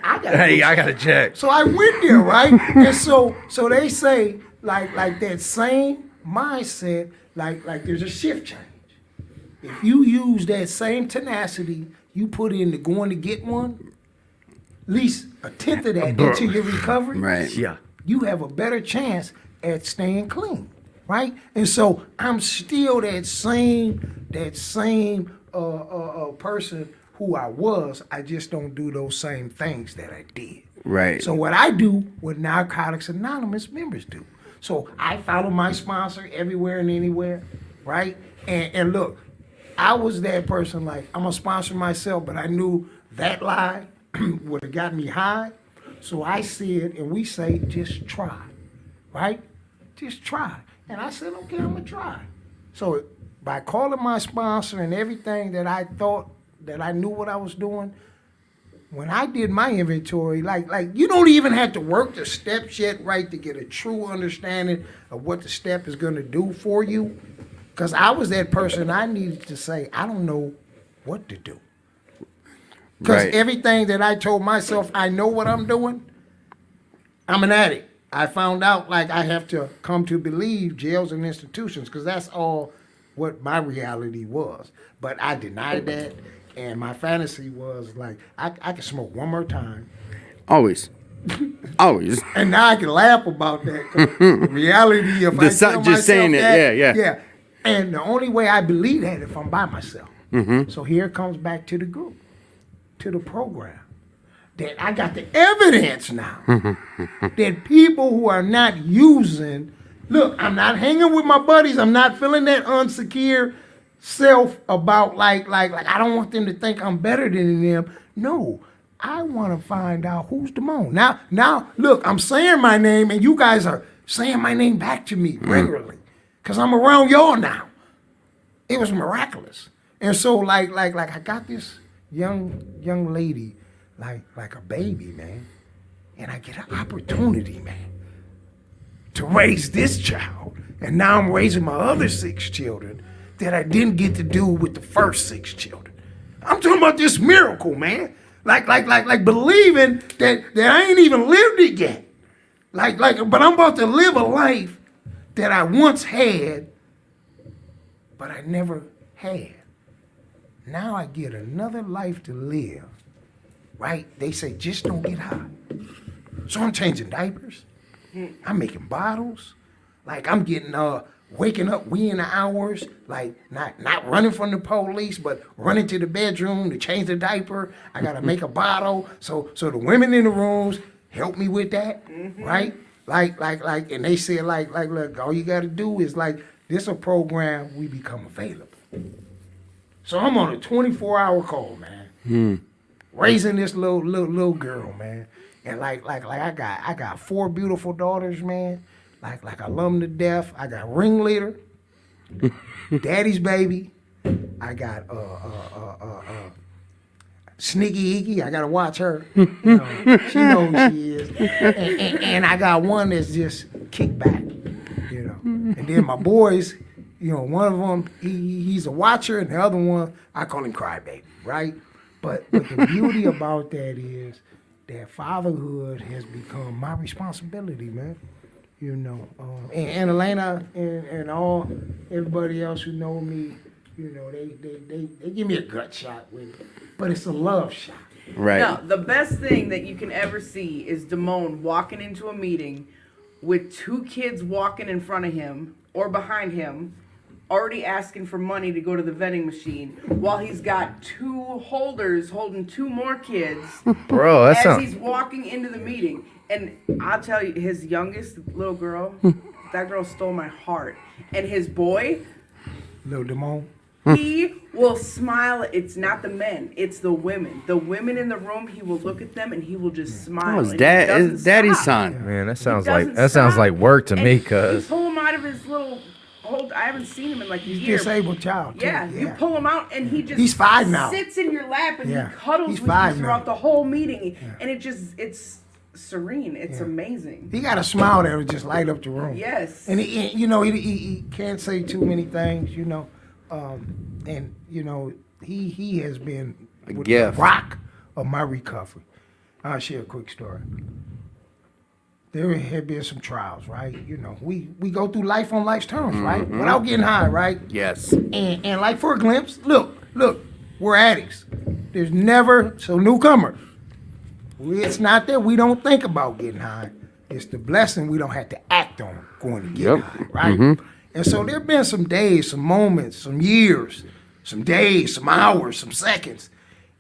Speaker 3: I got
Speaker 4: Hey, I gotta check.
Speaker 3: So I went there, right? And so they say like that same mindset, like there's a shift change. If you use that same tenacity you put into going to get one, at least a tenth of that into your recovery,
Speaker 2: Right.
Speaker 4: Yeah.
Speaker 3: you have a better chance at staying clean, right? And so I'm still that same person who I was. I just don't do those same things that I did.
Speaker 2: Right.
Speaker 3: So what I do, what Narcotics Anonymous members do. So I follow my sponsor everywhere and anywhere, right? And look, I was that person, like, I'm gonna sponsor myself, but I knew that lie would have got me high. So I said, and we say, just try, right? Just try. And I said, okay, I'm gonna try. So by calling my sponsor and everything that I thought that I knew what I was doing, when I did my inventory, like you don't even have to work the steps yet, right, to get a true understanding of what the step is gonna do for you. Because I was that person, I needed to say, I don't know what to do. Because
Speaker 2: Right.
Speaker 3: everything that I told myself, I know what I'm doing, I'm an addict. I found out, like, I have to come to believe jails and institutions, because that's all what my reality was. But I denied that, and my fantasy was, like, I can smoke one more time.
Speaker 2: Always. Always.
Speaker 3: And now I can laugh about that. 'Cause the reality of
Speaker 2: Just saying it,
Speaker 3: that,
Speaker 2: yeah.
Speaker 3: And the only way I believe that if I'm by myself. So here it comes back to the group, to the program. That I got the evidence now that people who are not using, look, I'm not hanging with my buddies. I'm not feeling that unsecure self about like I don't want them to think I'm better than them. No, I want to find out who's Damone. Now, look, I'm saying my name, and you guys are saying my name back to me regularly, because I'm around y'all now. It was miraculous, and so like I got this young lady, like a baby, man, and I get an opportunity, man, to raise this child, and now I'm raising my other 6 children that I didn't get to do with the first 6 children. I'm talking about this miracle, man. Like believing that I ain't even lived it yet. But I'm about to live a life that I once had, but I never had. Now I get another life to live, right? They say, just don't get high. So I'm changing diapers. I'm making bottles. Like, I'm getting, waking up wee in the hours, like not running from the police, but running to the bedroom to change the diaper. I gotta make a bottle, so the women in the rooms help me with that, right? Like, and they said like, look, all you gotta do is like, this a program we become available. So I'm on a 24-hour call, man, raising this little girl, man, and like I got 4 beautiful daughters, man. like I love him to death. I got Ringleader, Daddy's Baby. I got Sneaky Iggy. I gotta watch her. You know, she knows who she is. And I got one that's just kick back. You know. And then my boys, you know, one of them he's a watcher, and the other one I call him Crybaby, right? But the beauty about that is that fatherhood has become my responsibility, man. You know, and Elena and all everybody else who know me, you know, they give me a gut shot with it, but it's a love shot.
Speaker 2: Right.
Speaker 1: No, the best thing that you can ever see is Damone walking into a meeting with 2 kids walking in front of him or behind him, already asking for money to go to the vending machine, while he's got 2 holders holding 2 more kids
Speaker 4: Bro, that
Speaker 1: as
Speaker 4: sounds.
Speaker 1: he's walking into the meeting. And I'll tell you, his youngest little girl, that girl stole my heart. And his boy,
Speaker 3: Lil Damone.
Speaker 1: he will smile. It's not the men, it's the women. The women in the room, he will look at them and he will just smile.
Speaker 2: Oh, his
Speaker 1: and he
Speaker 2: dad,
Speaker 1: doesn't
Speaker 2: his daddy's
Speaker 1: stop.
Speaker 2: son.
Speaker 4: Man, that
Speaker 1: He
Speaker 4: sounds
Speaker 1: doesn't
Speaker 4: like
Speaker 1: stop.
Speaker 4: work to
Speaker 1: And
Speaker 4: me,
Speaker 1: you
Speaker 4: cuz.
Speaker 1: pull him out of his little hold. I haven't seen him in like a year.
Speaker 3: Disabled child. Too.
Speaker 1: Yeah, you pull him out and he just
Speaker 3: He's 5 now.
Speaker 1: sits in your lap and
Speaker 3: Yeah.
Speaker 1: he cuddles
Speaker 3: He's
Speaker 1: with you
Speaker 3: 5
Speaker 1: throughout
Speaker 3: now.
Speaker 1: the whole meeting. And it's serene. It's amazing.
Speaker 3: He got a smile that would just light up the room.
Speaker 1: Yes.
Speaker 3: And you know, he can't say too many things, you know. And you know, he has been with
Speaker 2: gift.
Speaker 3: the rock of my recovery. I'll share a quick story. There had been some trials, right? You know, we go through life on life's terms, right? Without getting high, right?
Speaker 2: Yes.
Speaker 3: And like for a glimpse, look, we're addicts. There's never, so newcomer. It's not that we don't think about getting high. It's the blessing we don't have to act on going to get
Speaker 2: Yep.
Speaker 3: high, right? And so there have been some days, some moments, some years, some days, some hours, some seconds,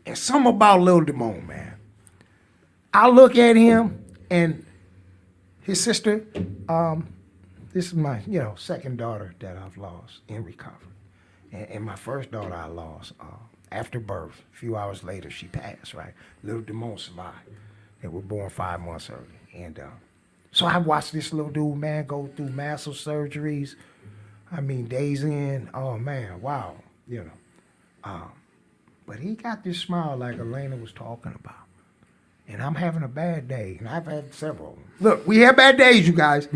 Speaker 3: and something about Lil Damone, man. I look at him and his sister, this is my, you know, second daughter that I've lost in recovery. And my first daughter I lost after birth. A few hours later, she passed, right? Little Damone survived. They were born 5 months early. And so I watched this little dude, man, go through massive surgeries. I mean, days in. Oh, man, wow, you know. But he got this smile like Elena was talking about. And I'm having a bad day, and I've had several of them. Look, we have bad days, you guys,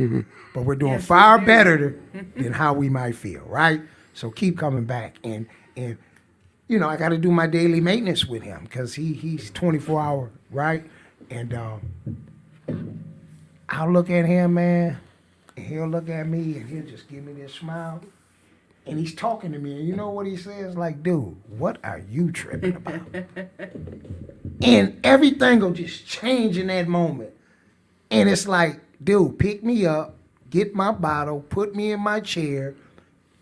Speaker 3: but we're doing
Speaker 1: Yes, we
Speaker 3: far
Speaker 1: do.
Speaker 3: better than how we might feel, right? So keep coming back. And you know, I got to do my daily maintenance with him because he's 24-hour, right? And I'll look at him, man, and he'll look at me, and he'll just give me this smile. And he's talking to me, and you know what he says? Like, dude, what are you tripping about? And everything will just change in that moment. And it's like, dude, pick me up, get my bottle, put me in my chair,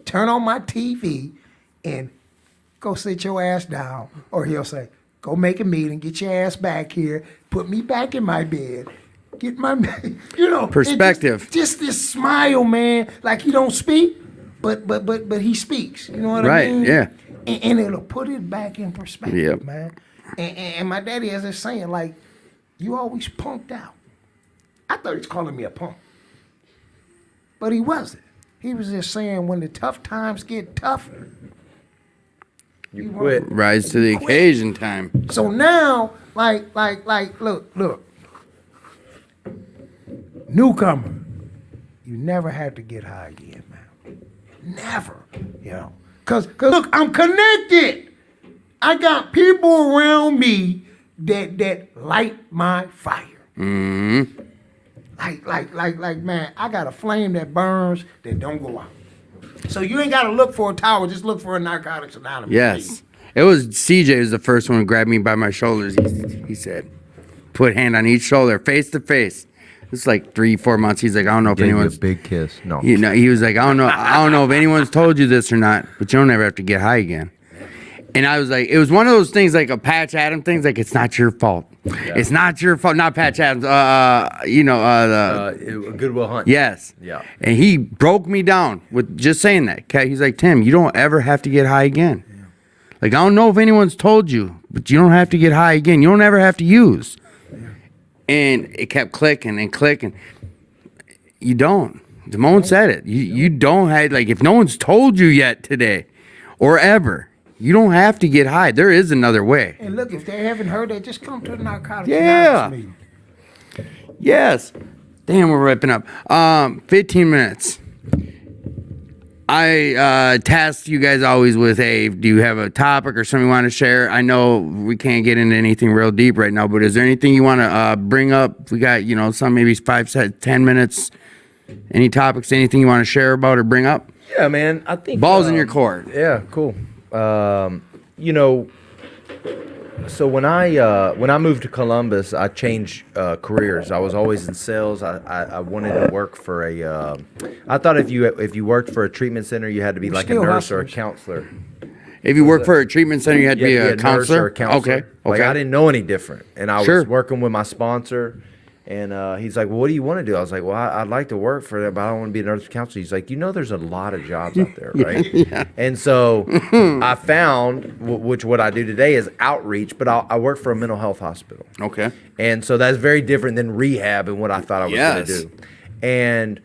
Speaker 3: turn on my TV, and go sit your ass down. Or he'll say, go make a meeting, get your ass back here, put me back in my bed. Get my, you know.
Speaker 2: Perspective.
Speaker 3: Just this smile, man. Like he don't speak, but he speaks. You know what I mean?
Speaker 2: Right, yeah.
Speaker 3: And it'll put it back in perspective,
Speaker 2: Yep.
Speaker 3: man. And my daddy has this saying, like, you always punked out. I thought he was calling me a punk. But he wasn't. He was just saying when the tough times get tougher.
Speaker 4: You quit.
Speaker 2: Rise to the occasion time.
Speaker 3: So now, like, look. Newcomer, you never have to get high again, man. Never, you know. Cause look, I'm connected. I got people around me that light my fire.
Speaker 2: Mm-hmm.
Speaker 3: Like, man, I got a flame that burns that don't go out. So you ain't gotta look for a tower, just look for a Narcotics Anonymous.
Speaker 2: Yes. It was CJ was the first one to grab me by my shoulders. He said, put hand on each shoulder, face to face. It's like 3-4 months. He's like, I don't know if
Speaker 4: Gave you a
Speaker 2: anyone's
Speaker 4: big kiss. No.
Speaker 2: You know, he was like, I don't know if anyone's told you this or not, but you'll never have to get high again. And I was like, it was one of those things like a Patch Adams thing, like it's not your fault.
Speaker 4: Yeah.
Speaker 2: It's not your fault. Not Patch Adams.
Speaker 4: Goodwill Hunt.
Speaker 2: Yes.
Speaker 4: Yeah.
Speaker 2: And he broke me down with just saying that. Okay, he's like, Tim, you don't ever have to get high again. Yeah. Like, I don't know if anyone's told you, but you don't have to get high again. You don't ever have to use. Yeah. And it kept clicking and clicking. You don't. Damone said it. You don't have, like, if no one's told you yet today or ever, you don't have to get high. There is another way.
Speaker 3: And look, if they haven't heard that, just come to the Narcotics
Speaker 2: Yeah.
Speaker 3: Anonymous meeting.
Speaker 2: Yes. Damn, we're wrapping up. 15 minutes. I tasked you guys always with, hey, do you have a topic or something you want to share? I know we can't get into anything real deep right now, but is there anything you want to bring up? We got, some maybe 10 minutes. Any topics, anything you want to share about or bring up?
Speaker 4: Yeah, man. I think
Speaker 2: Balls in your court.
Speaker 4: Yeah, cool. So when I moved to Columbus, I changed careers. I was always in sales. I wanted to work for a. I thought if you worked for a treatment center, you had to be like a
Speaker 3: still
Speaker 4: nurse or a
Speaker 3: hustlers.
Speaker 4: counselor.
Speaker 2: If you work for a treatment center, you had to be a
Speaker 4: nurse
Speaker 2: counselor?
Speaker 4: or a counselor.
Speaker 2: Okay.
Speaker 4: Like I didn't know any different, and I
Speaker 2: Sure.
Speaker 4: was working with my sponsor. And he's like, well, what do you want to do? I was like, well, I'd like to work for that, but I don't want to be a nurse counselor. He's like, there's a lot of jobs out there, right? And so I found, which what I do today is outreach, but I work for a mental health hospital.
Speaker 2: Okay.
Speaker 4: And so that's very different than rehab and what I thought I was going
Speaker 2: Yes.
Speaker 4: to do. And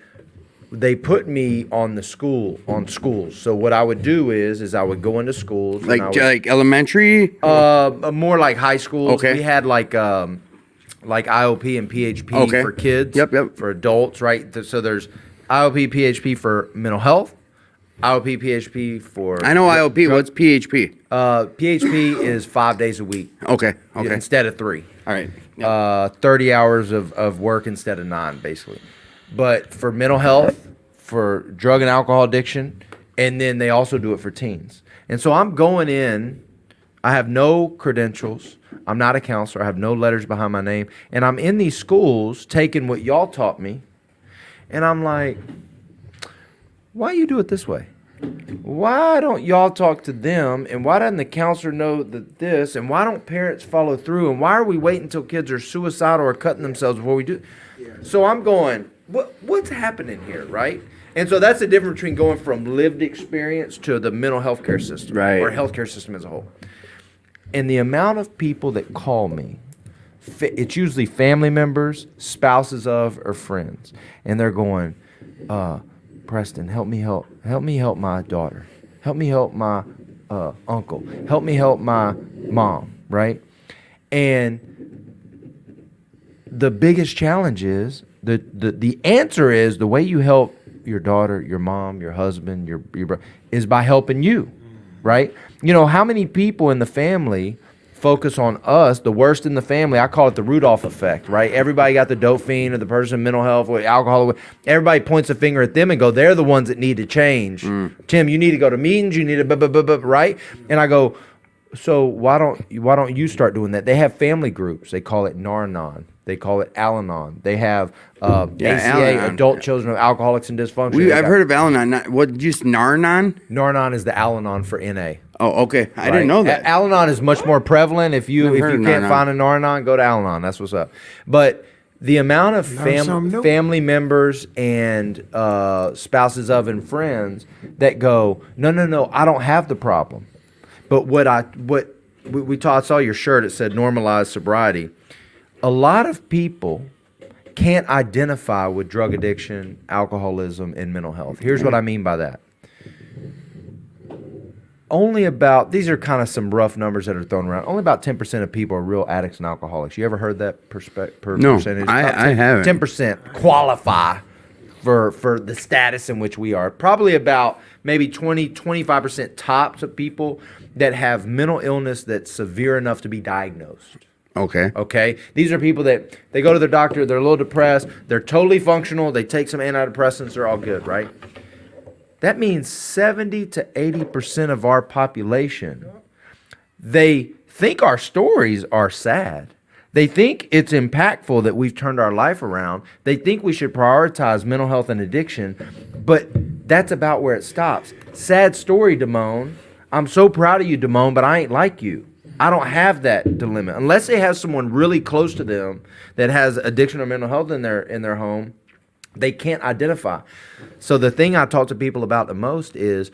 Speaker 4: they put me on schools. So what I would do is I would go into schools. and I would,
Speaker 2: Like elementary?
Speaker 4: more like high schools.
Speaker 2: Okay.
Speaker 4: We had like IOP and PHP
Speaker 2: Okay.
Speaker 4: for kids.
Speaker 2: Yep.
Speaker 4: For adults, right? So there's IOP, PHP for mental health. IOP, PHP for.
Speaker 2: I know IOP. What's PHP?
Speaker 4: PHP is 5 days a week.
Speaker 2: Okay.
Speaker 4: Instead of 3.
Speaker 2: All right.
Speaker 4: 30 hours of work instead of 9, basically. But for mental health, for drug and alcohol addiction, and then they also do it for teens. And so I'm going in. I have no credentials. I'm not a counselor. I have no letters behind my name. And I'm in these schools taking what y'all taught me. And I'm like, why you do it this way? Why don't y'all talk to them? And why doesn't the counselor know that this? And why don't parents follow through? And why are we waiting until kids are suicidal or cutting themselves before we do? So I'm going, what's happening here, right? And so that's the difference between going from lived experience to the mental health care system.
Speaker 2: Right.
Speaker 4: Or healthcare system as a whole. And the amount of people that call me, it's usually family members, spouses of, or friends. And they're going, Preston, help me help my daughter. Help me help my uncle. Help me help my mom, right? And the biggest challenge is, the answer is the way you help your daughter, your mom, your husband, your brother, is by helping you, right? How many people in the family focus on us, the worst in the family? I call it the Rudolph effect, right? Everybody got the dope fiend or the person in mental health or alcohol. Everybody points a finger at them and go, they're the ones that need to change. Tim, you need to go to meetings. You need to, right? And I go, so why don't you start doing that? They have family groups. They call it Nar-Anon. They call it Al-Anon. They have ACA,
Speaker 2: Al-Anon.
Speaker 4: Adult Children of Alcoholics and Dysfunction.
Speaker 2: I've heard of Al-Anon. What, just Nar-Anon?
Speaker 4: Nar-Anon is the Al-Anon for NA.
Speaker 2: Oh, okay. I didn't know that.
Speaker 4: Al-Anon is much more prevalent. If you
Speaker 2: Never heard of
Speaker 4: can't
Speaker 2: Nar-Anon.
Speaker 4: find a Nar-Anon, go to Al-Anon. That's what's up. But the amount of
Speaker 3: something new.
Speaker 4: family members and spouses of and friends that go, no, I don't have the problem. But what we taught, I saw your shirt. It said normalize sobriety. A lot of people can't identify with drug addiction, alcoholism, and mental health. Here's what I mean by that. These are kind of some rough numbers that are thrown around. Only about 10% of people are real addicts and alcoholics. You ever heard that
Speaker 2: No,
Speaker 4: percentage?
Speaker 2: I haven't.
Speaker 4: 10% qualify for the status in which we are. Probably about maybe 25% tops of people that have mental illness that's severe enough to be diagnosed.
Speaker 2: Okay.
Speaker 4: Okay? These are people that they go to their doctor, they're a little depressed, they're totally functional, they take some antidepressants, they're all good, right? That means 70 to 80% of our population, they think our stories are sad. They think it's impactful that we've turned our life around. They think we should prioritize mental health and addiction, but that's about where it stops. Sad story, Damone. I'm so proud of you, Damone, but I ain't like you. I don't have that dilemma. Unless they have someone really close to them that has addiction or mental health in their home, they can't identify. So the thing I talk to people about the most is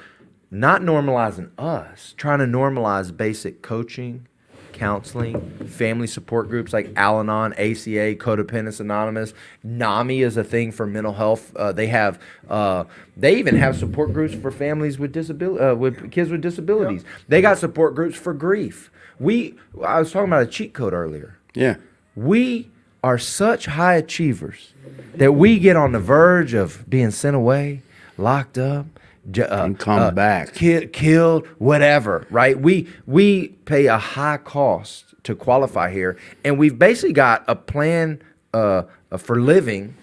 Speaker 4: not normalizing us, trying to normalize basic coaching, counseling, family support groups like Al-Anon, ACA, Codependence Anonymous. NAMI is a thing for mental health. They even have support groups for families with with kids with disabilities. They got support groups for grief. I was talking about a cheat code earlier.
Speaker 2: Yeah.
Speaker 4: We are such high achievers that we get on the verge of being sent away, locked up,
Speaker 2: And come back.
Speaker 4: killed, whatever. Right? We pay a high cost to qualify here, and we've basically got a plan for living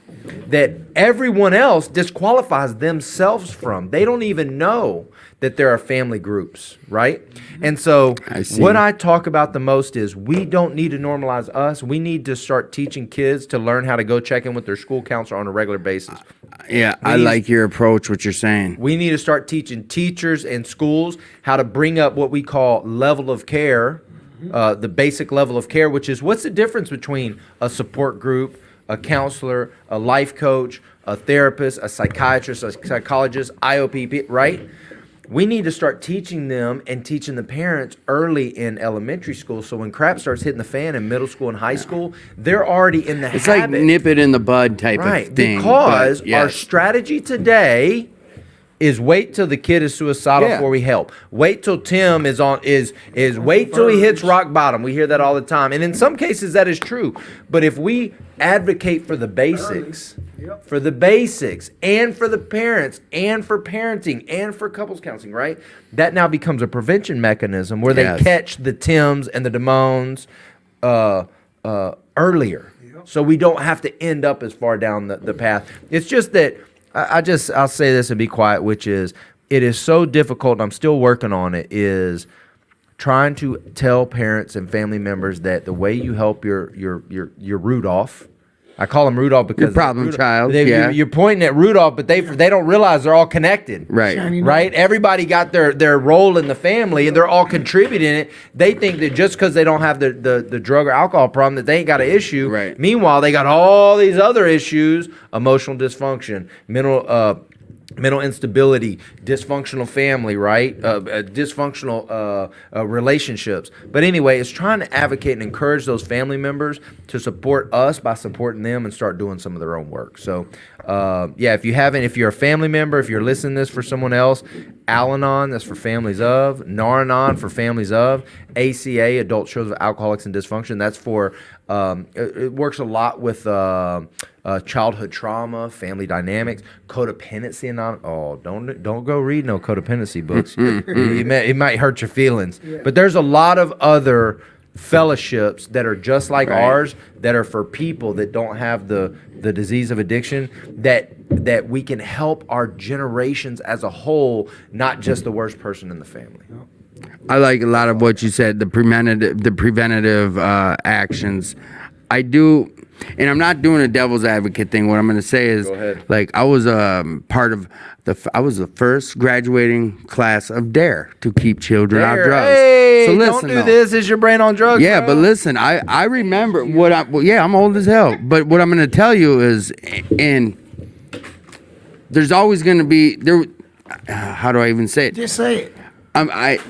Speaker 4: that everyone else disqualifies themselves from. They don't even know that there are family groups, right? And so
Speaker 2: I see.
Speaker 4: what I talk about the most is we don't need to normalize us. We need to start teaching kids to learn how to go check in with their school counselor on a regular basis.
Speaker 2: Yeah, I like your approach, what you're saying.
Speaker 4: We need to start teaching teachers and schools how to bring up what we call level of care, the basic level of care, which is what's the difference between a support group, a counselor, a life coach, a therapist, a psychiatrist, a psychologist, IOPP, right? We need to start teaching them and teaching the parents early in elementary school, so when crap starts hitting the fan in middle school and high school, they're already in the
Speaker 2: It's like
Speaker 4: habit.
Speaker 2: nip it in the bud type
Speaker 4: Right,
Speaker 2: of thing.
Speaker 4: because
Speaker 2: but
Speaker 4: our
Speaker 2: yes.
Speaker 4: strategy today is wait till the kid is suicidal
Speaker 2: Yeah.
Speaker 4: before we help. Wait till Tim is wait till he hits rock bottom. We hear that all the time. And in some cases that is true. But if we advocate for the basics, and for the parents and for parenting and for couples counseling, right? That now becomes a prevention mechanism where
Speaker 2: Yes.
Speaker 4: they catch the Tims and the Damones earlier. So we don't have to end up as far down the path. It's just that I'll say this and be quiet, which is it is so difficult, and I'm still working on it, is trying to tell parents and family members that the way you help your Rudolph, I call him Rudolph because
Speaker 2: Your problem child, yeah.
Speaker 4: You're pointing at Rudolph, but they don't realize they're all connected.
Speaker 2: Right.
Speaker 4: Right? Everybody got their role in the family, and they're all contributing it. They think that just because they don't have the drug or alcohol problem, that they ain't got an issue.
Speaker 2: Right.
Speaker 4: Meanwhile, they got all these other issues: emotional dysfunction, mental instability, dysfunctional family, right? Dysfunctional relationships. But anyway, it's trying to advocate and encourage those family members to support us by supporting them and start doing some of their own work. So, if you're a family member, if you're listening to this for someone else, Al-Anon, that's for families of, Nar-Anon for families of, ACA, Adult Children of Alcoholics and Dysfunction, that's for, it works a lot with childhood trauma, family dynamics, codependency. Don't go read no codependency books. It might hurt your feelings. But there's a lot of other fellowships that are just like
Speaker 2: Right.
Speaker 4: ours, that are for people that don't have the disease of addiction, that we can help our generations as a whole, not just the worst person in the family.
Speaker 2: I like a lot of what you said, the preventative actions. I do, and I'm not doing a devil's advocate thing. What I'm going to say is,
Speaker 4: Go ahead.
Speaker 2: like, I was part of I was the first graduating class of DARE to keep children out of drugs.
Speaker 4: Hey,
Speaker 2: so listen,
Speaker 4: don't do
Speaker 2: though.
Speaker 4: this. Is your brain on drugs?
Speaker 2: Yeah,
Speaker 4: bro?
Speaker 2: but listen, I remember I'm old as hell. But what I'm going to tell you is, and there's always going to be there. How do I even say it?
Speaker 3: Just say it.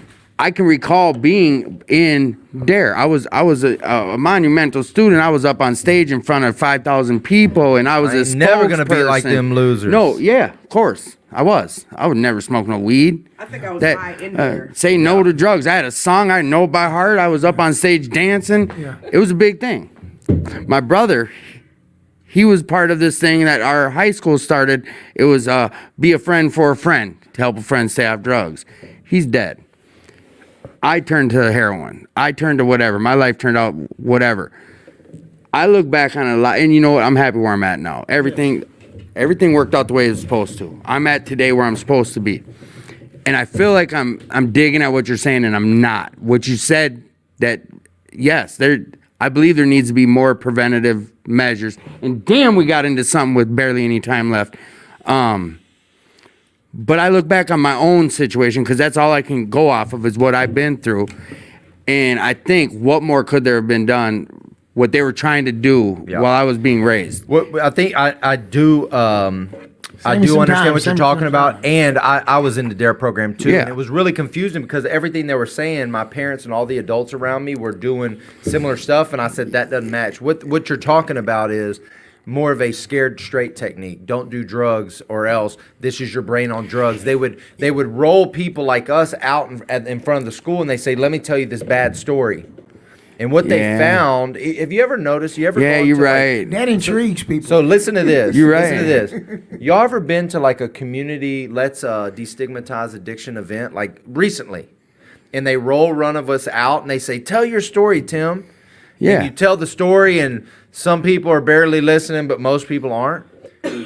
Speaker 2: I can recall being in DARE. I was a monumental student. I was up on stage in front of 5,000 people, and I was
Speaker 4: I
Speaker 2: a
Speaker 4: ain't never gonna be like
Speaker 2: spokesperson.
Speaker 4: them losers.
Speaker 2: No, yeah, of course, I was. I would never smoke no weed.
Speaker 1: I think I was high in there.
Speaker 2: Say no to drugs. I had a song I know by heart. I was up on stage dancing.
Speaker 3: Yeah.
Speaker 2: It was a big thing. My brother, he was part of this thing that our high school started. It was be a friend for a friend to help a friend stay off drugs. He's dead. I turned to heroin. I turned to whatever. My life turned out whatever. I look back on it a lot, and you know what? I'm happy where I'm at now. Everything worked out the way it was supposed to. I'm at today where I'm supposed to be. And I feel like I'm digging at what you're saying, and I'm not. What you said, that yes, I believe there needs to be more preventative measures. And damn, we got into something with barely any time left. But I look back on my own situation, because that's all I can go off of is what I've been through. And I think, what more could there have been done, what they were trying to do
Speaker 4: Yeah.
Speaker 2: while I was being raised?
Speaker 4: What I think I do I
Speaker 3: Send me
Speaker 4: do
Speaker 3: some
Speaker 4: understand
Speaker 3: time,
Speaker 4: what you're
Speaker 3: send me
Speaker 4: talking
Speaker 3: some
Speaker 4: about,
Speaker 3: time.
Speaker 4: and I was in the DARE program too,
Speaker 2: Yeah.
Speaker 4: and it was really confusing because everything they were saying, my parents and all the adults around me were doing similar stuff, and I said that doesn't match. What you're talking about is more of a scared straight technique. Don't do drugs, or else this is your brain on drugs. They would roll people like us out in front of the school, and they say, "Let me tell you this bad story." And what they
Speaker 2: Yeah.
Speaker 4: found, have you ever noticed? You ever?
Speaker 2: Yeah,
Speaker 4: gone
Speaker 2: you're
Speaker 4: to, like,
Speaker 2: right.
Speaker 3: That intrigues people.
Speaker 4: so listen to this.
Speaker 2: You're
Speaker 4: Listen to
Speaker 2: right.
Speaker 4: this. Y'all ever been to like a community let's destigmatize addiction event like recently? And they run of us out and they say, "Tell your story, Tim."
Speaker 2: Yeah.
Speaker 4: And you tell the story and some people are barely listening, but most people aren't.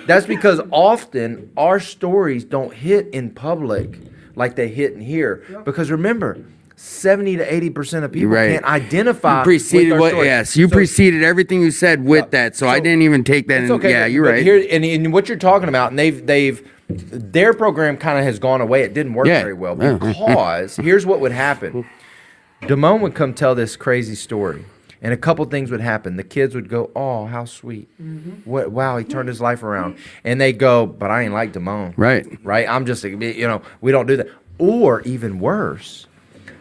Speaker 4: That's because often our stories don't hit in public like they hit in here. Because remember, 70 to 80% of people
Speaker 2: You're right.
Speaker 4: can't identify
Speaker 2: You preceded
Speaker 4: with our
Speaker 2: what?
Speaker 4: story.
Speaker 2: Yes, you
Speaker 4: So-
Speaker 2: preceded everything you said with that, so I didn't even take that.
Speaker 4: it's
Speaker 2: in.
Speaker 4: okay.
Speaker 2: Yeah, you're
Speaker 4: but
Speaker 2: right.
Speaker 4: Here, and what you're talking about, and their program kind of has gone away. It didn't work
Speaker 2: Yeah.
Speaker 4: very well
Speaker 2: Yeah.
Speaker 4: because here's what would happen. Damone would come tell this crazy story, and a couple things would happen. The kids would go, "Oh, how sweet! What? Wow, he turned his life around." And they go, "But I ain't like Damone,
Speaker 2: Right.
Speaker 4: Right? I'm just, we don't do that." Or even worse.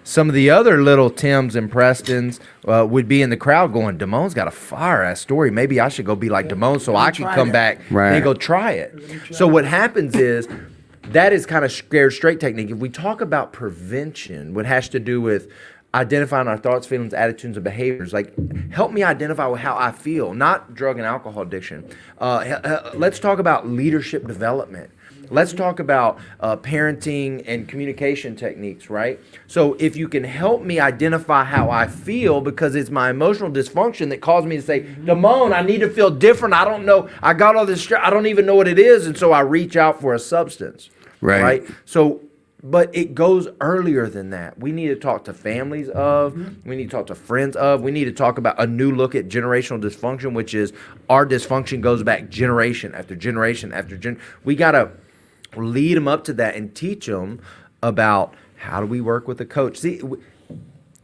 Speaker 4: Some of the other little Tims and Prestons would be in the crowd going, "Damone's got a fire-ass story. Maybe I should go be like Damone so I can
Speaker 3: try
Speaker 4: come
Speaker 3: that."
Speaker 4: back."
Speaker 2: Right.
Speaker 4: They go, "Try it." So what happens is that is kind of scared straight technique. If we talk about prevention, what has to do with identifying our thoughts, feelings, attitudes, and behaviors, like help me identify with how I feel, not drug and alcohol addiction. Let's talk about leadership development. Let's talk about parenting and communication techniques, right? So if you can help me identify how I feel, because it's my emotional dysfunction that caused me to say, "Damone, I need to feel different. I don't know. I got all this stress. I don't even know what it is." And so I reach out for a substance,
Speaker 2: Right.
Speaker 4: So, but it goes earlier than that. We need to talk to families of, we need to talk to friends of, we need to talk about a new look at generational dysfunction, which is our dysfunction goes back generation after generation after we got to lead them up to that and teach them about how do we work with a coach. See,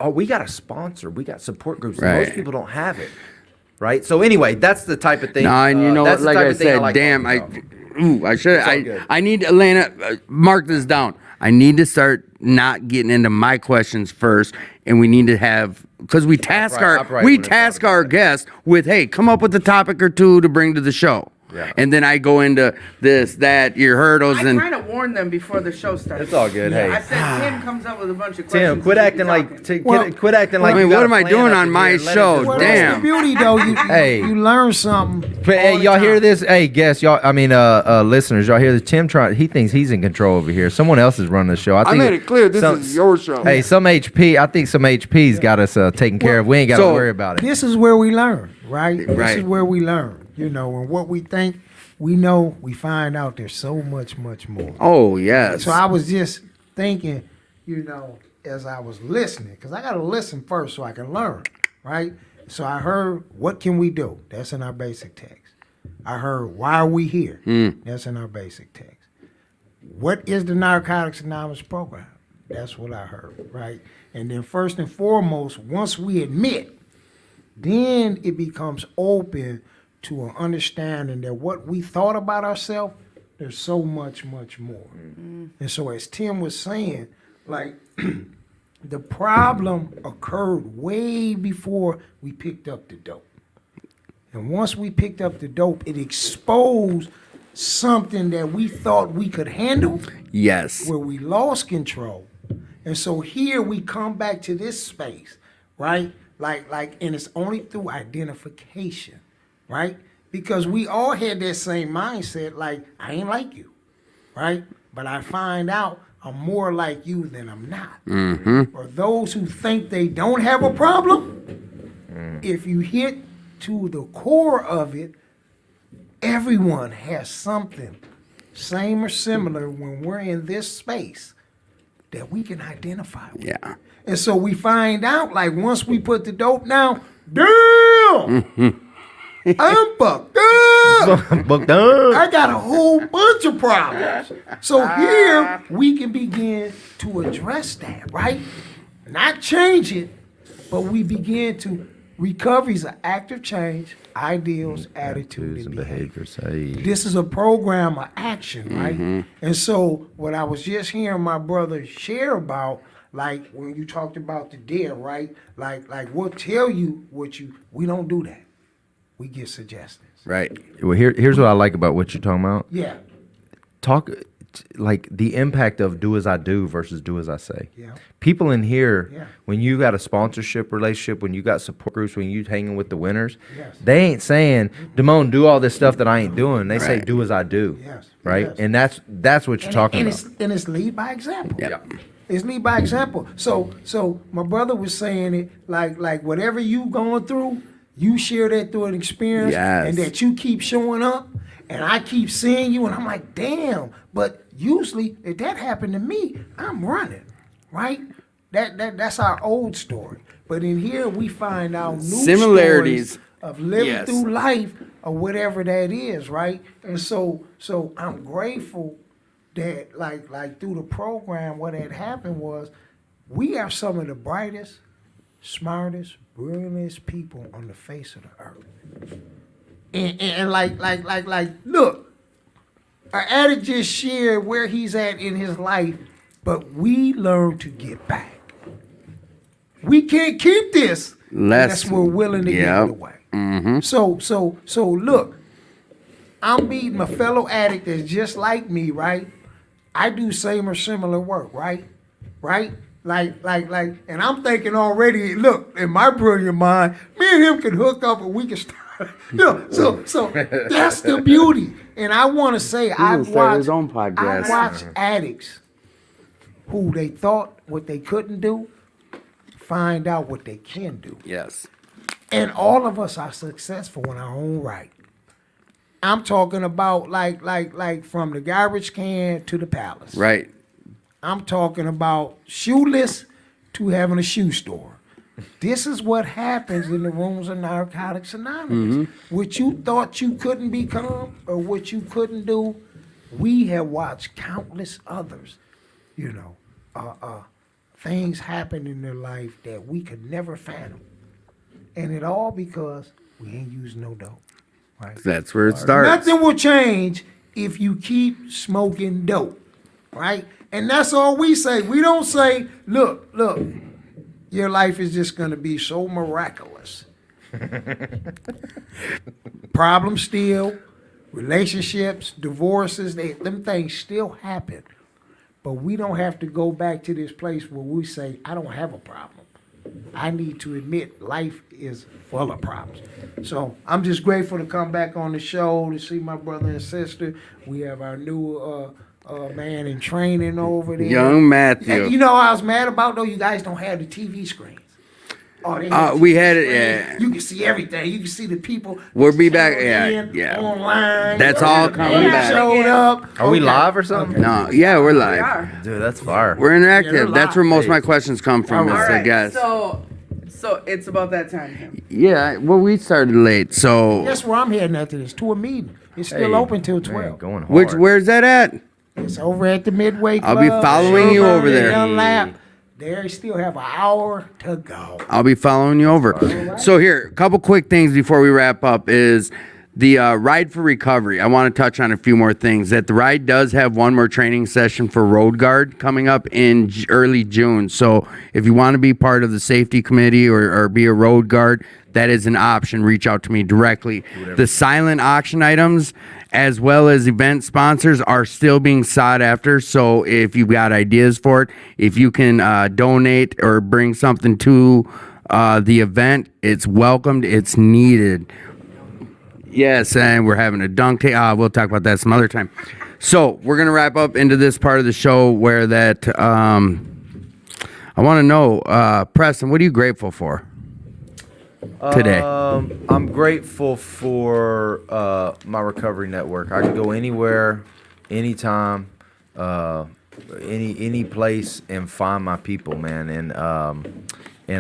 Speaker 4: we got a sponsor, we got support groups.
Speaker 2: Right.
Speaker 4: Most people don't have it, right? So anyway, that's the type of thing.
Speaker 2: No, and you know
Speaker 4: that's
Speaker 2: what?
Speaker 4: the
Speaker 2: Like
Speaker 4: type
Speaker 2: I
Speaker 4: of thing
Speaker 2: said,
Speaker 4: like
Speaker 2: damn,
Speaker 4: talking about.
Speaker 2: I should.
Speaker 4: all good.
Speaker 2: I need Elena. Mark this down. I need to start not getting into my questions first, and we need to have because we task
Speaker 4: Upright
Speaker 2: our
Speaker 4: when it's talking about it.
Speaker 2: guests with, hey, come up with a topic or two to bring to the show.
Speaker 4: Yeah.
Speaker 2: And then I go into this, that, your hurdles,
Speaker 1: I
Speaker 2: and
Speaker 1: kind of warned them before the show started.
Speaker 4: It's all good. Hey,
Speaker 1: I said Tim comes up with a bunch of questions.
Speaker 4: Tim, quit
Speaker 1: and you
Speaker 4: acting
Speaker 1: be
Speaker 4: like
Speaker 1: talking.
Speaker 4: quit acting like.
Speaker 2: I mean,
Speaker 4: you got
Speaker 2: what
Speaker 4: a
Speaker 2: am I
Speaker 4: plan
Speaker 2: doing
Speaker 4: up
Speaker 2: on
Speaker 4: in
Speaker 2: my
Speaker 4: here and let it
Speaker 2: show?
Speaker 4: just
Speaker 3: Well,
Speaker 4: roll.
Speaker 3: that's
Speaker 2: Damn.
Speaker 3: the beauty, though.
Speaker 4: Hey.
Speaker 3: You learn something.
Speaker 4: But, hey,
Speaker 3: all the
Speaker 4: y'all hear
Speaker 3: time.
Speaker 4: this? Hey, guess y'all. I mean, listeners, y'all hear this? Tim he thinks he's in control over here. Someone else is running the show. I think
Speaker 2: made it clear this is your show.
Speaker 4: Hey, some HP. I think some HP's got us taken care of. We ain't got to
Speaker 2: So-
Speaker 4: worry about it.
Speaker 3: This is where we learn, right? This
Speaker 2: Right.
Speaker 3: is where we learn, and what we think we know, we find out there's so much, much more.
Speaker 2: oh yes,
Speaker 3: So I was just thinking, as I was listening, because I got to listen first so I can learn, right? So I heard, what can we do? That's in our basic text. I heard, why are we here? That's in our basic text. What is the Narcotics Anonymous program? That's what I heard, right? And then first and foremost, once we admit, then it becomes open to an understanding that what we thought about ourselves, there's so much, much more. And so as Tim was saying, like, the problem occurred way before we picked up the dope. And once we picked up the dope, it exposed something that we thought we could handle,
Speaker 2: yes,
Speaker 3: where we lost control. And so here we come back to this space, right? And it's only through identification, right? Because we all had that same mindset, like, I ain't like you, right? But I find out I'm more like you than I'm not. Or those who think they don't have a problem, if you hit to the core of it, everyone has something, same or similar, when we're in this space that we can identify with.
Speaker 2: yeah.
Speaker 3: And so we find out, like, once we put the dope down, damn, I'm fucked up.
Speaker 4: Booked up.
Speaker 3: I got a whole bunch of problems. So here we can begin to address that, right? Not change it, but we begin to Recovery is an active change, ideals, attitude, and behavior.
Speaker 4: behaviors. Hey.
Speaker 3: This is a program of action, right? And so what I was just hearing my brother share about, like when you talked about the dare, right? Like we'll tell you we don't do that. We give suggestions.
Speaker 2: Right.
Speaker 4: Well, here's what I like about what you're talking about.
Speaker 3: Yeah.
Speaker 4: Talk like the impact of do as I do versus do as I say.
Speaker 3: Yeah.
Speaker 4: People in here,
Speaker 3: Yeah.
Speaker 4: when you got a sponsorship relationship, when you got support groups, when you hanging with the winners,
Speaker 3: Yes.
Speaker 4: they ain't saying, Damone, do all this stuff that I ain't doing. They say,
Speaker 2: Right.
Speaker 4: do as I do.
Speaker 3: Yes.
Speaker 4: Right?
Speaker 3: Yes.
Speaker 4: And that's what you're talking about.
Speaker 3: It's lead by example.
Speaker 2: Yeah.
Speaker 3: It's lead by example. So my brother was saying it like whatever you going through, you share that through an experience,
Speaker 2: Yes.
Speaker 3: and that you keep showing up, and I keep seeing you, and I'm like, damn. But usually, if that happened to me, I'm running, right? That's our old story. But in here, we find out new
Speaker 2: Similarities.
Speaker 3: stories of living
Speaker 2: Yes.
Speaker 3: through life or whatever that is, right? And so I'm grateful that like through the program, what had happened was we have some of the brightest, smartest, brilliantest people on the face of the earth. And like look, our addict just shared where he's at in his life, but we learn to get back. We can't keep this unless we're willing to give
Speaker 2: Yep.
Speaker 3: it away. So look, I'm meeting a fellow addict that's just like me, right? I do same or similar work, right? Right? Like, and I'm thinking already, look, in my brilliant mind, me and him can hook up and we can start. So that's the beauty. And I want to say, I've
Speaker 2: start his
Speaker 3: watched,
Speaker 2: own podcast.
Speaker 3: I watched addicts who they thought what they couldn't do, find out what they can do.
Speaker 2: Yes.
Speaker 3: And all of us are successful in our own right. I'm talking about like from the garbage can to the palace.
Speaker 2: Right.
Speaker 3: I'm talking about shoeless to having a shoe store. This is what happens in the rooms of Narcotics Anonymous. What you thought you couldn't become or what you couldn't do, we have watched countless others, things happen in their life that we could never fathom. And it all because we ain't using no dope. Right?
Speaker 2: That's where it starts.
Speaker 3: Nothing will change if you keep smoking dope, right? And that's all we say. We don't say, look, your life is just going to be so miraculous. Problems still, relationships, divorces, them things still happen. But we don't have to go back to this place where we say, I don't have a problem. I need to admit life is full of problems. So I'm just grateful to come back on the show to see my brother and sister. We have our new man in training over there.
Speaker 2: Young Matthew.
Speaker 3: And you know what I was mad about though? You guys don't have the TV screens. Oh, they have
Speaker 2: We
Speaker 3: TV
Speaker 2: had it,
Speaker 3: screens.
Speaker 2: yeah.
Speaker 3: You can see everything. You can see the people.
Speaker 2: We'll be back,
Speaker 3: channeled in,
Speaker 2: yeah.
Speaker 3: online.
Speaker 2: That's all coming
Speaker 3: They
Speaker 2: back.
Speaker 3: Showed up.
Speaker 4: Are we
Speaker 3: Okay.
Speaker 4: live or something?
Speaker 2: No, yeah, we're
Speaker 1: We
Speaker 2: live.
Speaker 1: are.
Speaker 4: Dude, that's fire.
Speaker 2: We're
Speaker 3: Yeah,
Speaker 2: interactive.
Speaker 3: they're
Speaker 2: That's where
Speaker 3: live.
Speaker 2: most of my questions come from,
Speaker 3: All
Speaker 2: is
Speaker 1: All
Speaker 2: I
Speaker 1: right.
Speaker 2: guess.
Speaker 1: So it's about that time, Tim.
Speaker 2: Yeah, well, we started late, so
Speaker 3: Guess where I'm heading after this? To a meeting. It's still
Speaker 4: Hey,
Speaker 3: open till
Speaker 4: man,
Speaker 3: 12.
Speaker 4: going hard.
Speaker 2: where's that at?
Speaker 3: It's over at the Midway
Speaker 2: I'll
Speaker 3: Club.
Speaker 2: be following you over there.
Speaker 3: Dunlap. They still have an hour to go.
Speaker 2: I'll be following you over. So here, a couple quick things before we wrap up is the Ride for Recovery. I want to touch on a few more things. That the Ride does have one more training session for Road Guard coming up in early June. So if you want to be part of the safety committee or be a Road Guard, that is an option. Reach out to me directly. The silent auction items as well as event sponsors are still being sought after. So if you've got ideas for it, if you can donate or bring something to the event, it's welcomed, it's needed. Yes, and we're having a dunk tank. We'll talk about that some other time. So we're gonna wrap up into this part of the show where that I want to know, Preston, what are you grateful for today?
Speaker 4: I'm grateful for my recovery network. I can go anywhere, anytime, any place, and find my people, man. And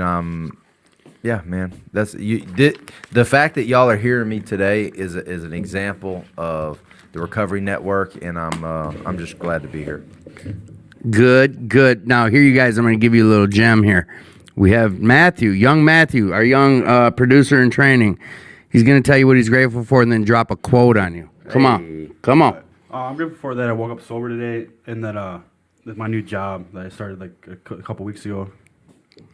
Speaker 4: I'm, yeah, man. That's you. The fact that y'all are hearing me today is an example of the recovery network, and I'm just glad to be here.
Speaker 2: Good. Now, here you guys, I'm going to give you a little gem here. We have Matthew, young Matthew, our young producer in training. He's going to tell you what he's grateful for and then drop a quote on you. Come on. Come on.
Speaker 5: I'm grateful for that I woke up sober today, and that with my new job that I started like a couple weeks ago.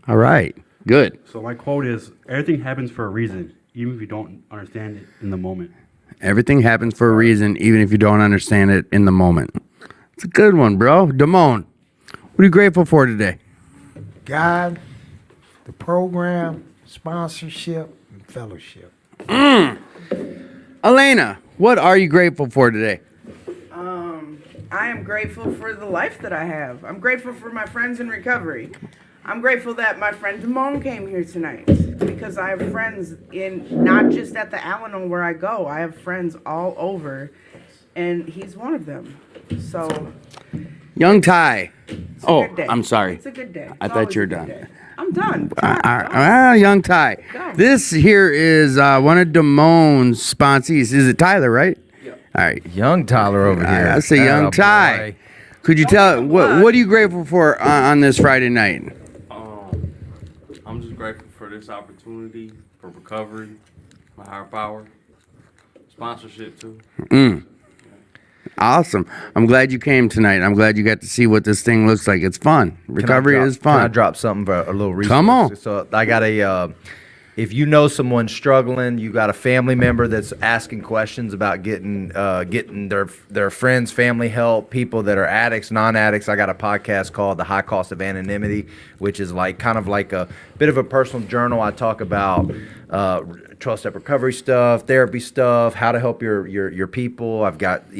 Speaker 2: All right. Good.
Speaker 5: So my quote is, everything happens for a reason, even if you don't understand it in the moment.
Speaker 2: Everything happens for a reason, even if you don't understand it in the moment. It's a good one, bro. Damone, what are you grateful for today?
Speaker 3: God, the program, sponsorship, and fellowship.
Speaker 2: Elena, what are you grateful for today?
Speaker 1: I am grateful for the life that I have. I'm grateful for my friends in recovery. I'm grateful that my friend Damone came here tonight because I have friends in not just at the Al-Anon where I go. I have friends all over, and he's one of them. So
Speaker 2: Young Ty.
Speaker 1: it's a
Speaker 2: Oh,
Speaker 1: good day.
Speaker 2: I'm sorry.
Speaker 1: It's a good day.
Speaker 2: I
Speaker 1: It's
Speaker 2: thought
Speaker 1: always
Speaker 2: you were
Speaker 1: a good
Speaker 2: done.
Speaker 1: day. I'm done. Come on, go.
Speaker 2: Young Ty.
Speaker 1: Go.
Speaker 2: This here is one of Damone's sponsees. Is it Tyler, right? Yeah. All right.
Speaker 4: Young Tyler over here.
Speaker 2: I say Young
Speaker 4: Atta
Speaker 2: Ty.
Speaker 4: boy.
Speaker 2: Could you tell what are you grateful for on this Friday night?
Speaker 6: I'm just grateful for this opportunity, for recovery, my higher power, sponsorship too.
Speaker 2: Awesome. I'm glad you came tonight. I'm glad you got to see what this thing looks like. It's fun. Recovery is
Speaker 4: Can I
Speaker 2: fun.
Speaker 4: drop something for a little resource?
Speaker 2: Come on.
Speaker 4: So I got if you know someone struggling, you got a family member that's asking questions about getting their friends, family help, people that are addicts, non-addicts. I got a podcast called The High Cost of Anonymity, which is like kind of like a bit of a personal journal. I talk about 12-step recovery stuff, therapy stuff, how to help your people. I've got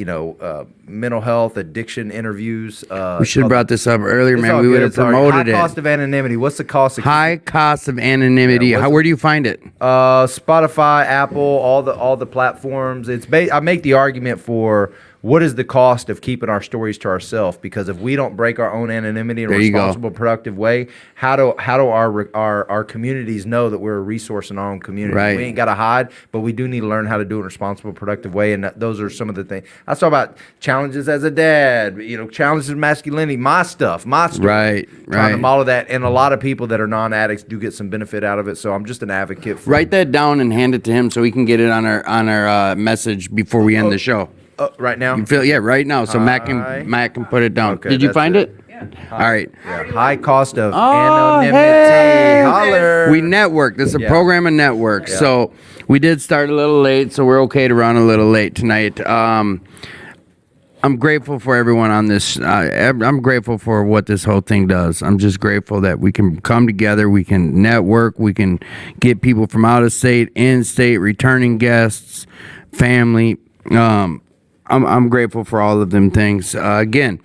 Speaker 4: mental health, addiction interviews.
Speaker 2: We should have brought this up earlier,
Speaker 4: It's
Speaker 2: man.
Speaker 4: all
Speaker 2: We
Speaker 4: good.
Speaker 2: would have
Speaker 4: It's all right.
Speaker 2: promoted
Speaker 4: High cost
Speaker 2: it.
Speaker 4: of anonymity. What's the cost? Of
Speaker 2: High cost of anonymity.
Speaker 4: Yeah, what's
Speaker 2: Where do you find it?
Speaker 4: Spotify, Apple, all the platforms. I make the argument for what is the cost of keeping our stories to ourselves? Because if we don't break our own anonymity in a
Speaker 2: There you go.
Speaker 4: responsible, productive way, how do our communities know that we're a resource in our own community?
Speaker 2: Right.
Speaker 4: We ain't got to hide, but we do need to learn how to do it in a responsible, productive way. And those are some of the things. I talk about challenges as a dad, challenges of masculinity, my stuff, my story.
Speaker 2: Right,
Speaker 4: Trying to
Speaker 2: right.
Speaker 4: model that, and a lot of people that are non-addicts do get some benefit out of it. So I'm just an advocate for
Speaker 2: Write that down and hand it to him so we can get it on our message before we end the show.
Speaker 4: right now.
Speaker 2: You feel right now, so Matt
Speaker 4: Hi.
Speaker 2: can put it down.
Speaker 4: Okay,
Speaker 2: Did you
Speaker 4: that's
Speaker 2: find
Speaker 4: it.
Speaker 2: it? Yeah. All right.
Speaker 4: Yeah, high cost of
Speaker 2: Oh,
Speaker 4: anonymity.
Speaker 2: hey!
Speaker 4: Holler.
Speaker 2: We network. This is a
Speaker 4: Yeah.
Speaker 2: program of network.
Speaker 4: Yeah.
Speaker 2: So we did start a little late, so we're okay to run a little late tonight. I'm grateful for everyone on this. I'm grateful for what this whole thing does. I'm just grateful that we can come together, we can network, we can get people from out of state, in state, returning guests, family. I'm grateful for all of them things. Again,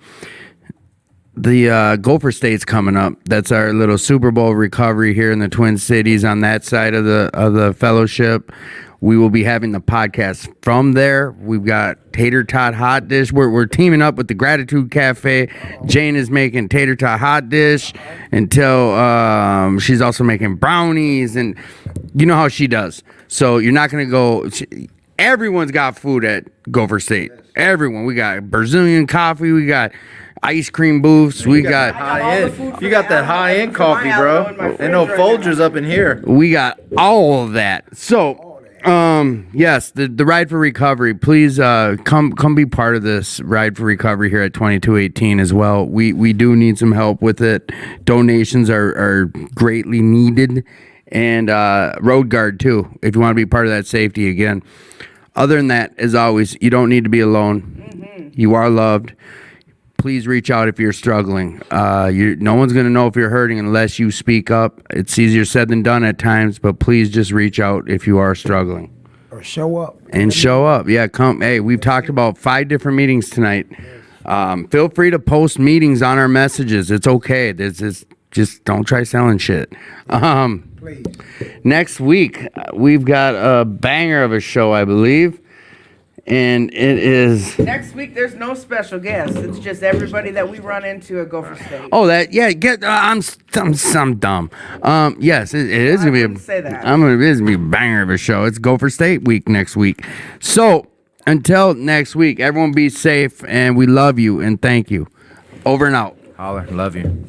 Speaker 2: the Gopher State's coming up. That's our little Super Bowl recovery here in the Twin Cities on that side of the fellowship. We will be having the podcast from there. We've got tater tot hot dish. We're teaming up with the Gratitude Cafe. Jane is making tater tot hot dish until she's also making brownies, and you know how she does. So you're not gonna go. Everyone's got food at Gopher State. Everyone. We got Brazilian coffee. We got ice cream booths. We got
Speaker 4: high
Speaker 1: all the
Speaker 4: end.
Speaker 1: food for
Speaker 4: You got
Speaker 1: the
Speaker 4: that high end
Speaker 1: for my
Speaker 4: coffee,
Speaker 1: Alamo
Speaker 4: bro.
Speaker 1: in my
Speaker 4: Ain't no
Speaker 1: fridge right
Speaker 4: Folgers up in here.
Speaker 2: we got all of that. So yes, the Ride for Recovery. Please come be part of this Ride for Recovery here at 2218 as well. We do need some help with it. Donations are greatly needed, and Road Guard too, if you want to be part of that safety again. Other than that, as always, you don't need to be alone. You are loved. Please reach out if you're struggling. No one's going to know if you're hurting unless you speak up. It's easier said than done at times, but please just reach out if you are struggling.
Speaker 3: Or show up.
Speaker 2: And show up. Yeah, come. Hey, we've talked about 5 different meetings tonight. Feel free to post meetings on our messages. It's okay. This is just don't try selling shit.
Speaker 3: Please.
Speaker 2: Next week, we've got a banger of a show, I believe. And it is...
Speaker 1: Next week, there's no special guests. It's just everybody that we run into at Gopher State.
Speaker 2: Oh, that yeah. Get I'm dumb. Yes, it is gonna be
Speaker 1: wouldn't say that.
Speaker 2: It is gonna be a banger of a show. It's Gopher State week next week. So until next week, everyone be safe, and we love you and thank you. Over and out.
Speaker 4: Holler. Love you.